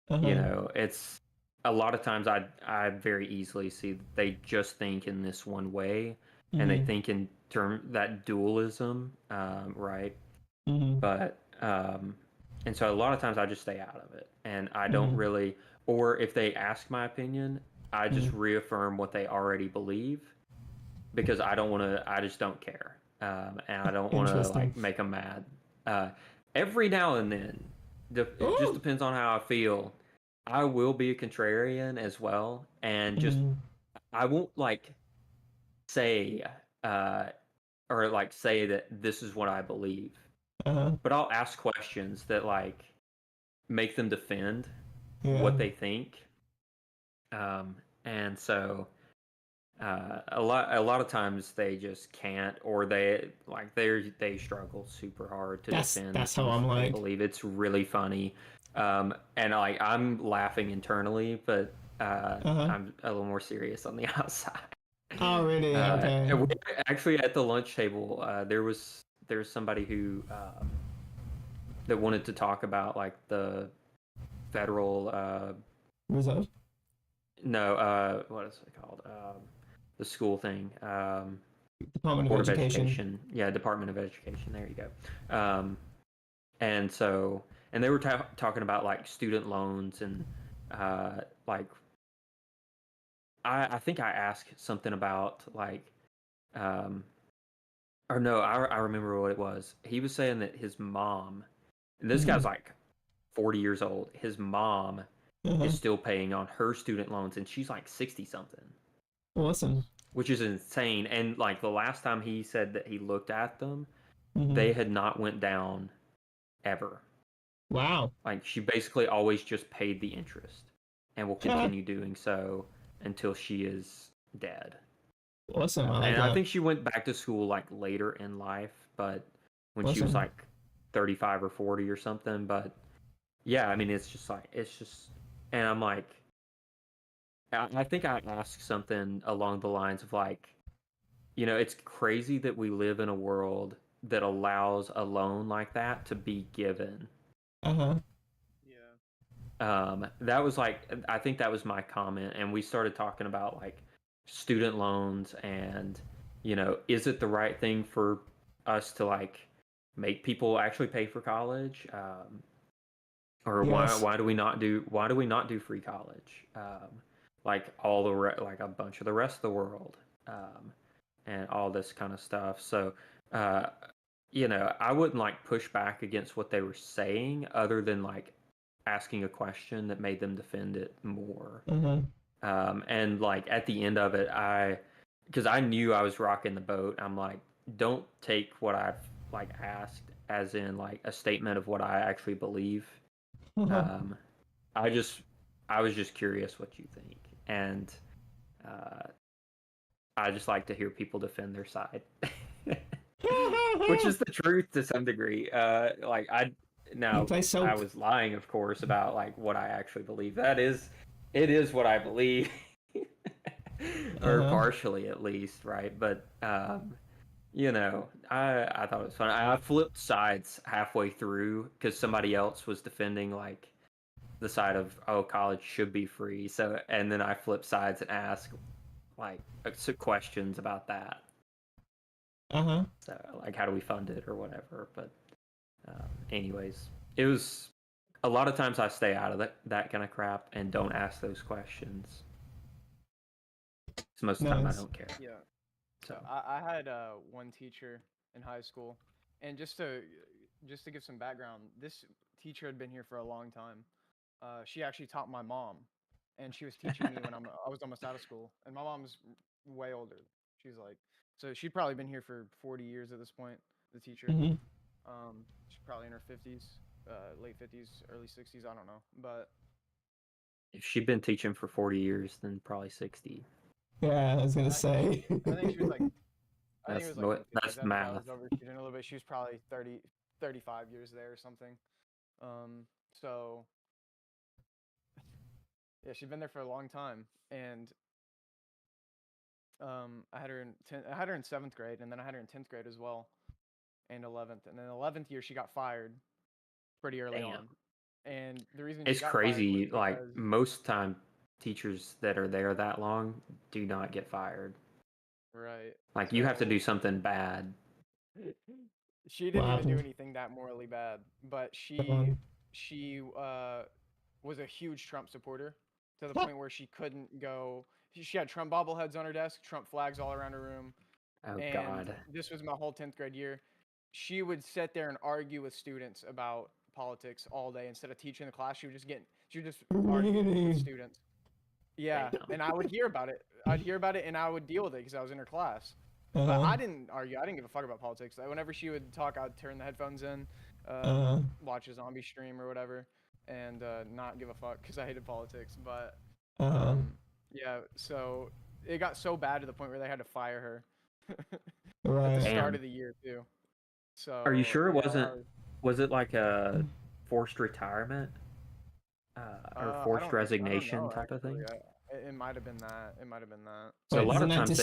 you know, it's a lot of times I very easily see that they just think in this one way, and they think in term that dualism, right? But and so a lot of times I just stay out of it, and I don't really, or if they ask my opinion, I just reaffirm what they already believe, because I just don't care, and I don't want to like make them mad. Every now and then, it just depends on how I feel. I will be a contrarian as well, and just I won't like say or like say that this is what I believe, but I'll ask questions that like make them defend what they think. And so a lot of times they just can't, or they struggle super hard to defend That's the how things I'm that they like. believe. It's really funny. And like I'm laughing internally, but I'm a little more serious on the outside. Oh, really? Okay. And actually, at the lunch table, there's somebody who that wanted to talk about like the federal Reserve. no, what is it called? The school thing. Department of Board of Education. Education. Yeah, Department of Education. There you go. And so, and they were talking about like student loans and like I think I asked something about like or no, I remember what it was. He was saying that his mom, and this guy's like 40 years old. His mom is still paying on her student loans, and she's like 60 something. Awesome. Which is insane. And like the last time he said that he looked at them, they had not went down ever. Wow. Like she basically always just paid the interest and will continue doing so until she is dead. Awesome. I like and that. I think she went back to school like later in life, but when she was like 35 or 40 or something. But yeah, I mean, it's just, and I'm like, I think I asked something along the lines of like, you know, it's crazy that we live in a world that allows a loan like that to be given. Yeah. That was like, I think that was my comment, and we started talking about like student loans and, you know, is it the right thing for us to like make people actually pay for college? Or why do we not do free college? Like all like a bunch of the rest of the world, and all this kind of stuff. So, you know, I wouldn't like push back against what they were saying, other than like asking a question that made them defend it more. And like at the end of it, because I knew I was rocking the boat. I'm like, don't take what I've like asked as in like a statement of what I actually believe. I was just curious what you think, and I just like to hear people defend their side, which is the truth to some degree. Like now play soap. I was lying, of course, about like what I actually believe. It is what I believe, or partially at least, right? But you know, I thought it was fun. I flipped sides halfway through because somebody else was defending like the side of, oh, college should be free. So, and then I flip sides and ask like some questions about that. So, like, how do we fund it or whatever? But, anyways, it was a lot of times I stay out of that kind of crap and don't ask those questions. So most of the time I don't care. Yeah. So I had one teacher in high school, and just to give some background, this teacher had been here for a long time. She actually taught my mom, and she was teaching me when I was almost out of school. And my mom's way older. She's like, so she'd probably been here for 40 years at this point. The teacher, she's probably in her 50s, late 50s, early 60s. I don't know, but if she'd been teaching for 40 years, then probably 60. Yeah, I was gonna say. I think she was like, I think it was like That's math. I was overshooting a little bit. She was probably 30, 35 years there or something. So yeah, she'd been there for a long time, and I had her in 7th grade, and then I had her in 10th grade as well, and 11th, and then 11th year she got fired pretty early on, and the reason it's she got crazy. fired was Like because, most time, teachers that are there that long do not get fired. right? Like you have to do something bad. She didn't even do anything that morally bad, but she was a huge Trump supporter to the point where she couldn't go. She had Trump bobbleheads on her desk, Trump flags all around her room. Oh and God. This was my whole 10th grade year. She would sit there and argue with students about politics all day instead of teaching the class. She would just argue with students. Yeah, and I would hear about it. I'd hear about it and I would deal with it because I was in her class. But I didn't argue. I didn't give a fuck about politics. Whenever she would talk, I'd turn the headphones in, watch a zombie stream or whatever, and not give a fuck because I hated politics. But yeah, so it got so bad to the point where they had to fire her at the start of the year too. So are you sure it wasn't? Was it like a forced retirement or forced resignation type of thing? It might have been that. So a lot of times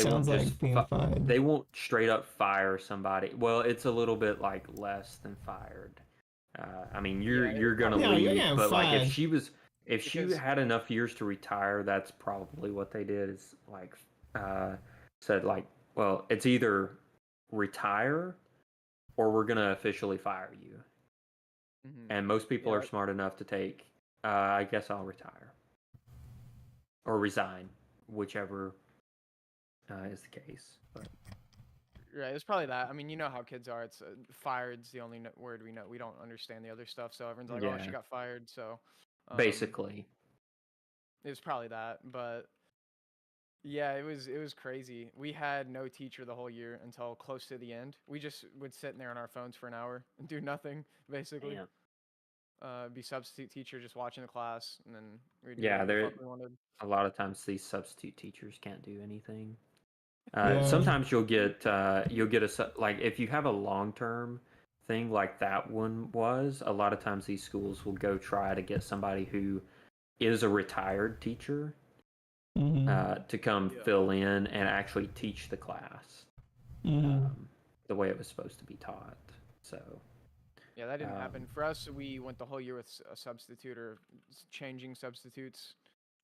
they won't straight up fire somebody. Well, it's a little bit like less than fired. I mean, you're gonna leave, but like if she had enough years to retire, that's probably what they did. Is like said like, well, it's either retire or we're gonna officially fire you. And most people are smart enough to take. I guess I'll retire or resign, whichever is the case. But. Right, it's probably that. I mean, you know how kids are. It's fired's the only word we know. We don't understand the other stuff, so everyone's like, "Oh, she got fired." So basically, it was probably that. But yeah, it was crazy. We had no teacher the whole year until close to the end. We just would sit in there on our phones for an hour and do nothing, basically. Damn. Be substitute teacher, just watching the class, and then we'd do whatever the fuck we wanted. A lot of times these substitute teachers can't do anything. Sometimes you'll get like if you have a long-term thing like that one was, a lot of times these schools will go try to get somebody who is a retired teacher to come fill in and actually teach the class the way it was supposed to be taught. So yeah, that didn't happen for us. We went the whole year with a substitute or changing substitutes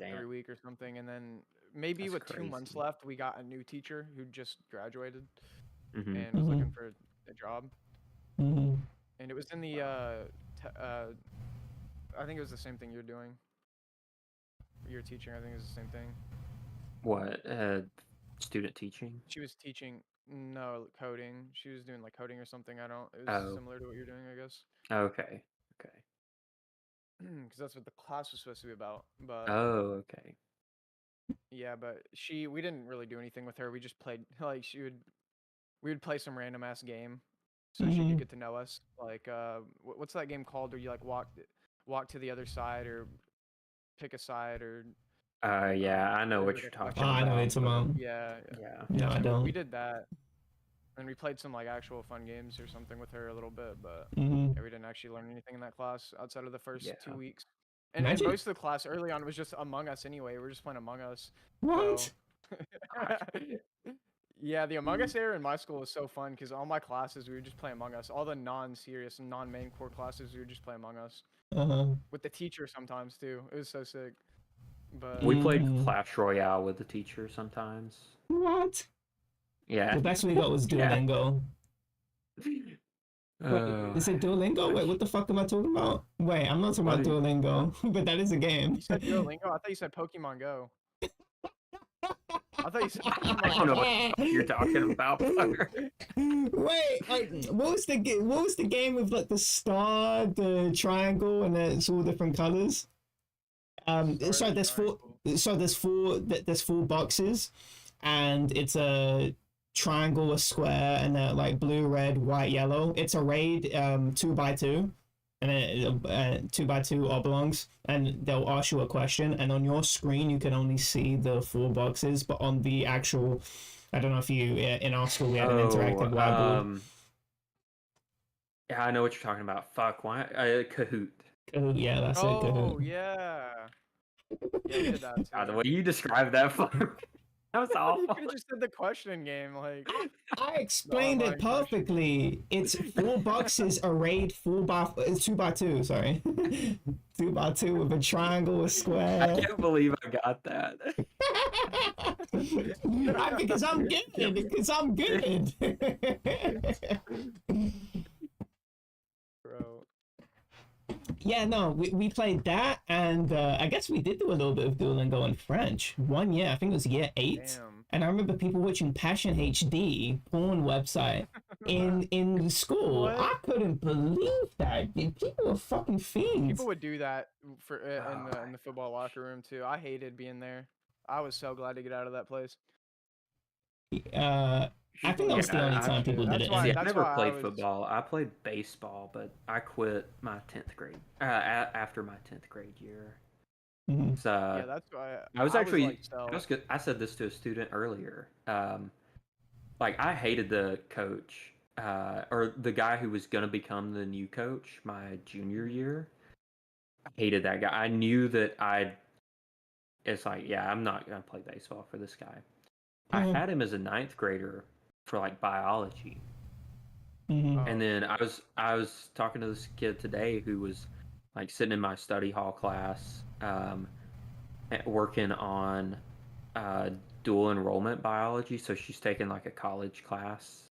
every week or something, and then maybe with 2 months left, we got a new teacher who just graduated and was looking for a job. And it was in the I think it was the same thing you're doing. You're teaching. I think it was the same thing. What? Student teaching? She was teaching. No, coding. She was doing like coding or something. It was similar to what you're doing, I guess. Okay. Because that's what the class was supposed to be about. But okay. Yeah, but we didn't really do anything with her. We just played like we would play some random ass game, so she could get to know us. Like what's that game called where you like walk to the other side or pick a side or. Yeah, I know what you're talking about. I know it's about. Yeah. No, I don't. We did that. And we played some like actual fun games or something with her a little bit, but Mm-hmm. yeah, we didn't actually learn anything in that class outside of the first Yeah. 2 weeks. And Imagine- most of the class early on was just Among Us anyway. We were just playing Among Us. What? So yeah, the Among Us era in my school was so fun because all my classes we were just playing Among Us. All the non-serious and non-main core classes we were just playing Among Us Uh-huh. with the teacher sometimes too. It was so sick. But We played Mhm. Clash Royale with the teacher sometimes. What? Yeah. The best we got was Yeah. Duolingo. Uh, Is it Duolingo? Wait, what the fuck am I talking about? Wait, I'm not talking about What are you- Duolingo, but that is a game. you said Duolingo? I thought you said Pokemon Go. I thought you said I Pokemon don't know Go. what you're talking about. fucker. Wait, what was the game with like the star, the triangle, and it's all different colors? So there's four. So there's four boxes, and it's a triangle, a square, and a like blue, red, white, yellow. It's a raid 2x2, and then 2x2 oblongs, and they'll ask you a question, and on your screen you can only see the four boxes, but on the actual, I don't know if you in our school we had an interactive whiteboard. Yeah, I know what you're talking about. Fuck, why? Kahoot. Kahoot, yeah, that's it. Oh Kahoot. yeah. Yeah, we did that too. God, the way you described that, fuck, that was You awful. could have just did the question game, like. I explained it online question. perfectly. It's four boxes arrayed 2x2. Sorry, 2x2 with a triangle, a I square. can't believe I got that. Because I'm good. Because I'm good. Bro. Yeah, no, we played that, and I guess we did do a little bit of Duolingo in French. 1 year, I think it was year 8. Damn. And I remember people watching Passion HD porn website in school. What? I couldn't believe that. People were fucking fiends. People would do that for in the football locker room too. I hated being there. I was so glad to get out of that place. I think that was the only time people did That's it. why- See, I that's never why I played was- football. I played baseball, but I quit my 10th grade. After my 10th grade year. Mhm. So, Yeah, that's why I was actually. like, so- I was good. I said this to a student earlier. Like I hated the coach, or the guy who was gonna become the new coach my junior year. I hated that guy. I knew that It's like, yeah, I'm not gonna play baseball for this guy. I Mhm. had him as a 9th grader for like biology, Mhm. Oh, and then I was talking to this kid today who was like sitting in my study hall class, working on dual enrollment biology. So she's taking like a college class,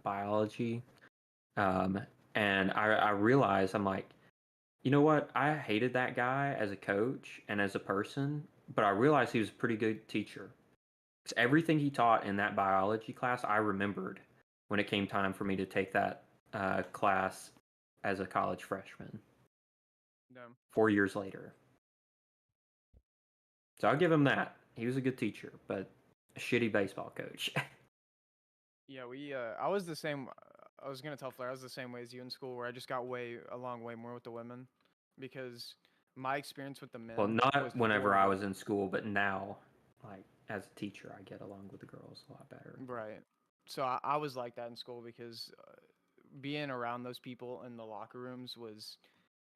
biology. And I realized, I'm like, you know what? I hated that guy as a coach and as a person, but I realized he was a pretty good teacher. 'Cause everything he taught in that biology class, I remembered when it came time for me to take that class as a college freshman damn. 4 years later. So I'll give him that. He was a good teacher, but a shitty baseball coach. Yeah, I was the same. I was gonna tell Flair I was the same way as you in school, where I just got along way more with the women, because my experience with the men. Well, was not whenever I horrible. was in school, but now, like as a teacher, I get along with the girls a lot better. Right. So I was like that in school because being around those people in the locker rooms was,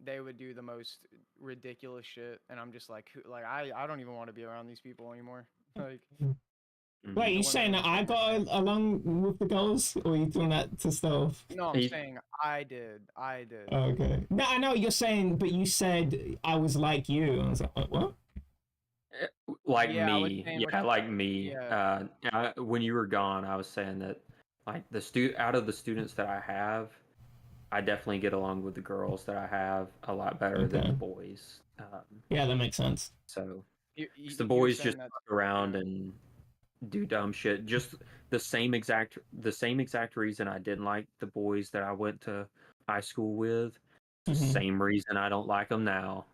they would do the most ridiculous shit, and I'm just like, I don't even want to be around these people anymore. Like, Mhm. Wait, you women saying are that I just got along with the girls, or are you doing that to stuff? no, I'm He's- saying I did. Okay. No, I know you're saying, but you said I was like you. I was like, what? Like Yeah, I was me, saying, yeah, like me. Yeah. When you were gone, I was saying that, like out of the students that I have, I definitely get along with the girls that I have a lot better than Okay. the boys. Yeah, that makes sense. So You 'cause the were boys saying just that fuck around and do dumb shit. Just the same exact reason I didn't like the boys that I went to high school with. The Mhm. same reason I don't like them now.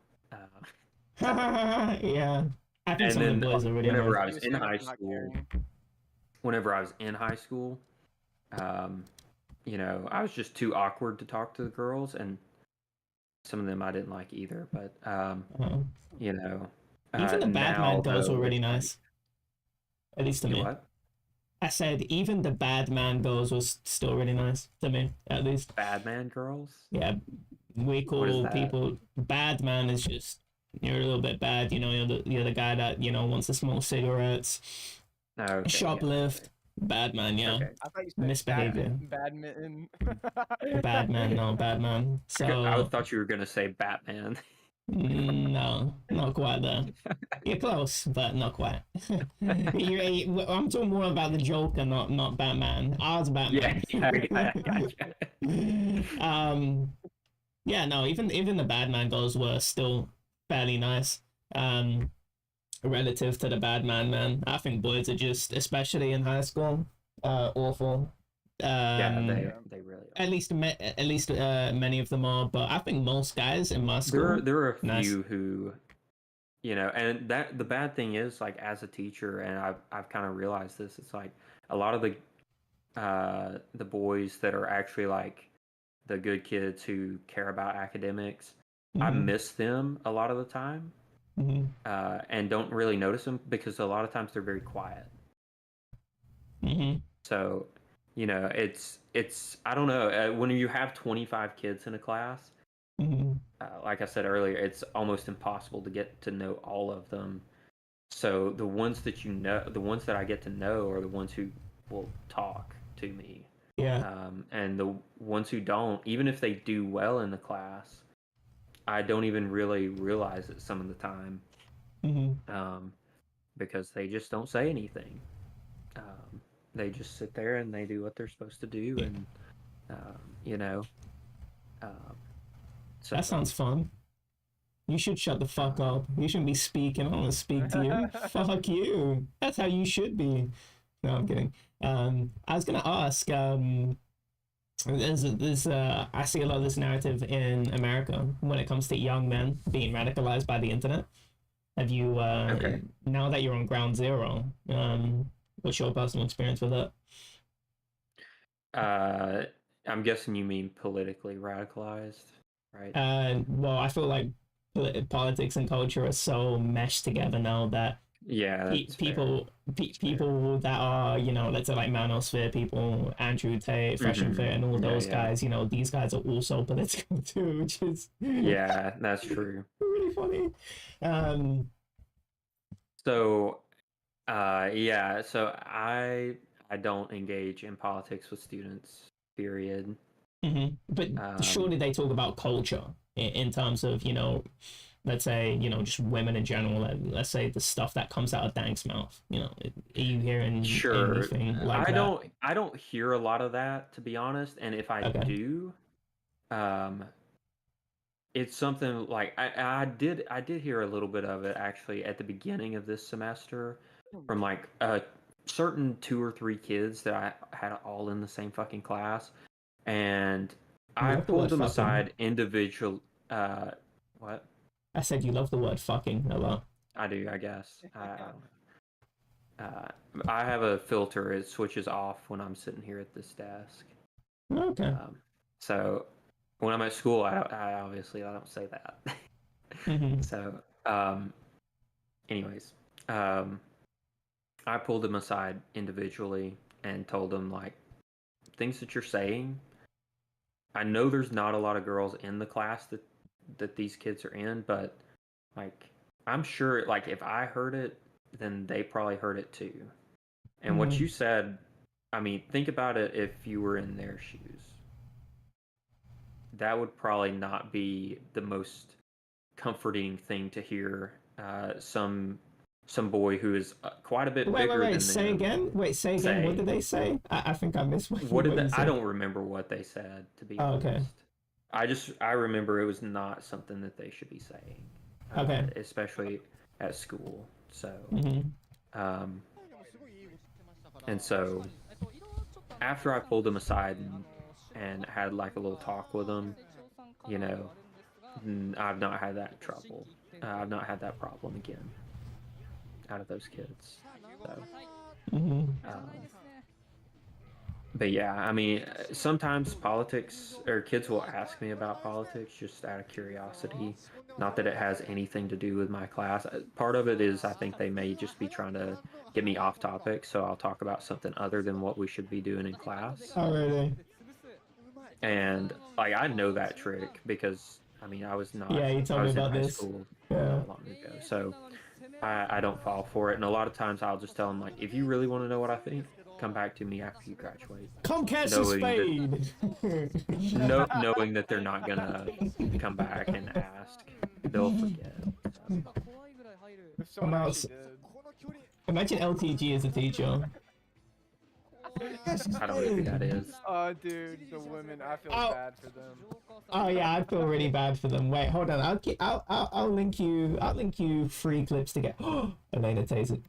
Yeah. I think And some of then the boys are really whenever nice. I He was was in saying high it's not school, caring. you know, I was just too awkward to talk to the girls, and some of them I didn't like either. But Uh-huh. you know, Even the bad now, man girls though, were really it's like- nice. At least to You me. what? I said even the bad man girls was still really nice to me, at least. Bad man girls. Yeah, we What is call that? people bad man is just you're a little bit bad, you know, you're the guy that, you know, wants to smoke cigarettes, Oh, okay, shoplift, bad man, yeah. Okay. I thought you said Misbehavior. badminton. Bad man, no, bad man. I So thought you were gonna say Batman. no, not quite there. You're close, but not quite. I'm talking more about the Joker, not Batman. Ours Batman. Yeah, no, even the Batman goals were still fairly nice. Relative to the Batman, man. I think boys are just, especially in high school, awful. Yeah, they really are. At least many of them are, but I think most guys in my school. There are a nice. few who, you know, and that the bad thing is, like, as a teacher, and I've kind of realized this. It's like a lot of the boys that are actually like the good kids who care about academics. I miss them a lot of the time, and don't really notice them because a lot of times they're very quiet. So, you know, it's I don't know, when you have 25 kids in a class, like I said earlier, it's almost impossible to get to know all of them. So the ones that you know, the ones that I get to know are the ones who will talk to me. Yeah. And the ones who don't, even if they do well in the class, I don't even really realize it some of the time, because they just don't say anything. They just sit there and they do what they're supposed to do, and you know. So That sounds fun. You should shut the fuck up. You shouldn't be speaking. I don't want to speak to you. Fuck you. That's how you should be. No, I'm kidding. I was gonna ask. There's I see a lot of this narrative in America when it comes to young men being radicalized by the internet. Have you now that you're on ground zero? What's your personal experience with that? I'm guessing you mean politically radicalized, right? Well, I feel like politics and culture are so meshed together now that people that are, you know, let's say like Manosphere people, Andrew Tate, Fashion Fit, and all those guys, you know, these guys are also political too, which is that's true. Really funny. So I don't engage in politics with students, period. But surely they talk about culture in terms of, you know, let's say, you know, just women in general. Let's say the stuff that comes out of Dank's mouth. You know, are you hearing anything like that? I don't hear a lot of that, to be honest. And if I do, it's something like I did hear a little bit of it actually at the beginning of this semester from like certain 2 or 3 kids that I had all in the same fucking class, and I pulled them aside individual. What? I said you love the word fucking a lot. I do, I guess. I have a filter. It switches off when I'm sitting here at this desk. Okay. So when I'm at school, I obviously I don't say that. So, anyways, I pulled them aside individually and told them, like, things that you're saying. I know there's not a lot of girls in the class that these kids are in, but like I'm sure, like, if I heard it, then they probably heard it too. And what you said, I mean, think about it if you were in their shoes. That would probably not be the most comforting thing to hear. Some boy who is quite a bit bigger than them. Say again. Say again. What did they say? I think I missed what did they, I don't remember what they said, to be honest. Okay. I remember it was not something that they should be saying. Okay. Especially at school. So, and so after I pulled them aside and had like a little talk with them, you know, I've not had that trouble. I've not had that problem again out of those kids. So, but yeah, I mean, sometimes politics or kids will ask me about politics just out of curiosity. Not that it has anything to do with my class. Part of it is I think they may just be trying to get me off topic, so I'll talk about something other than what we should be doing in class. Oh, really? And like I know that trick because I mean Yeah, you I told me was in about high this. school Yeah. not long ago, so I don't fall for it. And a lot of times I'll just tell them like, if you really want to know what I think, come back to me after you graduate, Come catch a knowing that spade. knowing that they're not gonna come back and ask, they'll forget. So, If someone About actually did. Imagine LTG as a teacher. I don't know who that is. Oh, dude, the women, I feel Oh. bad for them. Oh yeah, I feel really bad for them. Wait, hold on. I'll link you. I'll link you 3 clips to get. Elena Taser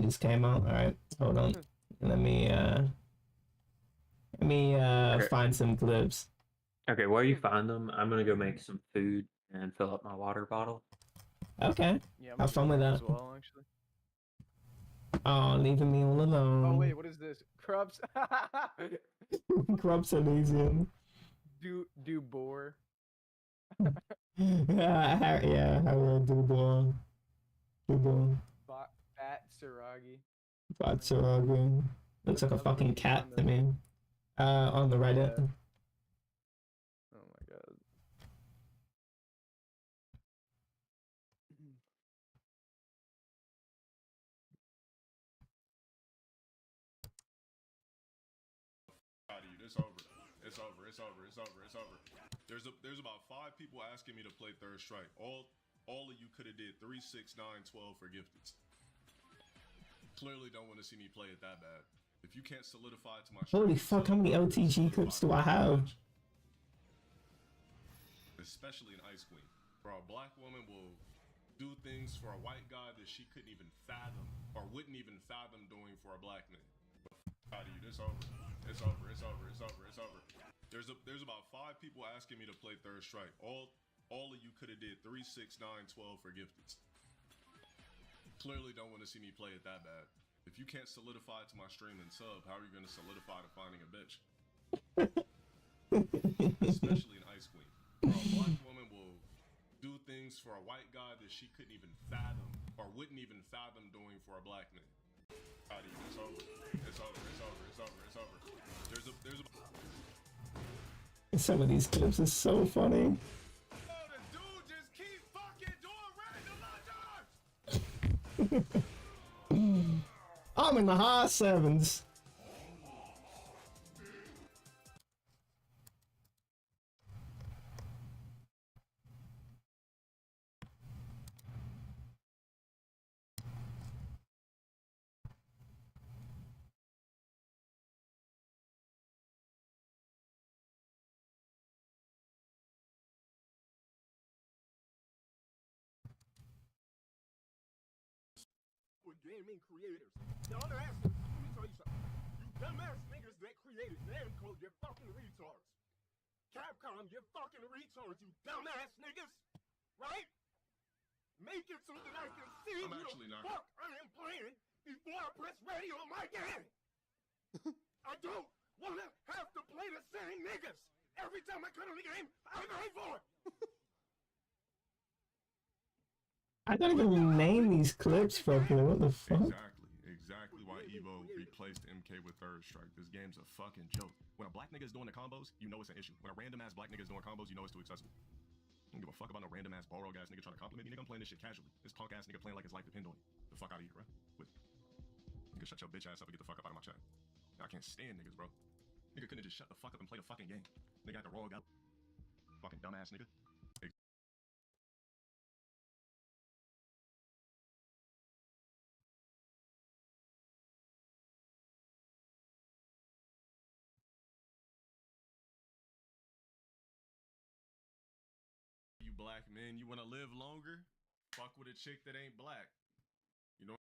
just came out. All right, hold on. Let me Okay. find some clips. Okay, while you find them, I'm gonna go make some food and fill up my water bottle. Okay. Yeah, I'm Have fun gonna with do that. as well, actually. Oh, leaving me all alone. Oh wait, what is this? Krubs. Grubs Elysium. Do boar. Yeah, Harry Dubois. Dubois. Fat Saragi. Batsuragu. Looks like a fucking cat to me. On the Reddit. Yeah. Oh my god. It's over. It's over. It's over. It's over. It's over. There's about 5 people asking me to play third strike. All of you could have did 3, 6, 9, 12 for gifteds. Clearly don't want to see me play it that bad. If you can't solidify to my Holy fuck, how many LTG clips do I have? Especially in Ice Queen, where a black woman will do things for a white guy that she couldn't even fathom or wouldn't even fathom doing for a black man. Out of you, it's over. It's over. It's over. It's over. It's over. There's about 5 people asking me to play third strike. All of you could have did 3, 6, 9, 12 for gifteds. Clearly don't want to see me play it that bad. If you can't solidify to my stream and sub, how are you going to solidify to finding a bitch? Especially in Ice Queen, where a black woman will do things for a white guy that she couldn't even fathom or wouldn't even fathom doing for a black man. Out of you, it's over. It's over. It's over. It's over. It's over. There's a Some of these clips are so funny. Oh, the dude just keep fucking doing randomizers! I'm in the high 7s. With gaming creators. Y'all asses, let me tell you something. You dumbass niggas that created Namco, you're fucking retards. Capcom, you're fucking retards, you dumbass niggas. Right? Make it so that I can see I'm who actually the not- fuck I am playing before I press ready on my game. I don't want to have to play the same niggas. Every time I cut on the game, I pay for it. I don't even name these clips properly. What the fuck? Exactly why Evo replaced MK with third strike. This game's a fucking joke. When a black nigga is doing the combos, you know it's an issue. When a random ass black nigga is doing combos, you know it's too accessible. I don't give a fuck about no random ass Balrog ass nigga trying to compliment me. Nigga, I'm playing this shit casually. This punk ass nigga playing like his life depend on it. The fuck out of here, bro. Nigga, shut your bitch ass up and get the fuck up out of my chat. I can't stand niggas, bro. Nigga couldn't just shut the fuck up and play the fucking game. Nigga had to roll out. Fucking dumbass nigga. You black men, you wanna live longer? Fuck with a chick that ain't black. You know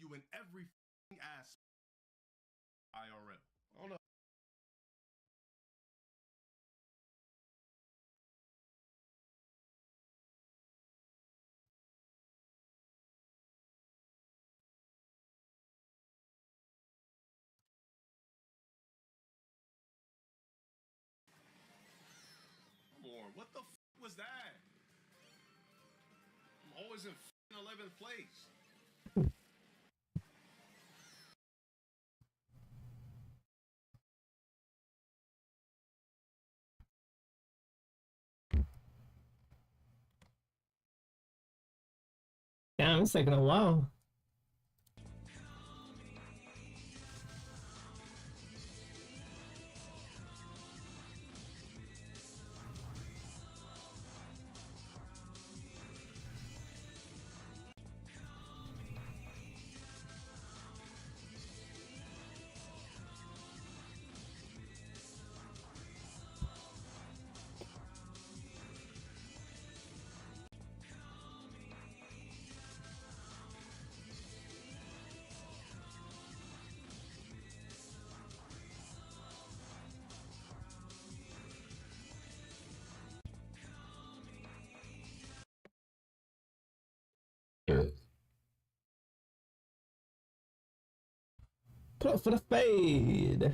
you in every aspect. IRL. Hold up. Come on, what the was that? I'm always in 11th place. Damn, it's taking a while. Put up for the fade.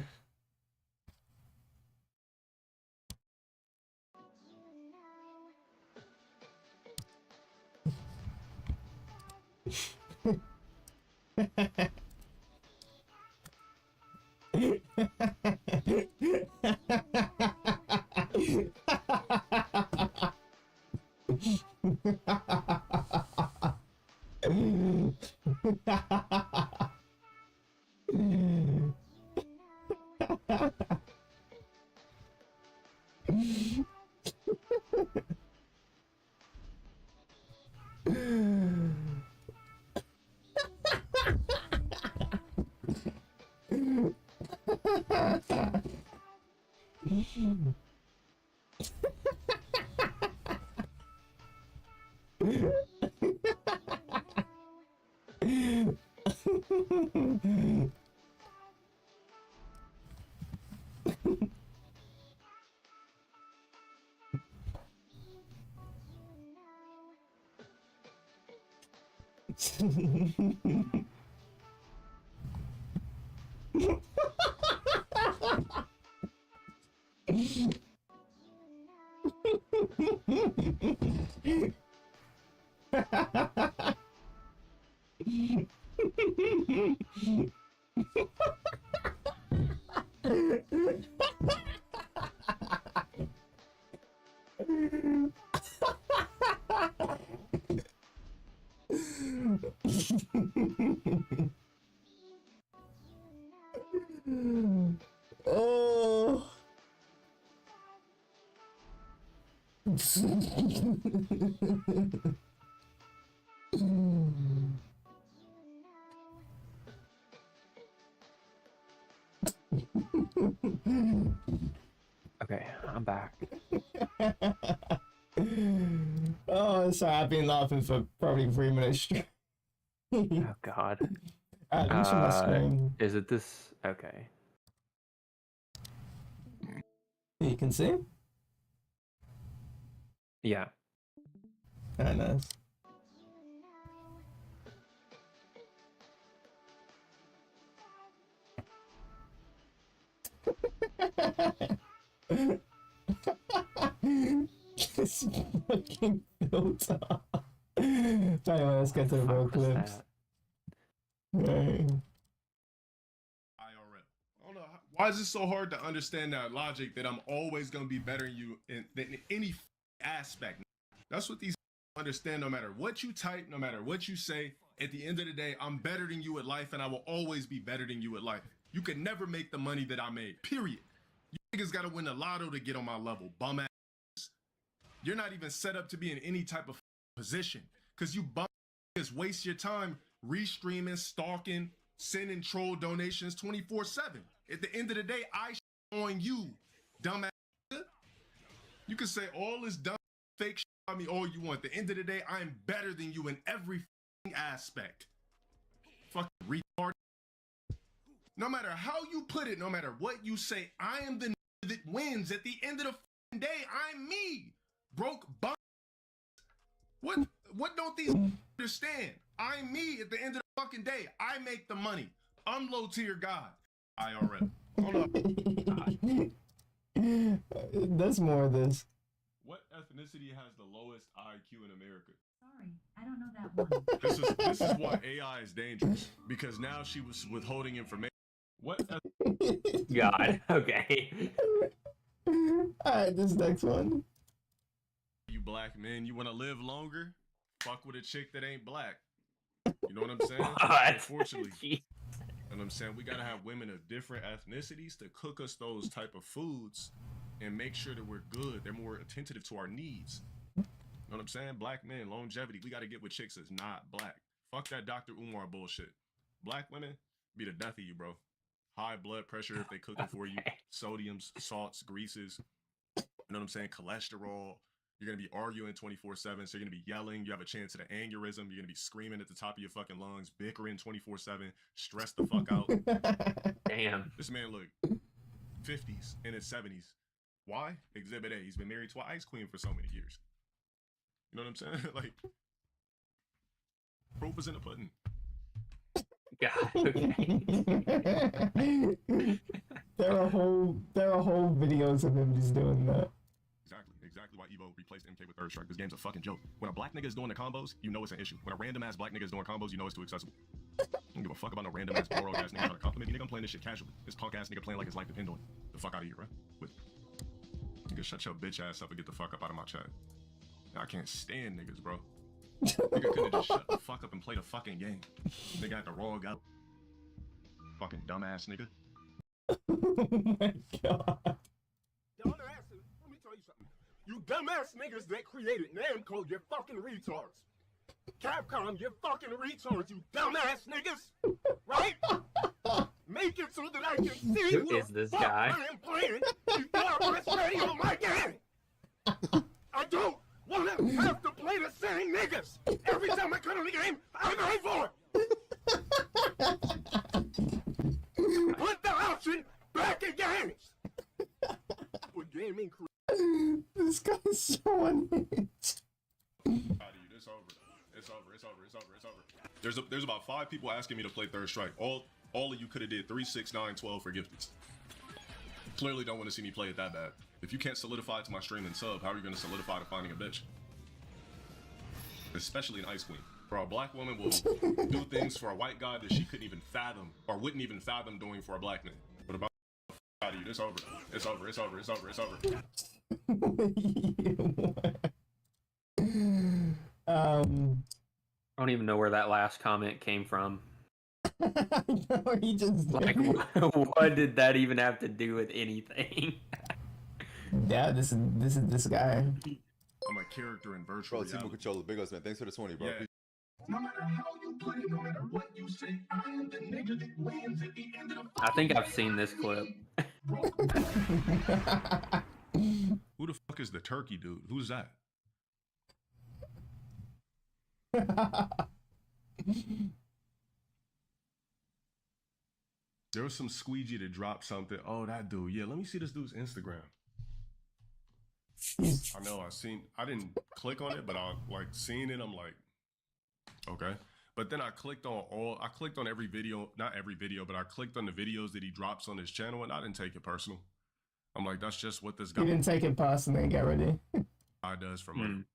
Oh. Okay, I'm back. Oh, sorry, I've been laughing for probably 3 minutes straight. Oh God. You should my screen. Is it this? Okay. You can see? Yeah. Ah, nice. This fucking filter. Anyway, let's get to the real clips. Right. IRL. I don't know. Why is it so hard to understand that logic that I'm always going to be better than you in any aspect? That's what these understand. No matter what you type, no matter what you say, at the end of the day, I'm better than you at life, and I will always be better than you at life. You could never make the money that I made, period. You niggas got to win the lotto to get on my level, bum ass. You're not even set up to be in any type of position because you bum niggas waste your time restreaming, stalking, sending troll donations 24/7. At the end of the day, I on you, dumbass. You can say all this dumb fake shit about me all you want. At the end of the day, I am better than you in every aspect. fucking retard. No matter how you put it, no matter what you say, I am the nigga that wins. At the end of the fucking day, I'm me. Broke bum. What don't these understand? I'm me at the end of the fucking day. I make the money. I'm low tier god. IRL. Hold up. There's more of this. What ethnicity has the lowest IQ in America? Sorry, I don't know that one. This is why AI is dangerous. Because now she was withholding information. What? God. Okay. Alright, this next one. You black men, you want to live longer? Fuck with a chick that ain't black. You know what I'm saying? Unfortunately. You know what I'm saying? We gotta have women of different ethnicities to cook us those type of foods and make sure that we're good. They're more attentive to our needs. You know what I'm saying? Black men, longevity. We gotta get with chicks that's not black. Fuck that Dr. Umar bullshit. Black women be the death of you, bro. High blood pressure if they cooking for you. Sodiums, salts, greases. You know what I'm saying? Cholesterol. You're going to be arguing 24/7, so you're going to be yelling. You have a chance at an aneurysm. You're going to be screaming at the top of your fucking lungs, bickering 24/7, stressed the fuck out. Damn. This man look 50s in his 70s. Why? Exhibit A. He's been married to an ice queen for so many years. You know what I'm saying? Like, proof is in the pudding. God. Okay. there are whole videos of him just doing that. Exactly why Evo replaced MK with Third Strike. This game's a fucking joke. When a black nigga is doing the combos, you know it's an issue. When a random ass black nigga is doing combos, you know it's too accessible. I don't give a fuck about no random ass moral ass nigga trying to compliment me. Nigga, I'm playing this shit casually. This punk ass nigga playing like his life depend on it. The fuck out of here, bro. Nigga, shut your bitch ass up and get the fuck up out of my chat. I can't stand niggas, bro. Nigga could've just shut the fuck up and play the fucking game. Nigga had the raw out. Fucking dumbass nigga. Oh my god. Dumbass, let me tell you something. You dumbass niggas that created Namco, you're fucking retards. Capcom, you're fucking retards, you dumbass niggas. Right? Make it so that I can see Who is this guy? I am playing before I press ready on my game. I don't want to have to play the same niggas. Every time I cut on the game, I pay for it. Put the option back in games. With gaming This guy's so unhinged. It's over. There's about 5 people asking me to play Third Strike. All of you could have did 3, 6, 9, 12 for gifted. Clearly don't want to see me play it that bad. If you can't solidify to my stream and sub, how are you going to solidify to finding a bitch? Especially an ice queen. Bro, a black woman will do things for a white guy that she couldn't even fathom or wouldn't even fathom doing for a black man. What about out of you? It's over. It's over. It's over. It's over. It's over. I don't even know where that last comment came from. No, he just like, what did that even have to do with anything? Yeah, this is this guy. I'm a character in virtual reality. Bro, Timo Controller, big ups, man. Thanks for the 20, bro. Yeah. No matter how you put it, no matter what you say, I am the nigga that wins at the end of the I think I've seen this clip. Who the fuck is the turkey dude? Who's that? There was some squeegee that dropped something. Oh, that dude. Yeah, let me see this dude's Instagram. I know I didn't click on it, but I like seeing it. I'm like, okay. But then I clicked on every video, not every video, but I clicked on the videos that he drops on his channel, and I didn't take it personal. I'm like, that's just what this guy. You didn't take it personally. Get ready. I does for murder.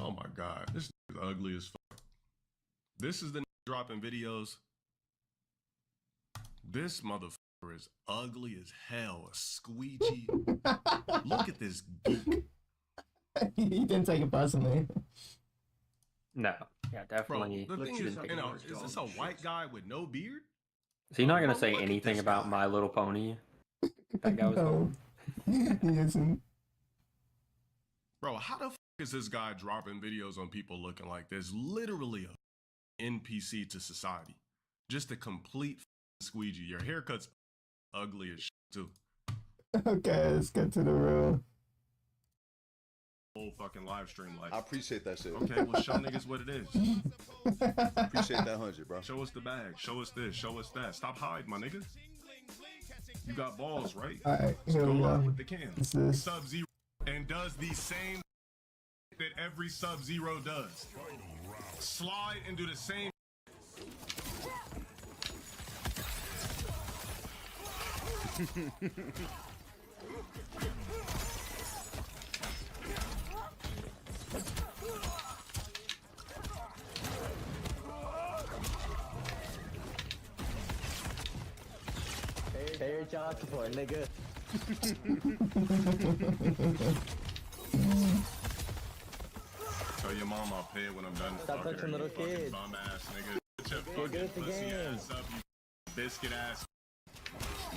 Oh my god, this is ugly as fuck. This is the dropping videos. This motherfucker is ugly as hell. A squeegee. Look at this geek. He didn't take it personally. No. Yeah, definitely. Bro, the thing is this a white guy with no beard? Is he not going to say anything about My Little Pony? That guy was No, he isn't. Bro, how the fuck is this guy dropping videos on people looking like this? Literally a NPC to society. Just a complete squeegee. Your haircut's ugly as shit too. Okay, let's get to the real. Oh, fucking live stream like. I appreciate that shit. Okay, well, show niggas what it is. Appreciate that 100, bro. Show us the bag. Show us this. Show us that. Stop hiding, my nigga. You got balls, right? Alright, So here go we go. live with the cam. This is Sub-Zero and does the same that every Sub-Zero does. Slide and do the same. Pay your child support, nigga. Tell your mom I'll pay it when I'm done. Stop touching little kids. Bum ass nigga. Put your You're good fucking at the pussy game. ass up, you biscuit ass,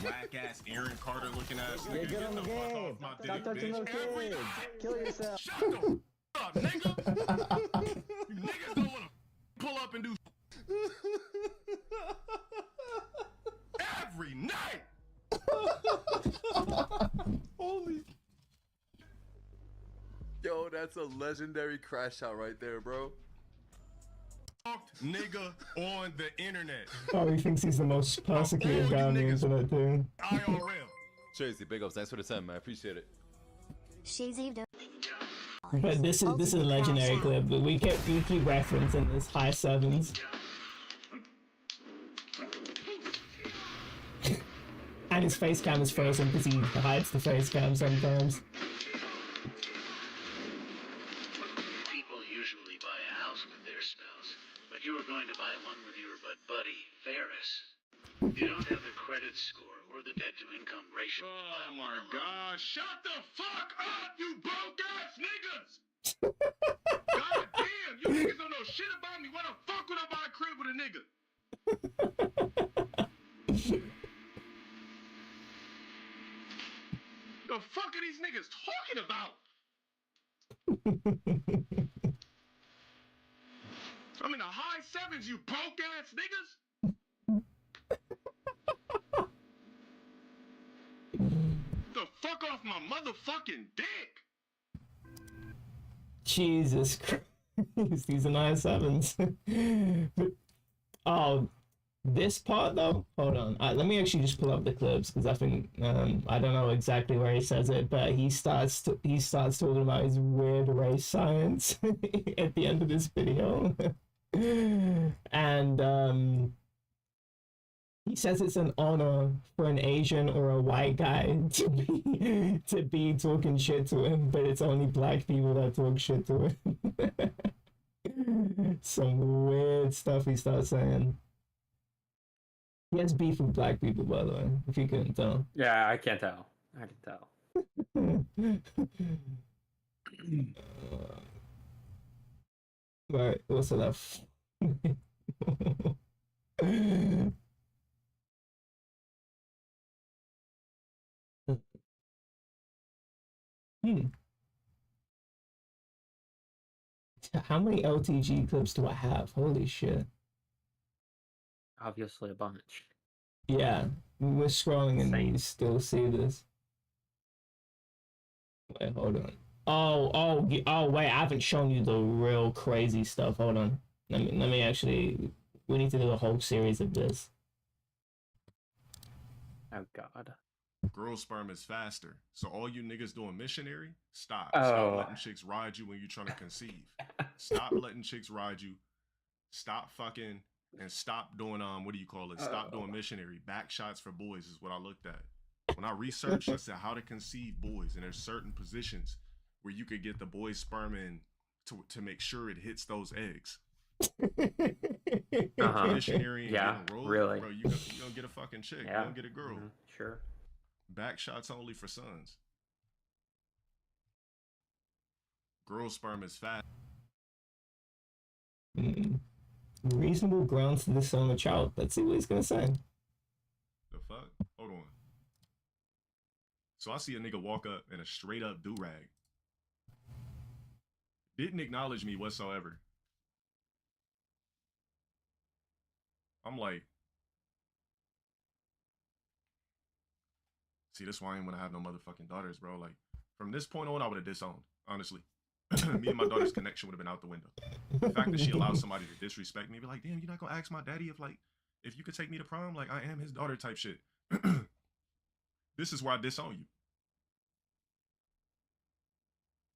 whack ass Aaron Carter looking ass You're nigga. good on Get the the fuck game. off my Stop dick, touching bitch. little Every kids. night. Kill yourself. Shut the f up, nigga. You niggas don't wanna pull up and do every night. Holy. Yo, that's a legendary crash out right there, bro. Nigga on the internet. Oh, he thinks he's the most persecuted guy on the internet, too. IRL. Tracy, big ups. Thanks for the 10, man. I appreciate it. But this is a legendary clip, but we keep referencing this high sevens. And his face cam is frozen because he hides the face cam sometimes. People usually buy a house with their spouse, but you were going to buy one with your buddy, Ferris. You don't have the credit score or the debt-to-income ratio. Oh my God! Shut the fuck up, you broke ass niggas! God damn, you niggas don't know shit about me. Why the fuck would I buy a crib with a nigga? The fuck are these niggas talking about? I'm in the high sevens, you broke ass niggas. The fuck off my motherfucking dick. Jesus Christ, these are high sevens. Oh, this part though, hold on. Let me actually just pull up the clips because I think I don't know exactly where he says it, but he starts talking about his weird race science at the end of this video, and he says it's an honor for an Asian or a white guy to be talking shit to him, but it's only black people that talk shit to him. Some weird stuff he starts saying. He has beef with black people, by the way, if you couldn't tell. Yeah, I can't tell. I can tell. Right, what's enough? How many LTG clips do I have? Holy shit. Obviously a bunch. Yeah, we're scrolling and you still see this. Wait, hold on. Oh, wait, I haven't shown you the real crazy stuff. Hold on. Let me actually, we need to do a whole series of this. Oh God. Girl sperm is faster. So all you niggas doing missionary, stop. Oh. Stop letting chicks ride you when you're trying to conceive. Stop letting chicks ride you. Stop fucking and stop doing what do you call it? Stop doing missionary. Back shots for boys is what I looked at. When I researched, I said how to conceive boys, and there's certain positions where you could get the boy's sperm in to make sure it hits those eggs. Missionary and Yeah, getting rolled, really. bro, you gonna get a fucking chick. Yeah. You gonna get a girl. Sure. Back shots only for sons. Girl sperm is fast. Reasonable grounds to disown a child. Let's see what he's gonna say. The fuck? Hold on. So I see a nigga walk up in a straight up do-rag. Didn't acknowledge me whatsoever. I'm like, see, that's why I ain't wanna have no motherfucking daughters, bro. Like, from this point on, I would have disowned, honestly. me and my daughter's connection would have been out the window. The fact that she allowed somebody to disrespect me, be like, damn, you're not gonna ask my daddy if you could take me to prom, like I am his daughter type shit. This is where I disown you.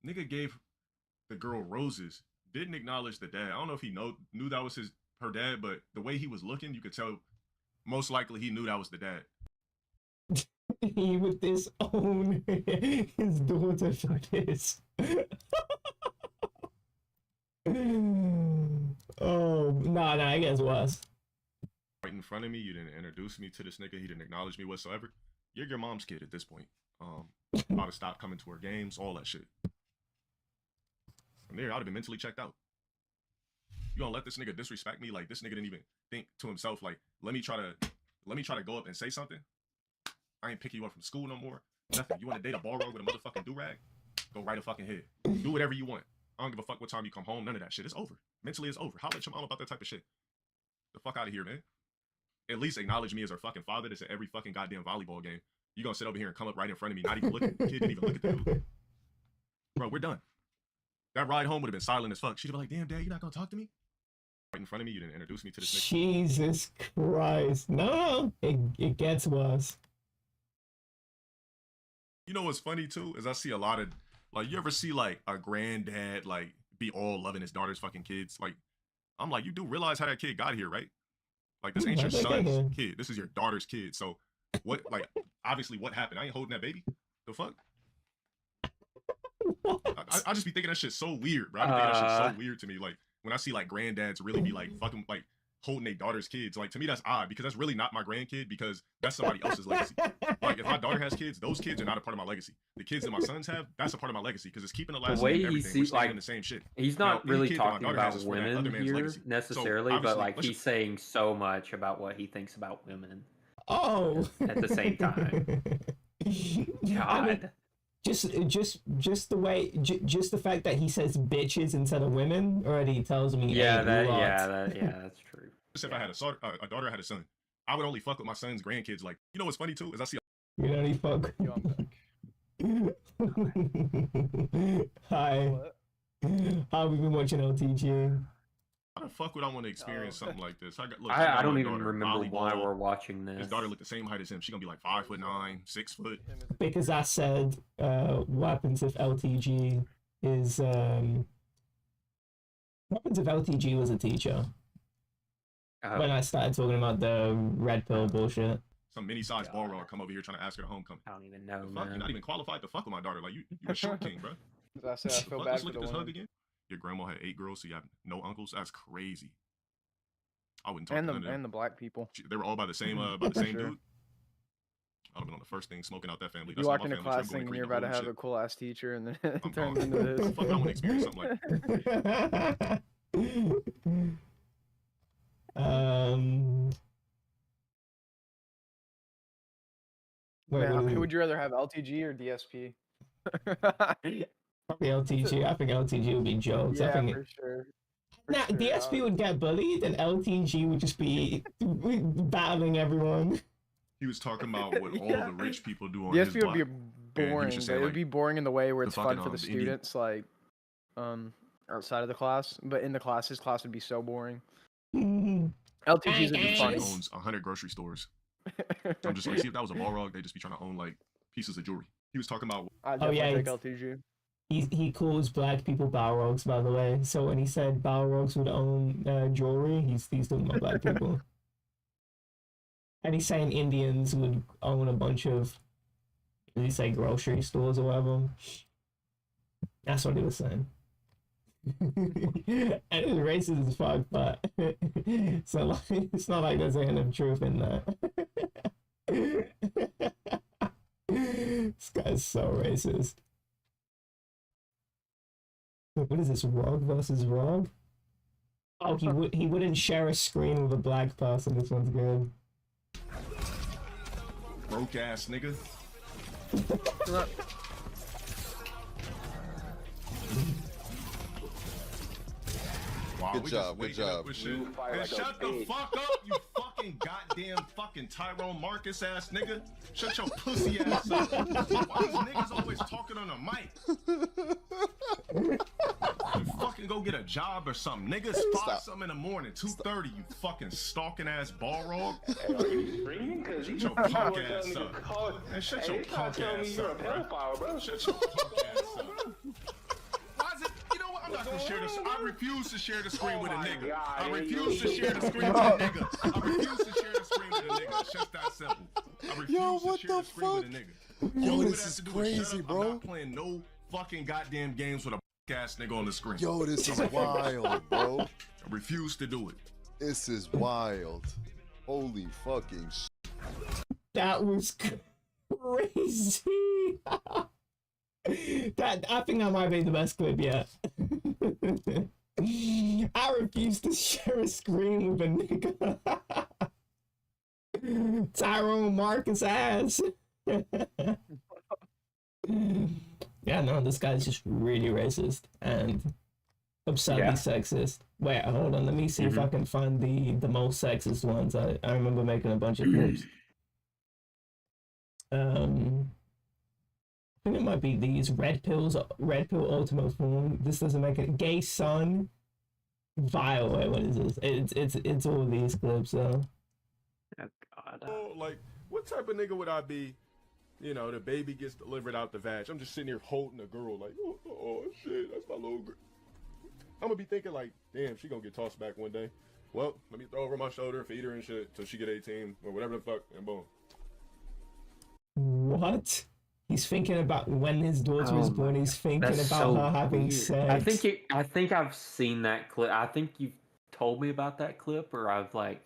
Nigga gave the girl roses, didn't acknowledge the dad. I don't know if he knew that was her dad, but the way he was looking, you could tell most likely he knew that was the dad. He would disown his daughter for this. Oh, no, I guess worse. Right in front of me, you didn't introduce me to this nigga. He didn't acknowledge me whatsoever. You're your mom's kid at this point. About to stop coming to her games, all that shit. From there, I'd have been mentally checked out. You gonna let this nigga disrespect me? Like this nigga didn't even think to himself, like, let me try to go up and say something. I ain't picking you up from school no more. Nothing. You want to date a ball rogue with a motherfucking do-rag? Go right a fucking head. Do whatever you want. I don't give a fuck what time you come home. None of that shit. It's over. Mentally, it's over. Holla at your mom about that type of shit. The fuck out of here, man. At least acknowledge me as her fucking father that's at every fucking goddamn volleyball game. You gonna sit over here and come up right in front of me, not even looking. The kid didn't even look at the dude. Bro, we're done. That ride home would have been silent as fuck. She'd have been like, damn, dad, you not gonna talk to me? Right in front of me, you didn't introduce me to this nigga. Jesus Christ. No, it gets worse. You know what's funny too is I see a lot of, like, you ever see like a granddad like be all loving his daughter's fucking kids? Like, I'm like, you do realize how that kid got here, right? Like, this ain't your son's kid. This is your daughter's kid. So what, like, obviously what happened? I ain't holding that baby. The fuck? I just be thinking that shit's so weird, bro. I be thinking that shit's so weird to me. Like, when I see like granddads really be like fucking like holding their daughter's kids, like to me that's odd because that's really not my grandkid because that's somebody else's legacy. Like if my daughter has kids, those kids are not a part of my legacy. The kids that my sons have, that's a part of my legacy because it's keeping the last name and everything. We're staying in the same shit. He's not really talking about women here necessarily, but like he's saying so much about what he thinks about women. Oh, at the same time. God. I mean, just the way, just the fact that he says bitches instead of women already tells me. Yeah, that's true. Just if I had a daughter, I had a son, I would only fuck with my son's grandkids. Like, you know what's funny too is I see. You only fuck. Hi. How have we been watching LTG? How the fuck would I want to experience something like this? I don't even remember why we're watching this. His daughter looked the same height as him. She gonna be like 5'9", 6 foot. Because I said, what happens if LTG is what happens if LTG was a teacher? When I started talking about the red pill bullshit. Some mini-sized ball rogue come over here trying to ask her to homecoming. I don't even know, man. You're not even qualified to fuck with my daughter. Like, you a short king, bro. I said, I feel bad Let's for look the at this woman. hug again. Your grandma had 8 girls, so you have no uncles. That's crazy. I wouldn't talk and to none of them. And the black people. They were all by the same dude. I'd have been on the first thing smoking out that family. You walk into class thinking you're about to have a cool ass teacher, and then it turns into this. Fuck, I want to experience something like that. Man, would you rather have LTG or DSP? Probably LTG. I think LTG would be jokes. Yeah, I think for sure. Now, DSP would get bullied, and LTG would just be battling everyone. He was talking about what all the rich people do on DSP his would be block. boring. But it would be boring in the way where it's fun for the Indian- students, like outside of the class. But in the class, his class would be so boring. LTGs would be funny. He owns 100 grocery stores. I'm just like, see if that was a ball rog, they'd just be trying to own like pieces of jewelry. He was talking about. Oh yeah, take LTG. He calls black people Balrogs, by the way. So when he said Balrogs would own jewelry, he's talking about black people. And he's saying Indians would own a bunch of, did he say grocery stores or whatever? That's what he was saying. And it was racist as fuck, but so like, it's not like there's a hint of truth in that. This guy's so racist. What is this, Rog versus Rog? Oh, he wouldn't share a screen with a black person. This one's good. Broke ass nigga. Wow, good job. Good job. And shut the fuck up, you fucking goddamn fucking Tyrone Marcus ass nigga. Shut your pussy ass up. Why these niggas always talking on a mic? go get a job or something. Niggas spot something in the morning, 2:30. You fucking stalking ass Balrog. Hey, are you screaming? Cause Shut your punk ass up. Man, shut your punk ass up, bro. Shut your punk ass up. Why is it? You know what? I'm not gonna share this. I refuse to share the screen with a nigga. I refuse to share the screen with a nigga. I refuse to share the screen with a nigga. It's just that simple. I refuse to share the screen with a nigga. Yo, this is crazy, bro. I'm not playing no fucking goddamn games with a ass nigga on the screen. Yo, this is wild, bro. I refuse to do it. This is wild. Holy fucking That was crazy. I think that might be the best clip yet. I refuse to share a screen with a nigga. Tyrone Marcus ass. Yeah, no, this guy's just really racist and absurdly sexist. Wait, hold on, let me see if I can find the most sexist ones. I remember making a bunch of clips. I think it might be these Red Pill Ultimate Form. This doesn't make it. Gay Son. Vile. Wait, what is this? It's all these clips though. Oh God. Oh, like, what type of nigga would I be? You know, the baby gets delivered out the vag. I'm just sitting here holding a girl like, oh shit, that's my little girl. I'm gonna be thinking like, damn, she gonna get tossed back one day. Well, let me throw over my shoulder, feed her and shit till she get 18 or whatever the fuck, and boom. What? He's thinking about when his daughter is born. He's thinking about her having sex. I think I've seen that clip. I think you've told me about that clip, or I've like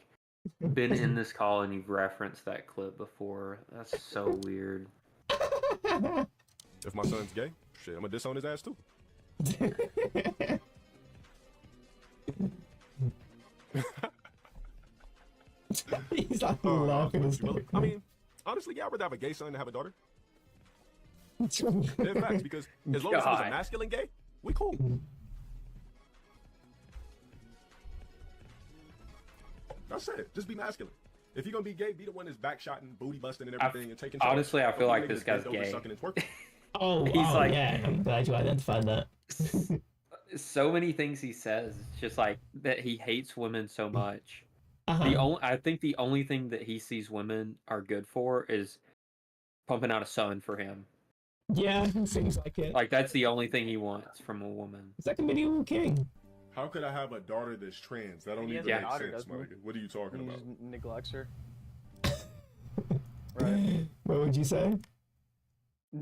been in this call and you've referenced that clip before. That's so weird. If my son's gay, shit, I'm gonna disown his ass too. He's like laughing his I mean, honestly, yeah, I'd rather have a gay son than have a daughter. In fact, because as long as he's a masculine gay, we cool. That's it. Just be masculine. If you're gonna be gay, be the one that's backshotting, booty busting, and everything, and taking. Honestly, I feel like this guy's gay. He's like, yeah, I'm glad you identified that. So many things he says. It's just like that he hates women so much. I think the only thing that he sees women are good for is pumping out a son for him. Yeah, seems like it. Like that's the only thing he wants from a woman. It's like a medieval king. How could I have a daughter that's trans? That don't even make sense, my nigga. What are you talking about? He just neglects her. Right. What would you say?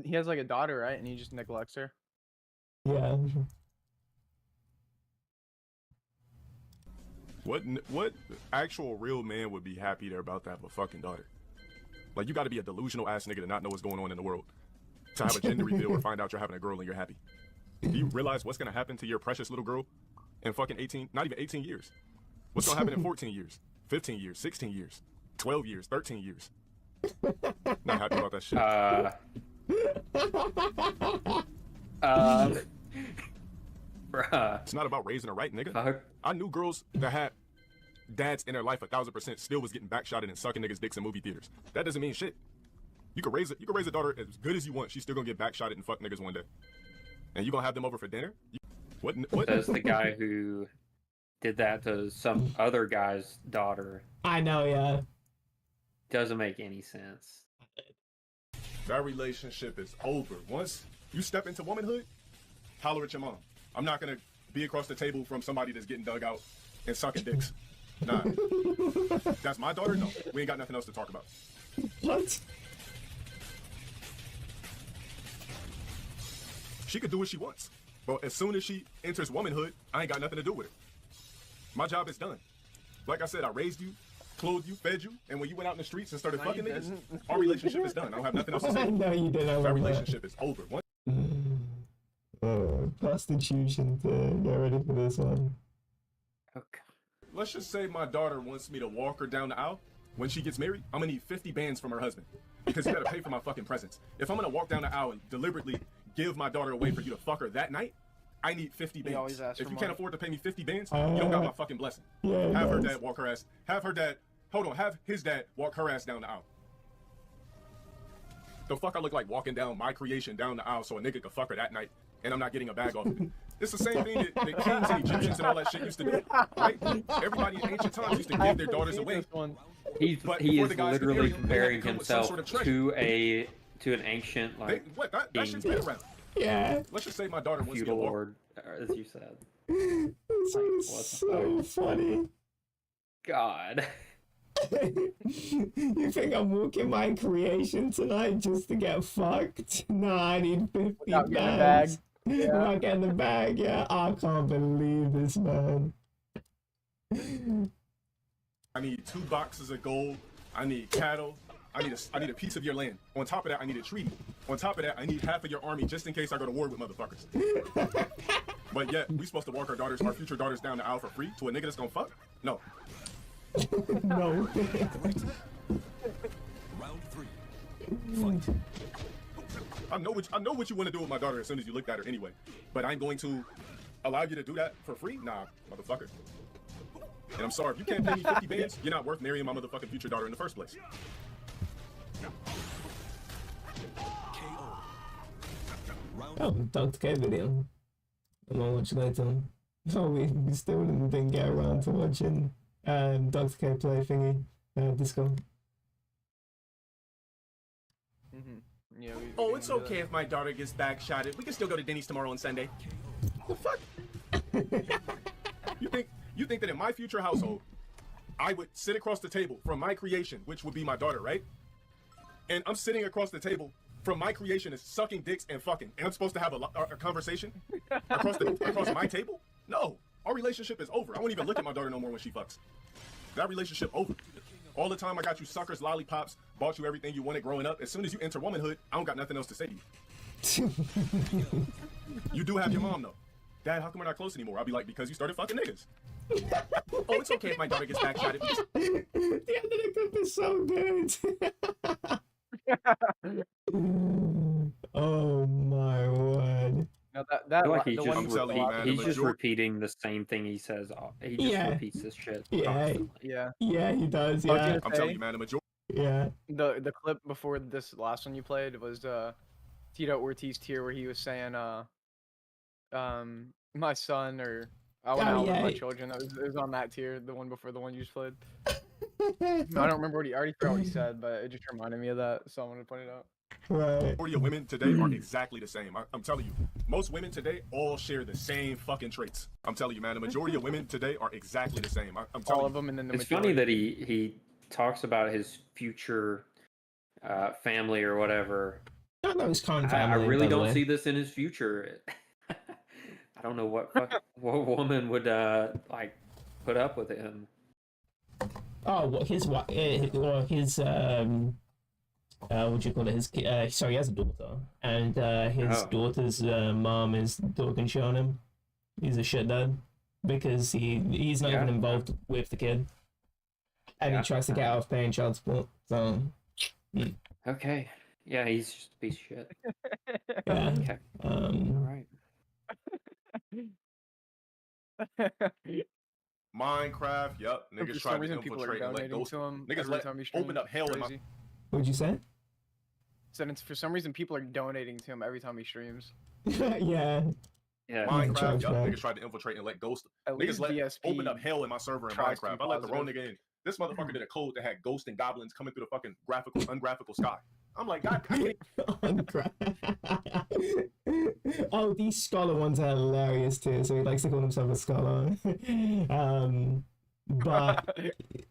He has like a daughter, right? And he just neglects her. Yeah. What actual real man would be happy they're about to have a fucking daughter? Like, you got to be a delusional ass nigga to not know what's going on in the world to have a gender reveal or find out you're having a girl and you're happy. Do you realize what's gonna happen to your precious little girl in fucking 18, not even 18 years? What's gonna happen in 14 years, 15 years, 16 years, 12 years, 13 years? Not happy about that shit. Bruh. It's not about raising her right, nigga. I knew girls that had dads in their life 1,000% still was getting backshotted and sucking niggas' dicks in movie theaters. That doesn't mean shit. You can raise a daughter as good as you want. She's still gonna get backshotted and fuck niggas one day. And you gonna have them over for dinner? What? That's the guy who did that to some other guy's daughter. I know, yeah. Doesn't make any sense. That relationship is over. Once you step into womanhood, holler at your mom. I'm not gonna be across the table from somebody that's getting dug out and sucking dicks. Nah. That's my daughter? No. We ain't got nothing else to talk about. What? She could do what she wants. But as soon as she enters womanhood, I ain't got nothing to do with her. My job is done. Like I said, I raised you, clothed you, fed you, and when you went out in the streets and started fucking niggas, our relationship is done. I don't have nothing else to say. No, you didn't. That relationship is over. Prostitution to get ready for this one. Okay. Let's just say my daughter wants me to walk her down the aisle. When she gets married, I'm gonna need 50 bands from her husband because you gotta pay for my fucking presents. If I'm gonna walk down the aisle and deliberately give my daughter away for you to fuck her that night, I need 50 bands. If you can't afford to pay me 50 bands, you don't got my fucking blessing. Have her dad walk her ass. Have his dad walk her ass down the aisle. The fuck I look like walking down my creation down the aisle so a nigga could fuck her that night and I'm not getting a bag off of it. It's the same thing that kings and Egyptians and all that shit used to do, right? Everybody in ancient times used to give their daughters away. He is literally comparing himself to an ancient that shit's been around. Yeah. Let's just say my daughter wants to feudal lord, as you said. This is so funny. God. You think I'm walking my creation tonight just to get fucked? Nah, I need 50 bags. Yeah. Not getting the bag, yeah. I can't believe this, man. I need 2 boxes of gold. I need cattle. I need a piece of your land. On top of that, I need a treaty. On top of that, I need half of your army just in case I go to war with motherfuckers. But yet, we supposed to walk our future daughters down the aisle for free to a nigga that's gonna fuck? No. No. Round 3. Fight. I know what you want to do with my daughter as soon as you looked at her anyway. But I'm going to allow you to do that for free? Nah, motherfucker. And I'm sorry, if you can't pay me 50 bands, you're not worth marrying my motherfucking future daughter in the first place. Oh, Dr. K video. I'm not watching later. Oh, we still didn't get around to watching Dr. K play thingy, Disco. Yeah, oh, it's okay if my daughter gets backshotted. We can still go to Denny's tomorrow and Sunday. The fuck? You think that in my future household, I would sit across the table from my creation, which would be my daughter, right? And I'm sitting across the table from my creation is sucking dicks and fucking, and I'm supposed to have a conversation across my table? No, our relationship is over. I won't even look at my daughter no more when she fucks. That relationship over. All the time I got you suckers, lollipops, bought you everything you wanted growing up. As soon as you enter womanhood, I don't got nothing else to say to you. You do have your mom though. Dad, how come we're not close anymore? I'll be like, because you started fucking niggas. Oh, it's okay if my daughter gets backshotted. The end of the clip is so good. Oh my word. No, I feel like he's just repeating the same thing he says. He just repeats this shit constantly. Yeah, he does. Yeah, I'm telling you, man, the majority. Yeah. The clip before this last one you played was Tito Ortiz tier where he was saying my son or I went out with my children. It was on that tier, the one before the one you just played. I don't remember what I already forgot what he said, but it just reminded me of that, so I wanted to point it out. Right. The majority of women today are exactly the same. I'm telling you, most women today all share the same fucking traits. I'm telling you, man, the majority of women today are exactly the same. I'm telling all of them, and then the it's funny that he talks about his future family or whatever. I know his current family. I really don't see this in his future. I don't know what woman would like put up with him. Oh, what his what his what do you call it? His sorry, he has a daughter, and his daughter's mom is talking shit on him. He's a shit dad because he's not even involved with the kid, and he tries to get out of paying child support. So okay, yeah, he's just a piece of shit. Yeah. Okay. All right. Minecraft, yep. Niggas try to infiltrate and let ghosts. Niggas open up hell in my. What'd you say? Said for some reason people are donating to him every time he streams. Yeah. Minecraft, yep. Niggas tried to infiltrate and let ghosts. Niggas open up hell in my server in Minecraft. I let the wrong nigga in. This motherfucker did a code that had ghosts and goblins coming through the fucking ungraphical sky. I'm like, God, oh, these scholar ones are hilarious too. So he likes to call himself a scholar. But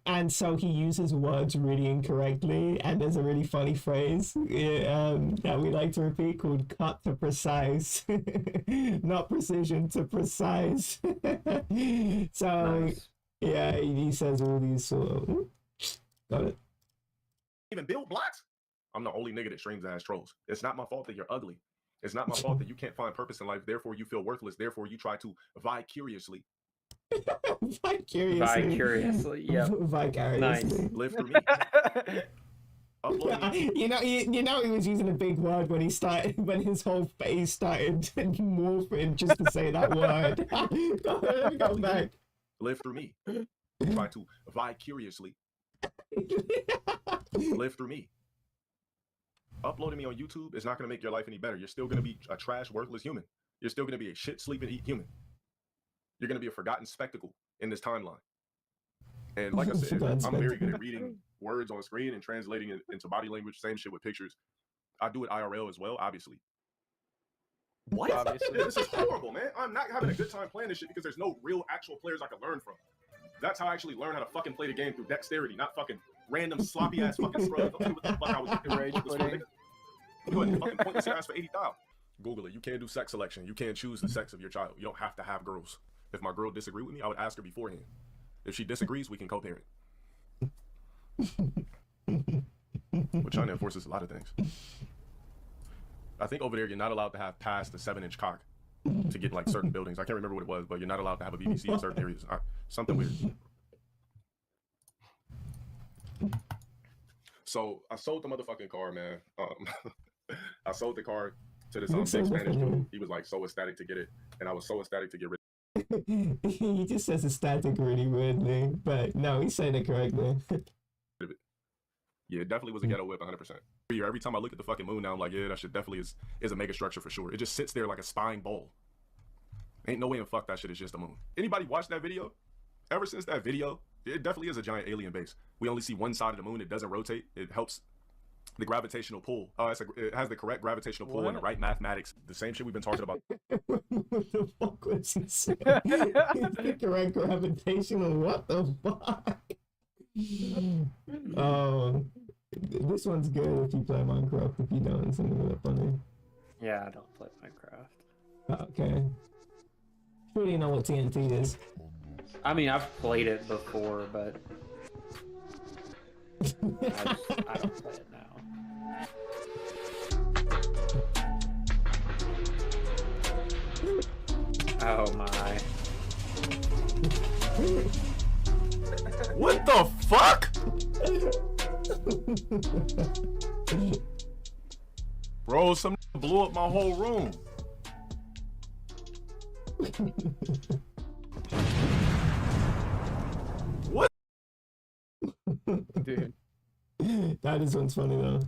and so he uses words really incorrectly, and there's a really funny phrase that we like to repeat called "cut to precise," not precision to precise. So nice. Yeah, he says all these sort of got it. Even build blocks. I'm the only nigga that streams as trolls. It's not my fault that you're ugly. It's not my fault that you can't find purpose in life. Therefore, you feel worthless. Therefore, you try to vicariously. Vicariously, yeah. Vicariously. Nice. Live through me. You know, he was using a big word when his whole face started morphing just to say that word. Go back. Live through me. Try to vicariously live through me. Uploading me on YouTube is not going to make your life any better. You're still going to be a trash, worthless human. you're still going to be a shit, sleep, and eat human. You're going to be a forgotten spectacle in this timeline. And like I said, I'm very good at reading words on screen and translating it into body language. Same shit with pictures. I do it IRL as well, obviously. What? Obviously. This is horrible, man. I'm not having a good time playing this shit because there's no real actual players I can learn from. That's how I actually learn how to fucking play the game, through dexterity, not fucking random sloppy ass fucking scrubs. What the fuck I was rage pudding. You go ahead and fucking point this ass for 80,000. Google it. You can't do sex selection. You can't choose the sex of your child. You don't have to have girls. If my girl disagreed with me, I would ask her beforehand. If she disagrees, we can co-parent. But China enforces a lot of things. I think over there you're not allowed to have past the 7-inch cock to get like certain buildings. I can't remember what it was, but you're not allowed to have a BBC in certain areas. Something weird. So I sold the motherfucking car, man. I sold the car to this big Spanish dude. He was like so ecstatic to get it, and I was so ecstatic to get rid of it. He just says ecstatic really weirdly, but no, he said it correctly. Yeah, it definitely was a ghetto whip, 100%. Every time I look at the fucking moon now, I'm like, yeah, that shit definitely is a mega structure for sure. It just sits there like a spine ball. Ain't no way in fuck that shit is just a moon. Anybody watch that video? Ever since that video, it definitely is a giant alien base. We only see one side of the moon. It doesn't rotate. It helps the gravitational pull. It has the correct gravitational pull and the right mathematics. The same shit we've been talking about. What the fuck was he saying? The correct gravitational, what the fuck? This one's good if you play Minecraft. If you don't, it's gonna be funny. Yeah, I don't play Minecraft. Okay. Sure you know what TNT is. I mean, I've played it before, but I don't play it now. Oh my. What the fuck? Bro, some blew up my whole room. What? Dude. That is one's funny though. Is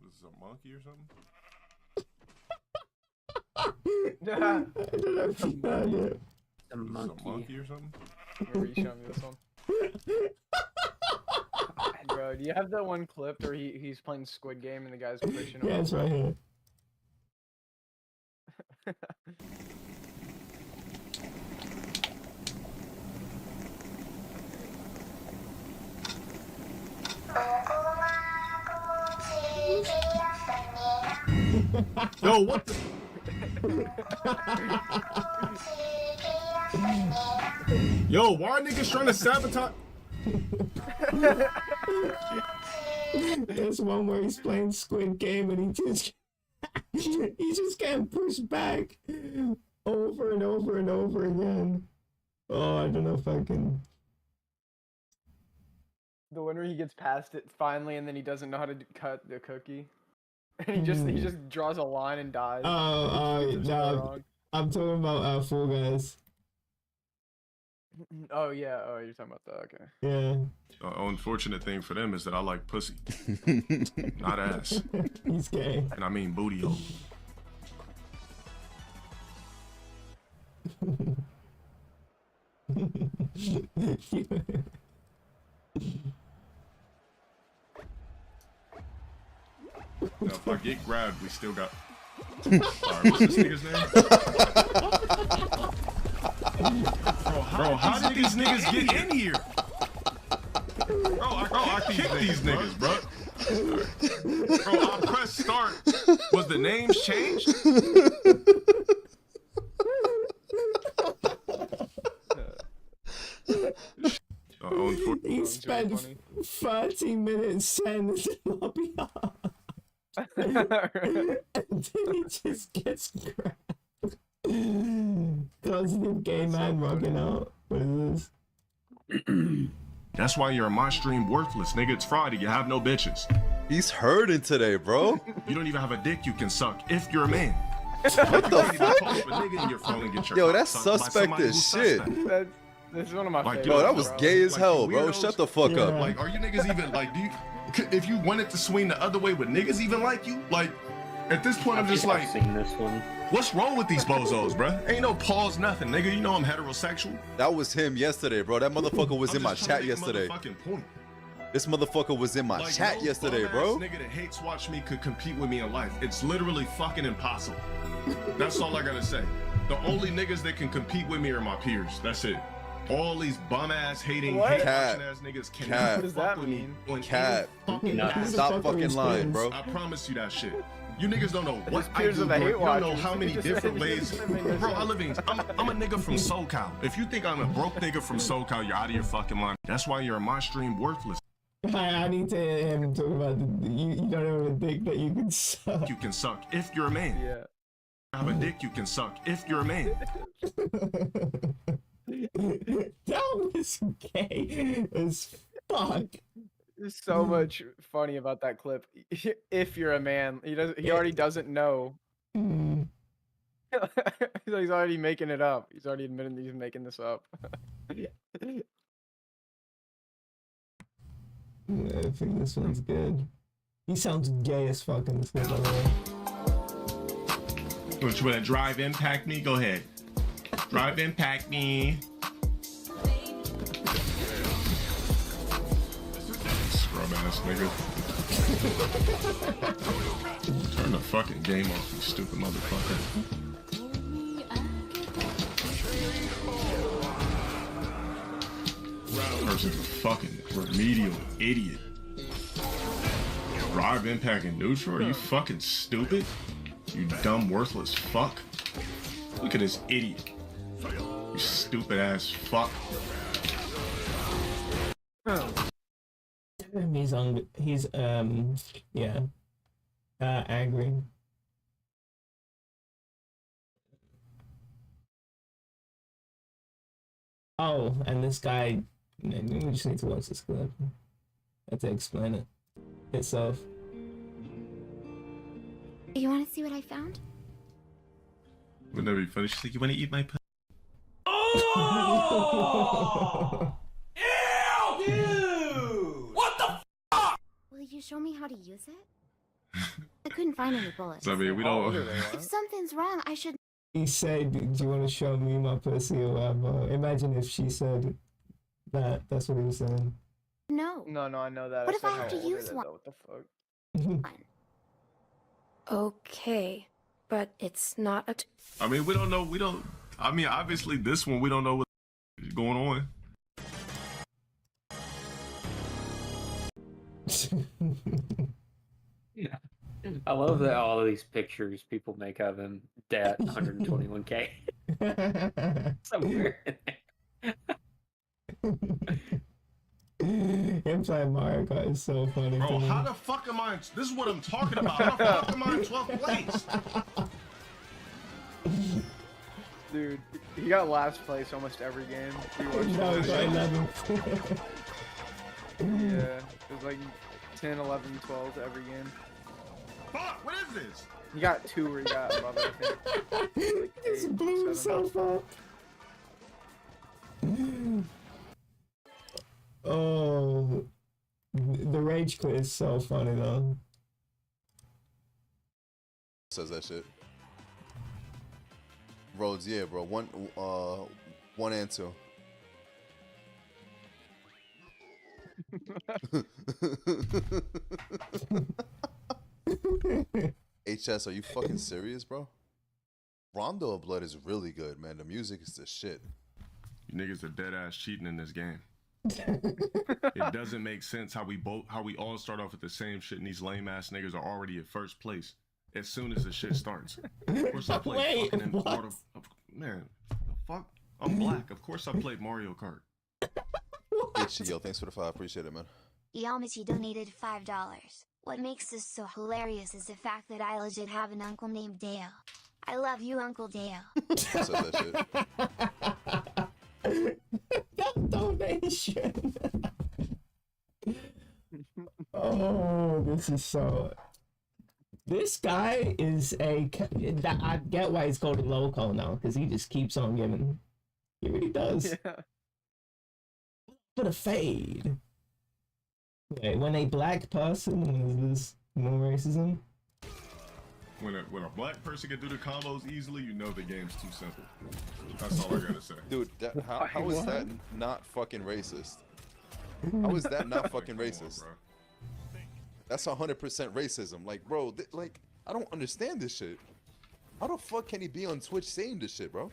this a monkey or something? A monkey or something? Will you show me this one? Bro, do you have that one clip where he's playing Squid Game and the guy's pushing him? Yeah, it's right here. Yo, what the? Yo, why are niggas trying to sabotage? There's one where he's playing Squid Game and he just can't push back over and over and over again. Oh, I don't know if I can. The one where he gets past it finally and then he doesn't know how to cut the cookie. And he just draws a line and dies. No, I'm talking about Fall Guys. Oh yeah, oh you're talking about that, okay. Yeah. Unfortunate thing for them is that I like pussy, not ass. He's gay. And I mean booty hole. Now, if I get grabbed, we still got. Alright, what's this nigga's name? Bro, how did these niggas get in here? Bro, I kicked these niggas, bro. Bro, I pressed start. Was the names changed? He spent 30 minutes saying this lobby up. And then he just gets grabbed. Positive gay man rocking out. What is this? That's why you're on my stream worthless, nigga. It's Friday. You have no bitches. He's hurting today, bro. You don't even have a dick you can suck if you're a man. What the fuck? Yo, that's suspect as shit. This is one of my favorites. Bro, that was gay as hell, bro. weirdos. Shut the fuck up. Like, are you niggas even like? If you wanted to swing the other way, would niggas even like you? Like, At this point, I'm just like, seen this one. What's wrong with these bozos, bruh? Ain't no pause, nothing, nigga. You know I'm heterosexual. That was him yesterday, bro. That motherfucker was I'm in my just trying chat to make a yesterday. motherfucking point. This motherfucker was in my Like, chat no yesterday, bro. bum-ass nigga that hates watch me could compete with me in life. It's literally fucking impossible. That's all I gotta say. The only niggas that can compete with me are my peers. That's it. All these bum-ass hating, hate Cat. watching ass niggas Cat. cannot What does fuck that with mean? me. On Cat. fucking Stop fucking lying, bro. I promise you that shit. You niggas don't know what I peers do. are the Bro. hate You don't know watchers. how many You just different said- you ways. just said make no Bro, sense. I'm a nigga from SoCal. If you think I'm a broke nigga from SoCal, you're out of your fucking mind. That's why you're on my stream worthless. I need to hear him talk about you don't even think that you can suck. You can suck if you're a man. Yeah. Have a dick you can suck if you're a man. That was gay as fuck. There's so much funny about that clip. If you're a man, he already doesn't know. He's already making it up. He's already admitting that he's making this up. I think this one's good. He sounds gay as fuck in this clip, by the way. Which wanna drive impact me? Go ahead. Drive impact me. Scrub ass nigga. Turn the fucking game off, you stupid motherfucker. Person's a fucking remedial idiot. Drive impact and neutral? Are you fucking stupid? You dumb, worthless fuck. Look at this idiot. You stupid ass fuck. He's angry. Oh, and this guy, we just need to watch this clip. I have to explain it itself. You want to see what I found? Wouldn't that be funny? She's like, you want to eat my pussy? Oh! Ew! Dude! What the fuck? Will you show me how to use it? I couldn't find any bullets. So, I mean, we don't. If something's wrong, I should. He said, do you want to show me my pussy or whatever? Imagine if she said that. That's what he was saying. No. No, I know that. What if said I have how to old use it is, one? though. What the fuck? Okay, but it's not a. I mean, we don't know. We don't. I mean, obviously, this one we don't know what's going on. Yeah. I love that all of these pictures people make of him at 121K. So weird. Him playing Mario Kart is so funny. Bro, to me. how the fuck am I? This is what I'm talking about. How the fuck am I in 12th place? Dude, he got last place almost every game. We watched No, this he got shit. 11th. Yeah, it was like 10, 11, 12 every game. Fuck, what is this? He got 2 where he got above it, I think. This blew himself up. Oh, the rage quit is so funny though. Says that shit. Rhodes, yeah, bro. One and two. HS, are you fucking serious, bro? Rondo of Blood is really good, man. The music is the shit. You niggas are dead ass cheating in this game. It doesn't make sense how we all start off with the same shit and these lame ass niggas are already at first place as soon as the shit starts. Of course I played fucking in Florida. Man, the fuck? I'm black. Of course I played Mario Kart. Itchy, yo, thanks for the 5. Appreciate it, man. Yamachi donated $5. What makes this so hilarious is the fact that I legit have an uncle named Dale. I love you, Uncle Dale. Says that shit. That donation. Oh, this is so. This guy is I get why he's called a loco now, because he just keeps on giving. He really does. Yeah. But a fade. Wait, when a black person is this more racism? when a black person can do the combos easily, you know the game's too simple. That's all I gotta say. Dude, how is that not fucking racist? How is that not fucking racist? That's 100% racism. Like, bro, like, I don't understand this shit. How the fuck can he be on Twitch saying this shit, bro?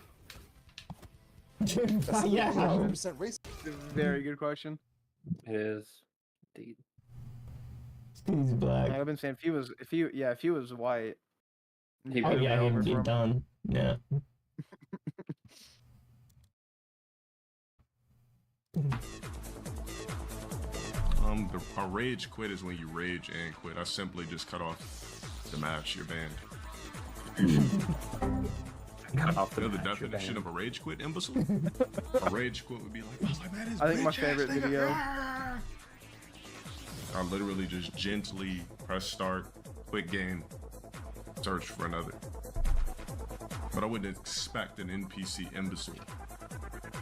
That's 100% racist. Very good question. It is. Indeed. He's black. I've been saying if he was white. He'd be done. Yeah. A rage quit is when you rage and quit. I simply just cut off the match. You're banned. Cut off the definition of a rage quit, imbecile? A rage quit would be like, man, I think my favorite video. I literally just gently press start, quit game, search for another. But I wouldn't expect an NPC imbecile,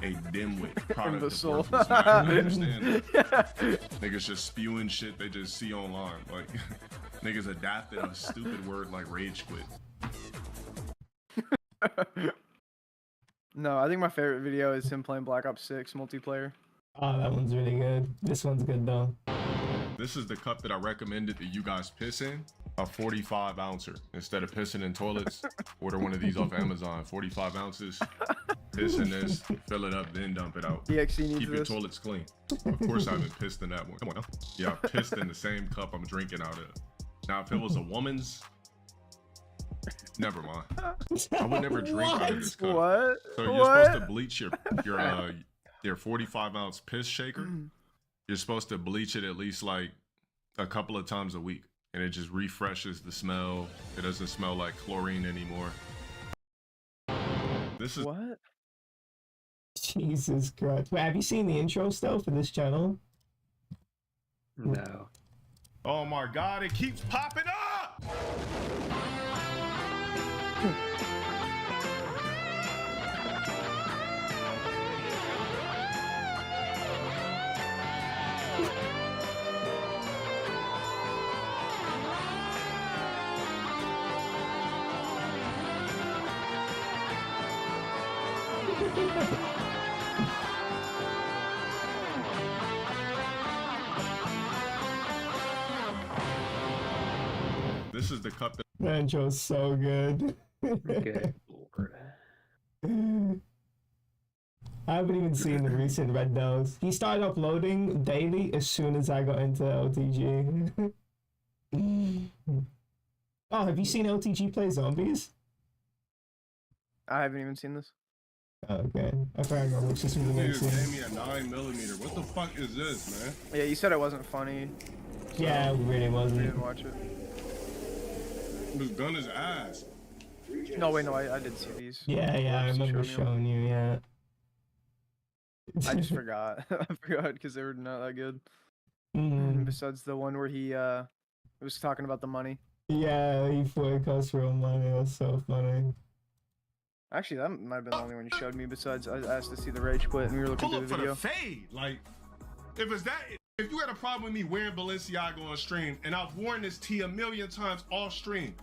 a dimwit product imbecile. Of worthless matter. I understand that. Niggas just spewing shit they just see online. Like, niggas adapted a stupid word like rage quit. No, I think my favorite video is him playing Black Ops 6 multiplayer. Oh, that one's really good. This one's good though. This is the cup that I recommended that you guys piss in. A 45 ouncer. Instead of pissing in toilets, order one of these off Amazon. 45 ounces. Piss in this, fill it up, then dump it out. DXC needs Keep your this. toilets clean. Of course I haven't pissed in that one. Come on now. Yeah, I pissed in the same cup I'm drinking out of. Now if it was a woman's, never mind. I would never drink out of this cup. What? So you're supposed to bleach your 45 ounce piss shaker. You're supposed to bleach it at least like a couple of times a week, and it just refreshes the smell. It doesn't smell like chlorine anymore. This is what? Jesus Christ. Wait, have you seen the intro still for this channel? No. Oh my God, it keeps popping up! This is the cup that That intro's so good. Good Lord. I haven't even seen the recent Red Nose. He started uploading daily as soon as I got into LTG. Oh, have you seen LTG play zombies? I haven't even seen this. Okay, I found out which is really Dude, nice. gave me a 9mm. What the fuck is this, man? Yeah, you said it wasn't funny. So Yeah, it really I wasn't. didn't watch it. This gun is ass. No, wait, no, I did see these. Yeah, I remember showing you, yeah. I just forgot. I forgot because they were not that good. Mm. Besides the one where he was talking about the money. Yeah, he forecast real money. That's so funny. Actually, that might have been the only one you showed me. Besides, I asked to see the rage quit, and we were looking Pull through up the for video. the fade. Like, if you had a problem with me wearing Balenciaga on stream, and I've worn this tee a million times off stream,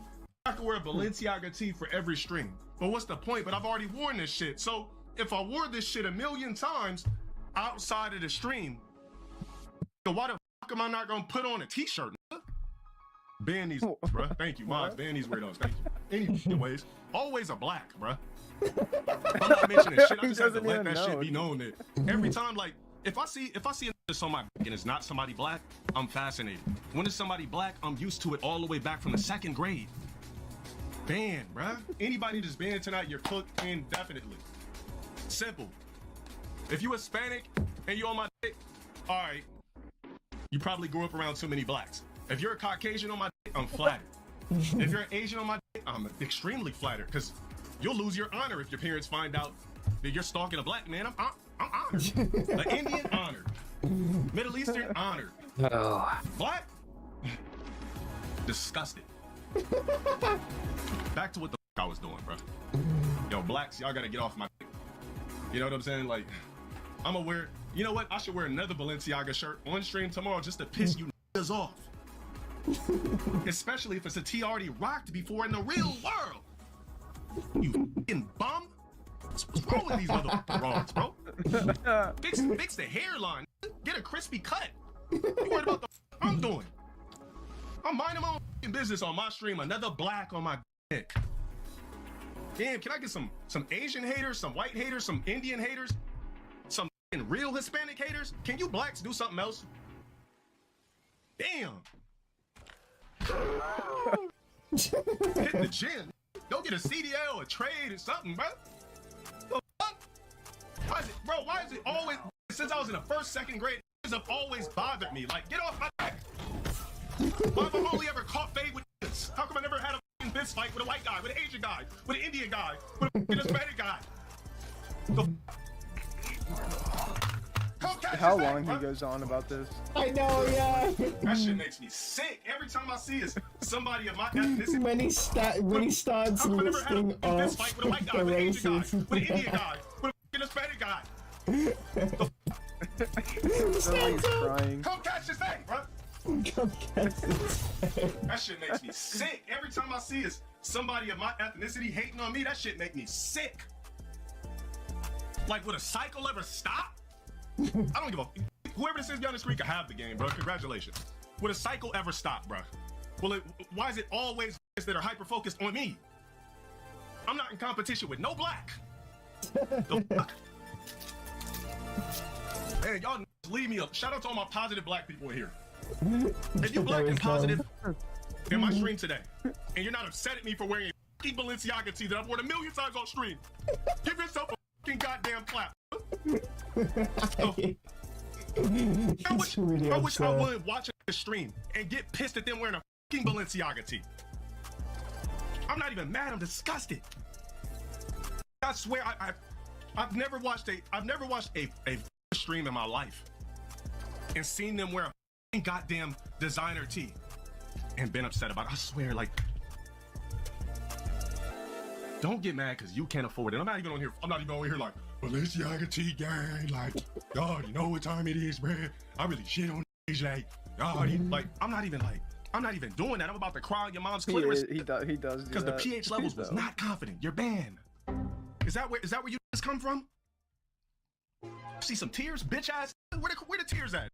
I could wear a Balenciaga tee for every stream. But what's the point? But I've already worn this shit. So if I wore this shit a million times outside of the stream, why the fuck am I not gonna put on a t-shirt? Ban these, bruh. Thank you, mods. Ban these weirdos. Thank you. Anyways, always a black, bruh. I'm not mentioning shit. I just have to let that shit be known that every time, like, if I see this on my back and it's not somebody black, I'm fascinated. When it's somebody black, I'm used to it all the way back from the 2nd grade. Ban, bruh. Anybody that's banned tonight, you're cooked indefinitely. Simple. If you Hispanic and you on my dick, all right, you probably grew up around too many blacks. If you're a Caucasian on my dick, I'm flattered. If you're an Asian on my dick, I'm extremely flattered, because you'll lose your honor if your parents find out that you're stalking a black man. I'm honored. An Indian, honored. Middle Eastern, honored. Oh. Black? Disgusted. Back to what the fuck I was doing, bro. Yo, blacks, y'all gotta get off my dick. You know what I'm saying? Like, I'm gonna wear, you know what? I should wear another Balenciaga shirt on stream tomorrow just to piss you niggas off. Especially if it's a T already rocked before in the real world. You fucking bum. What's wrong with these motherfucking wrongs, bro? Fix the hairline. Get a crispy cut. You worried about the I'm doing? I'm minding my own business on my stream. Another black on my dick. Damn, can I get some Asian haters, some white haters, some Indian haters, some real Hispanic haters? Can you blacks do something else? Damn. Hit the gym. Go get a CDL, a trade, or something, bro. The fuck? Why is it always, since I was in the first, second grade, it have always bothered me? Like, get off my back. Why have I only ever caught fade with this? How come I never had a fist fight with a white guy, with an Asian guy, with an Indian guy, with a Hispanic guy? How long he goes on about this? I know, yeah. That shit makes me sick. Every time I see is somebody of my ethnicity. When he starts listing off the races. With an Indian guy, with a Hispanic guy. Somebody's crying. Come catch this thing, bro. Come catch this thing. That shit makes me sick. Every time I see is somebody of my ethnicity hating on me, that shit make me sick. Like, would a cycle ever stop? I don't give a whoever this is beyond the screen can have the game, bro. Congratulations. Would a cycle ever stop, bro? Why is it always that are hyper focused on me? I'm not in competition with no black. The fuck? Man, y'all leave me up. Shout out to all my positive black people in here. If you black and positive in my stream today, and you're not upset at me for wearing a fucking Balenciaga tee that I've worn 1 million times on stream, give yourself a fucking goddamn clap. I wish I would watch the stream and get pissed at them wearing a fucking Balenciaga tee. I'm not even mad. I'm disgusted. I swear, I've never watched a stream in my life and seen them wear a goddamn designer tee and been upset about it. I swear, like, don't get mad because you can't afford it. I'm not even on here like Balenciaga tee gang. Like, God, you know what time it is, man. I really shit on these, like, God, like, I'm not even doing that. I'm about to cry on your mom's clitoris. He does because the pH levels was not confident. You're banned. Is that where you just come from? See some tears, bitch ass. Where the tears at?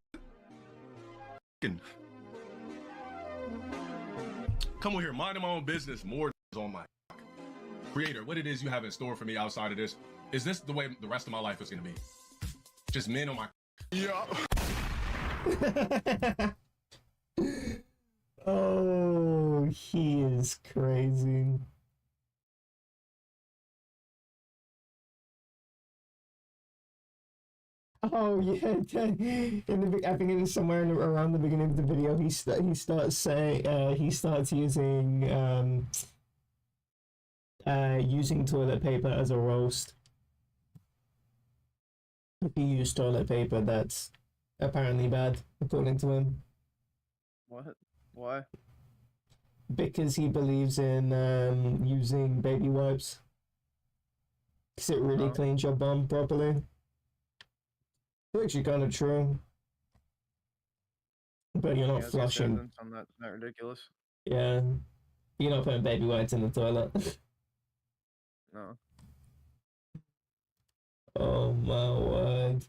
Come on here, minding my own business. More on my creator. What it is you have in store for me outside of this? Is this the way the rest of my life is gonna be? Just men on my. Yeah. Oh, he is crazy. Oh yeah, I think it is somewhere around the beginning of the video. He starts using using toilet paper as a roast. If you use toilet paper, that's apparently bad, according to him. What? Why? Because he believes in using baby wipes. Because it really cleans your bum properly. It's actually kind of true. But you're not flushing. That's not ridiculous. Yeah. You're not putting baby wipes in the toilet. No. Oh my word.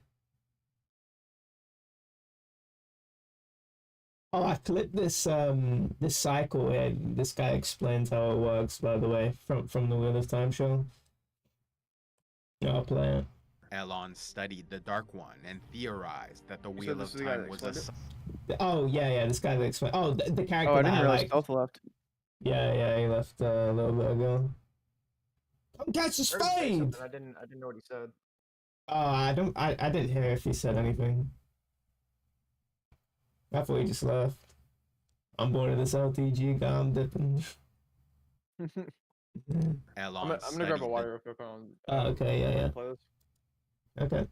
Oh, I clipped this this cycle here. This guy explains how it works, by the way, from the Wheel of Time show. I'll play it. Elon studied the Dark One and theorized that the Wheel of Time was a. Oh yeah, this guy that explained. Oh, the character. Oh, I didn't that realize Stealth left. Yeah, he left a little bit ago. Come catch the spade! I didn't know what he said. Oh, I didn't hear if he said anything. I thought he just left. I'm bored of this LTG guy. I'm dipping. I'm gonna grab a water real quick. Oh, okay, yeah. Play this. Okay.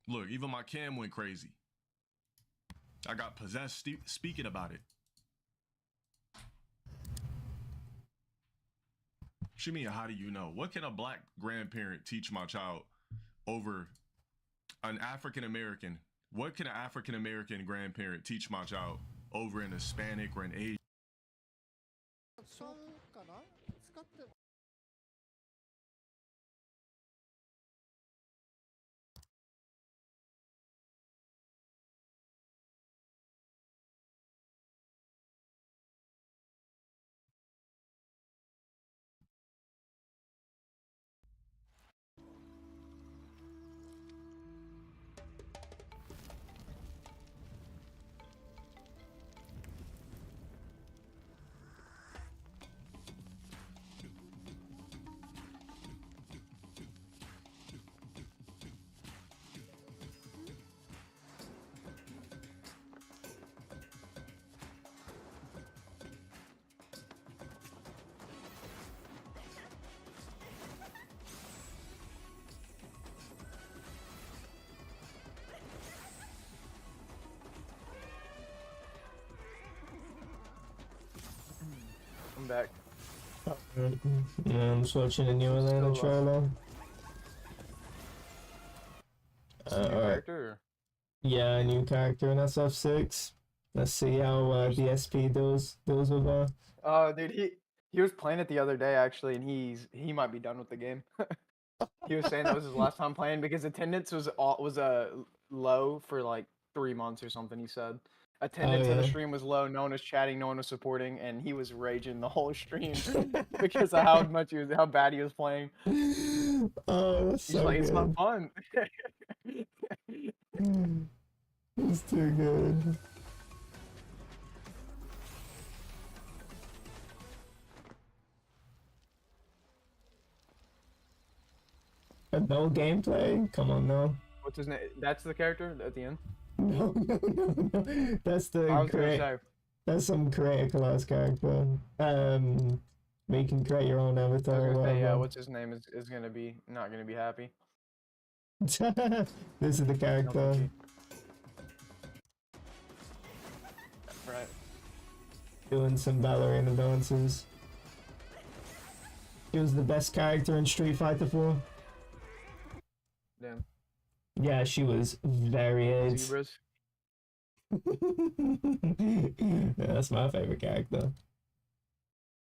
Look, even my cam went crazy. I got possessed speaking about it. Shimia, how do you know? What can a black grandparent teach my child over an African American What can an African American grandparent teach my child over in Hispanic or an Asian? I'm back. Yeah, I'm just watching a new Atlanta trailer. New character? Yeah, a new character in SF6. Let's see how DSP does with her. Dude, he was playing it the other day actually, and he might be done with the game. He was saying that was his last time playing because attendance was low for like 3 months or something. He said attendance in the stream was low, no one was chatting, no one was supporting, and he was raging the whole stream because of how bad he was playing. Oh, that's so He's like, good. it's not fun. It's too good. No gameplay? Come on now. What's his name? That's the character at the end? No. That's that's some creator class character. Where you can create your own avatar. Yeah, what's his name is gonna be not gonna be happy. This is the character. Right. Doing some ballerina dances. He was the best character in Street Fighter 4. Damn. Yeah, she was very AIDS. Zebras. Yeah, that's my favorite character.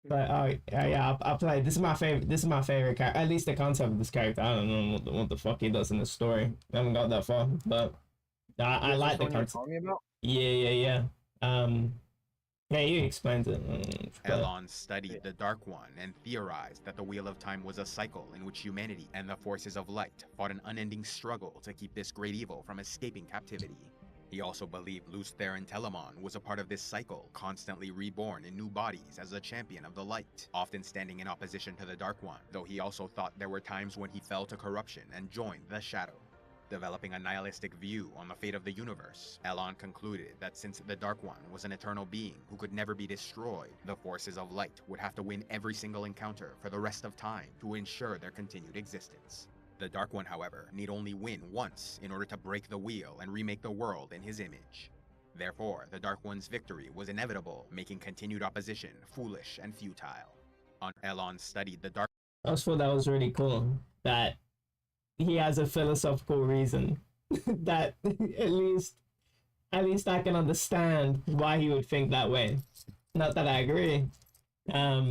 But yeah, I played. This is my favorite. This is my favorite character. At least the concept of this character. I don't know what the fuck he does in the story. I haven't got that far, but I like the concept. Yeah. Yeah, you explained it. Elon studied the Dark One and theorized that the Wheel of Time was a cycle in which humanity and the forces of light fought an unending struggle to keep this great evil from escaping captivity. He also believed Luz Theron Telamon was a part of this cycle, constantly reborn in new bodies as a champion of the light, often standing in opposition to the Dark One, though he also thought there were times when he fell to corruption and joined the Shadow. Developing a nihilistic view on the fate of the universe, Elon concluded that since the Dark One was an eternal being who could never be destroyed, the forces of light would have to win every single encounter for the rest of time to ensure their continued existence. The Dark One, however, need only win once in order to break the wheel and remake the world in his image. Therefore, the Dark One's victory was inevitable, making continued opposition foolish and futile. Elon studied the Dark. I just thought that was really cool. That he has a philosophical reason. That at least I can understand why he would think that way. Not that I agree. I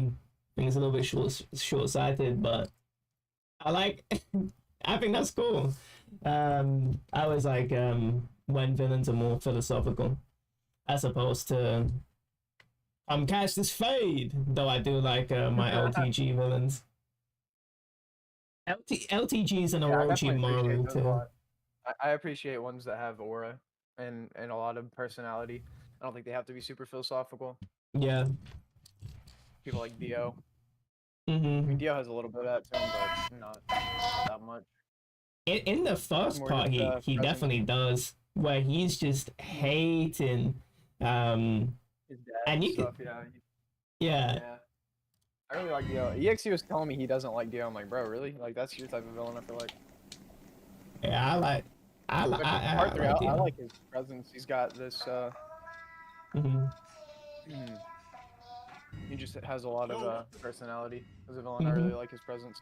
think it's a little bit short-sighted, but I think that's cool. I always like when villains are more philosophical, as opposed to catch this fade. Though I do like my LTG villains. LTGs and Orochimaru too. I appreciate ones that have aura and a lot of personality. I don't think they have to be super philosophical. Yeah. People like Dio. Mm-hmm. I mean, Dio has a little bit of that to him, but not that much. In the first part, he definitely does, where he's just hating, his dad and you stuff, yeah. I really like Dio. EXE was telling me he doesn't like Dio. I'm like, bro, really? Like, that's your type of villain, I feel like. Yeah, I like I like his presence. He's got this, he just has a lot of personality as a villain. I really like his presence.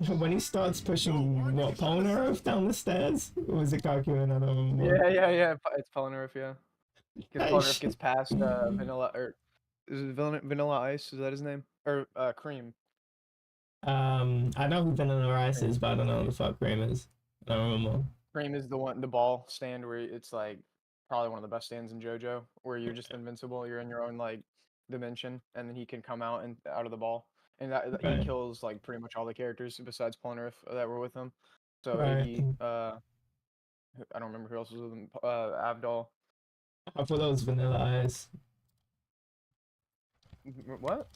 when he starts pushing what Polnareff down the stairs, or was it Kakuin? I don't remember. Yeah. It's Polnareff, yeah. Because Hey, Polnareff gets past Vanilla, or is it Vanilla Ice? Is that his name? Or Cream? I know who Vanilla Ice is, but I don't know who the fuck Cream is. I don't remember. Cream is the ball stand where it's like probably one of the best stands in JoJo, where you're just invincible. You're in your own like dimension, and then he can come out and out of the ball, and he Right. kills like pretty much all the characters besides Polnareff that were with him. So Right. Iggy, I don't remember who else was with him. Avdol. I thought that was Vanilla Ice. What?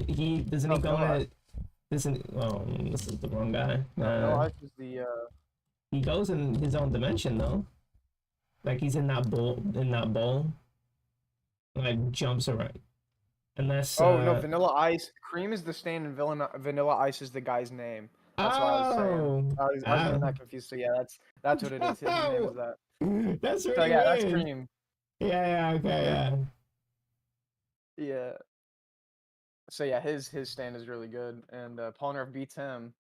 He doesn't he go Vanilla in? Doesn't? Oh, this is the wrong guy. Vanilla Ice is the. He goes in his own dimension though. Like he's in that bowl. Like jumps around. Unless. No, Vanilla Ice. Cream is the stand, and Vanilla Ice is the guy's name. That's what I was saying. I was getting that confused. So yeah, that's what it is. His name is that. That's really so yeah, weird. that's Cream. Yeah. Okay. Yeah. Yeah. So yeah, his stand is really good, and Polnareff beats him,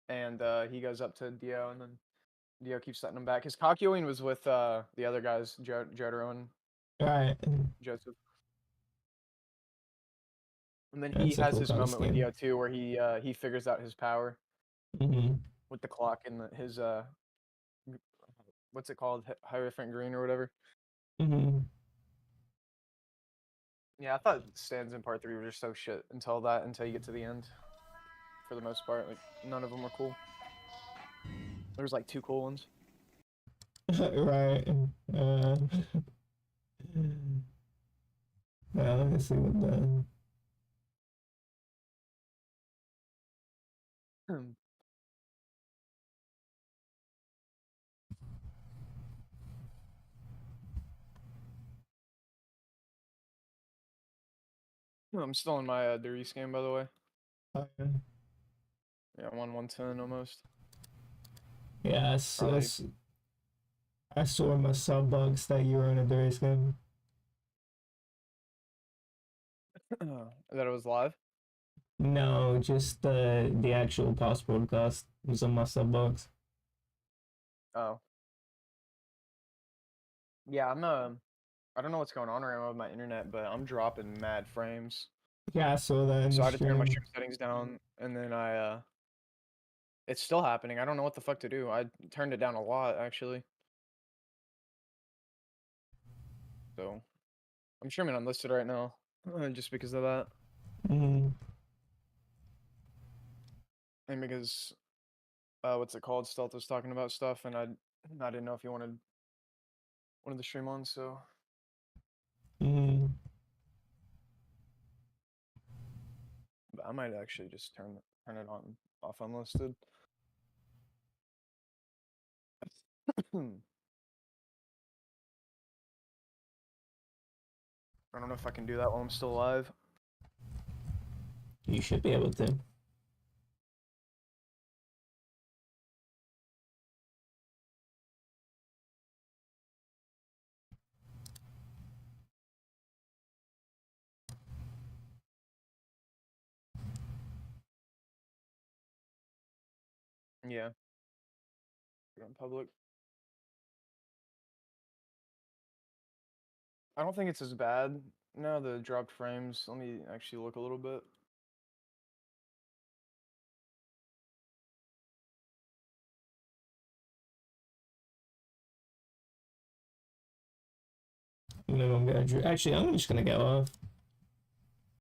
and he goes up to Dio, and then Dio keeps setting him back. His Kakyoin was with the other guys, Jotaro and Right. Joseph. And then That's he a has cool his moment with costume. Dio too, where he figures out his power with the clock and his what's it called, Hierophant Green or whatever. Yeah, I thought stands in part 3 were just so shit until you get to the end. For the most part, like none of them were cool. There's like 2 cool ones. Right. Let me see what the. I'm still in my Darius game, by the way. Okay. Yeah, I'm on 110 almost. Yeah, I saw in my sub bugs that you were in a Darius game. That it was live? No, just the actual past broadcast was on my sub bugs. Oh. Yeah, I don't know what's going on right now with my internet, but I'm dropping mad frames. Yeah, I saw that in So the I had to turn my stream. stream settings down, and then it's still happening. I don't know what the fuck to do. I turned it down a lot, actually. So, I'm streaming unlisted right now, just because of that. And because, what's it called? Stealth was talking about stuff, and I didn't know if you wanted the stream on, so. But I might actually just turn it off unlisted. I don't know if I can do that while I'm still alive. You should be able to. Yeah. Put it on public. I don't think it's as bad now, the dropped frames. Let me actually look a little bit. Actually, I'm just gonna get off.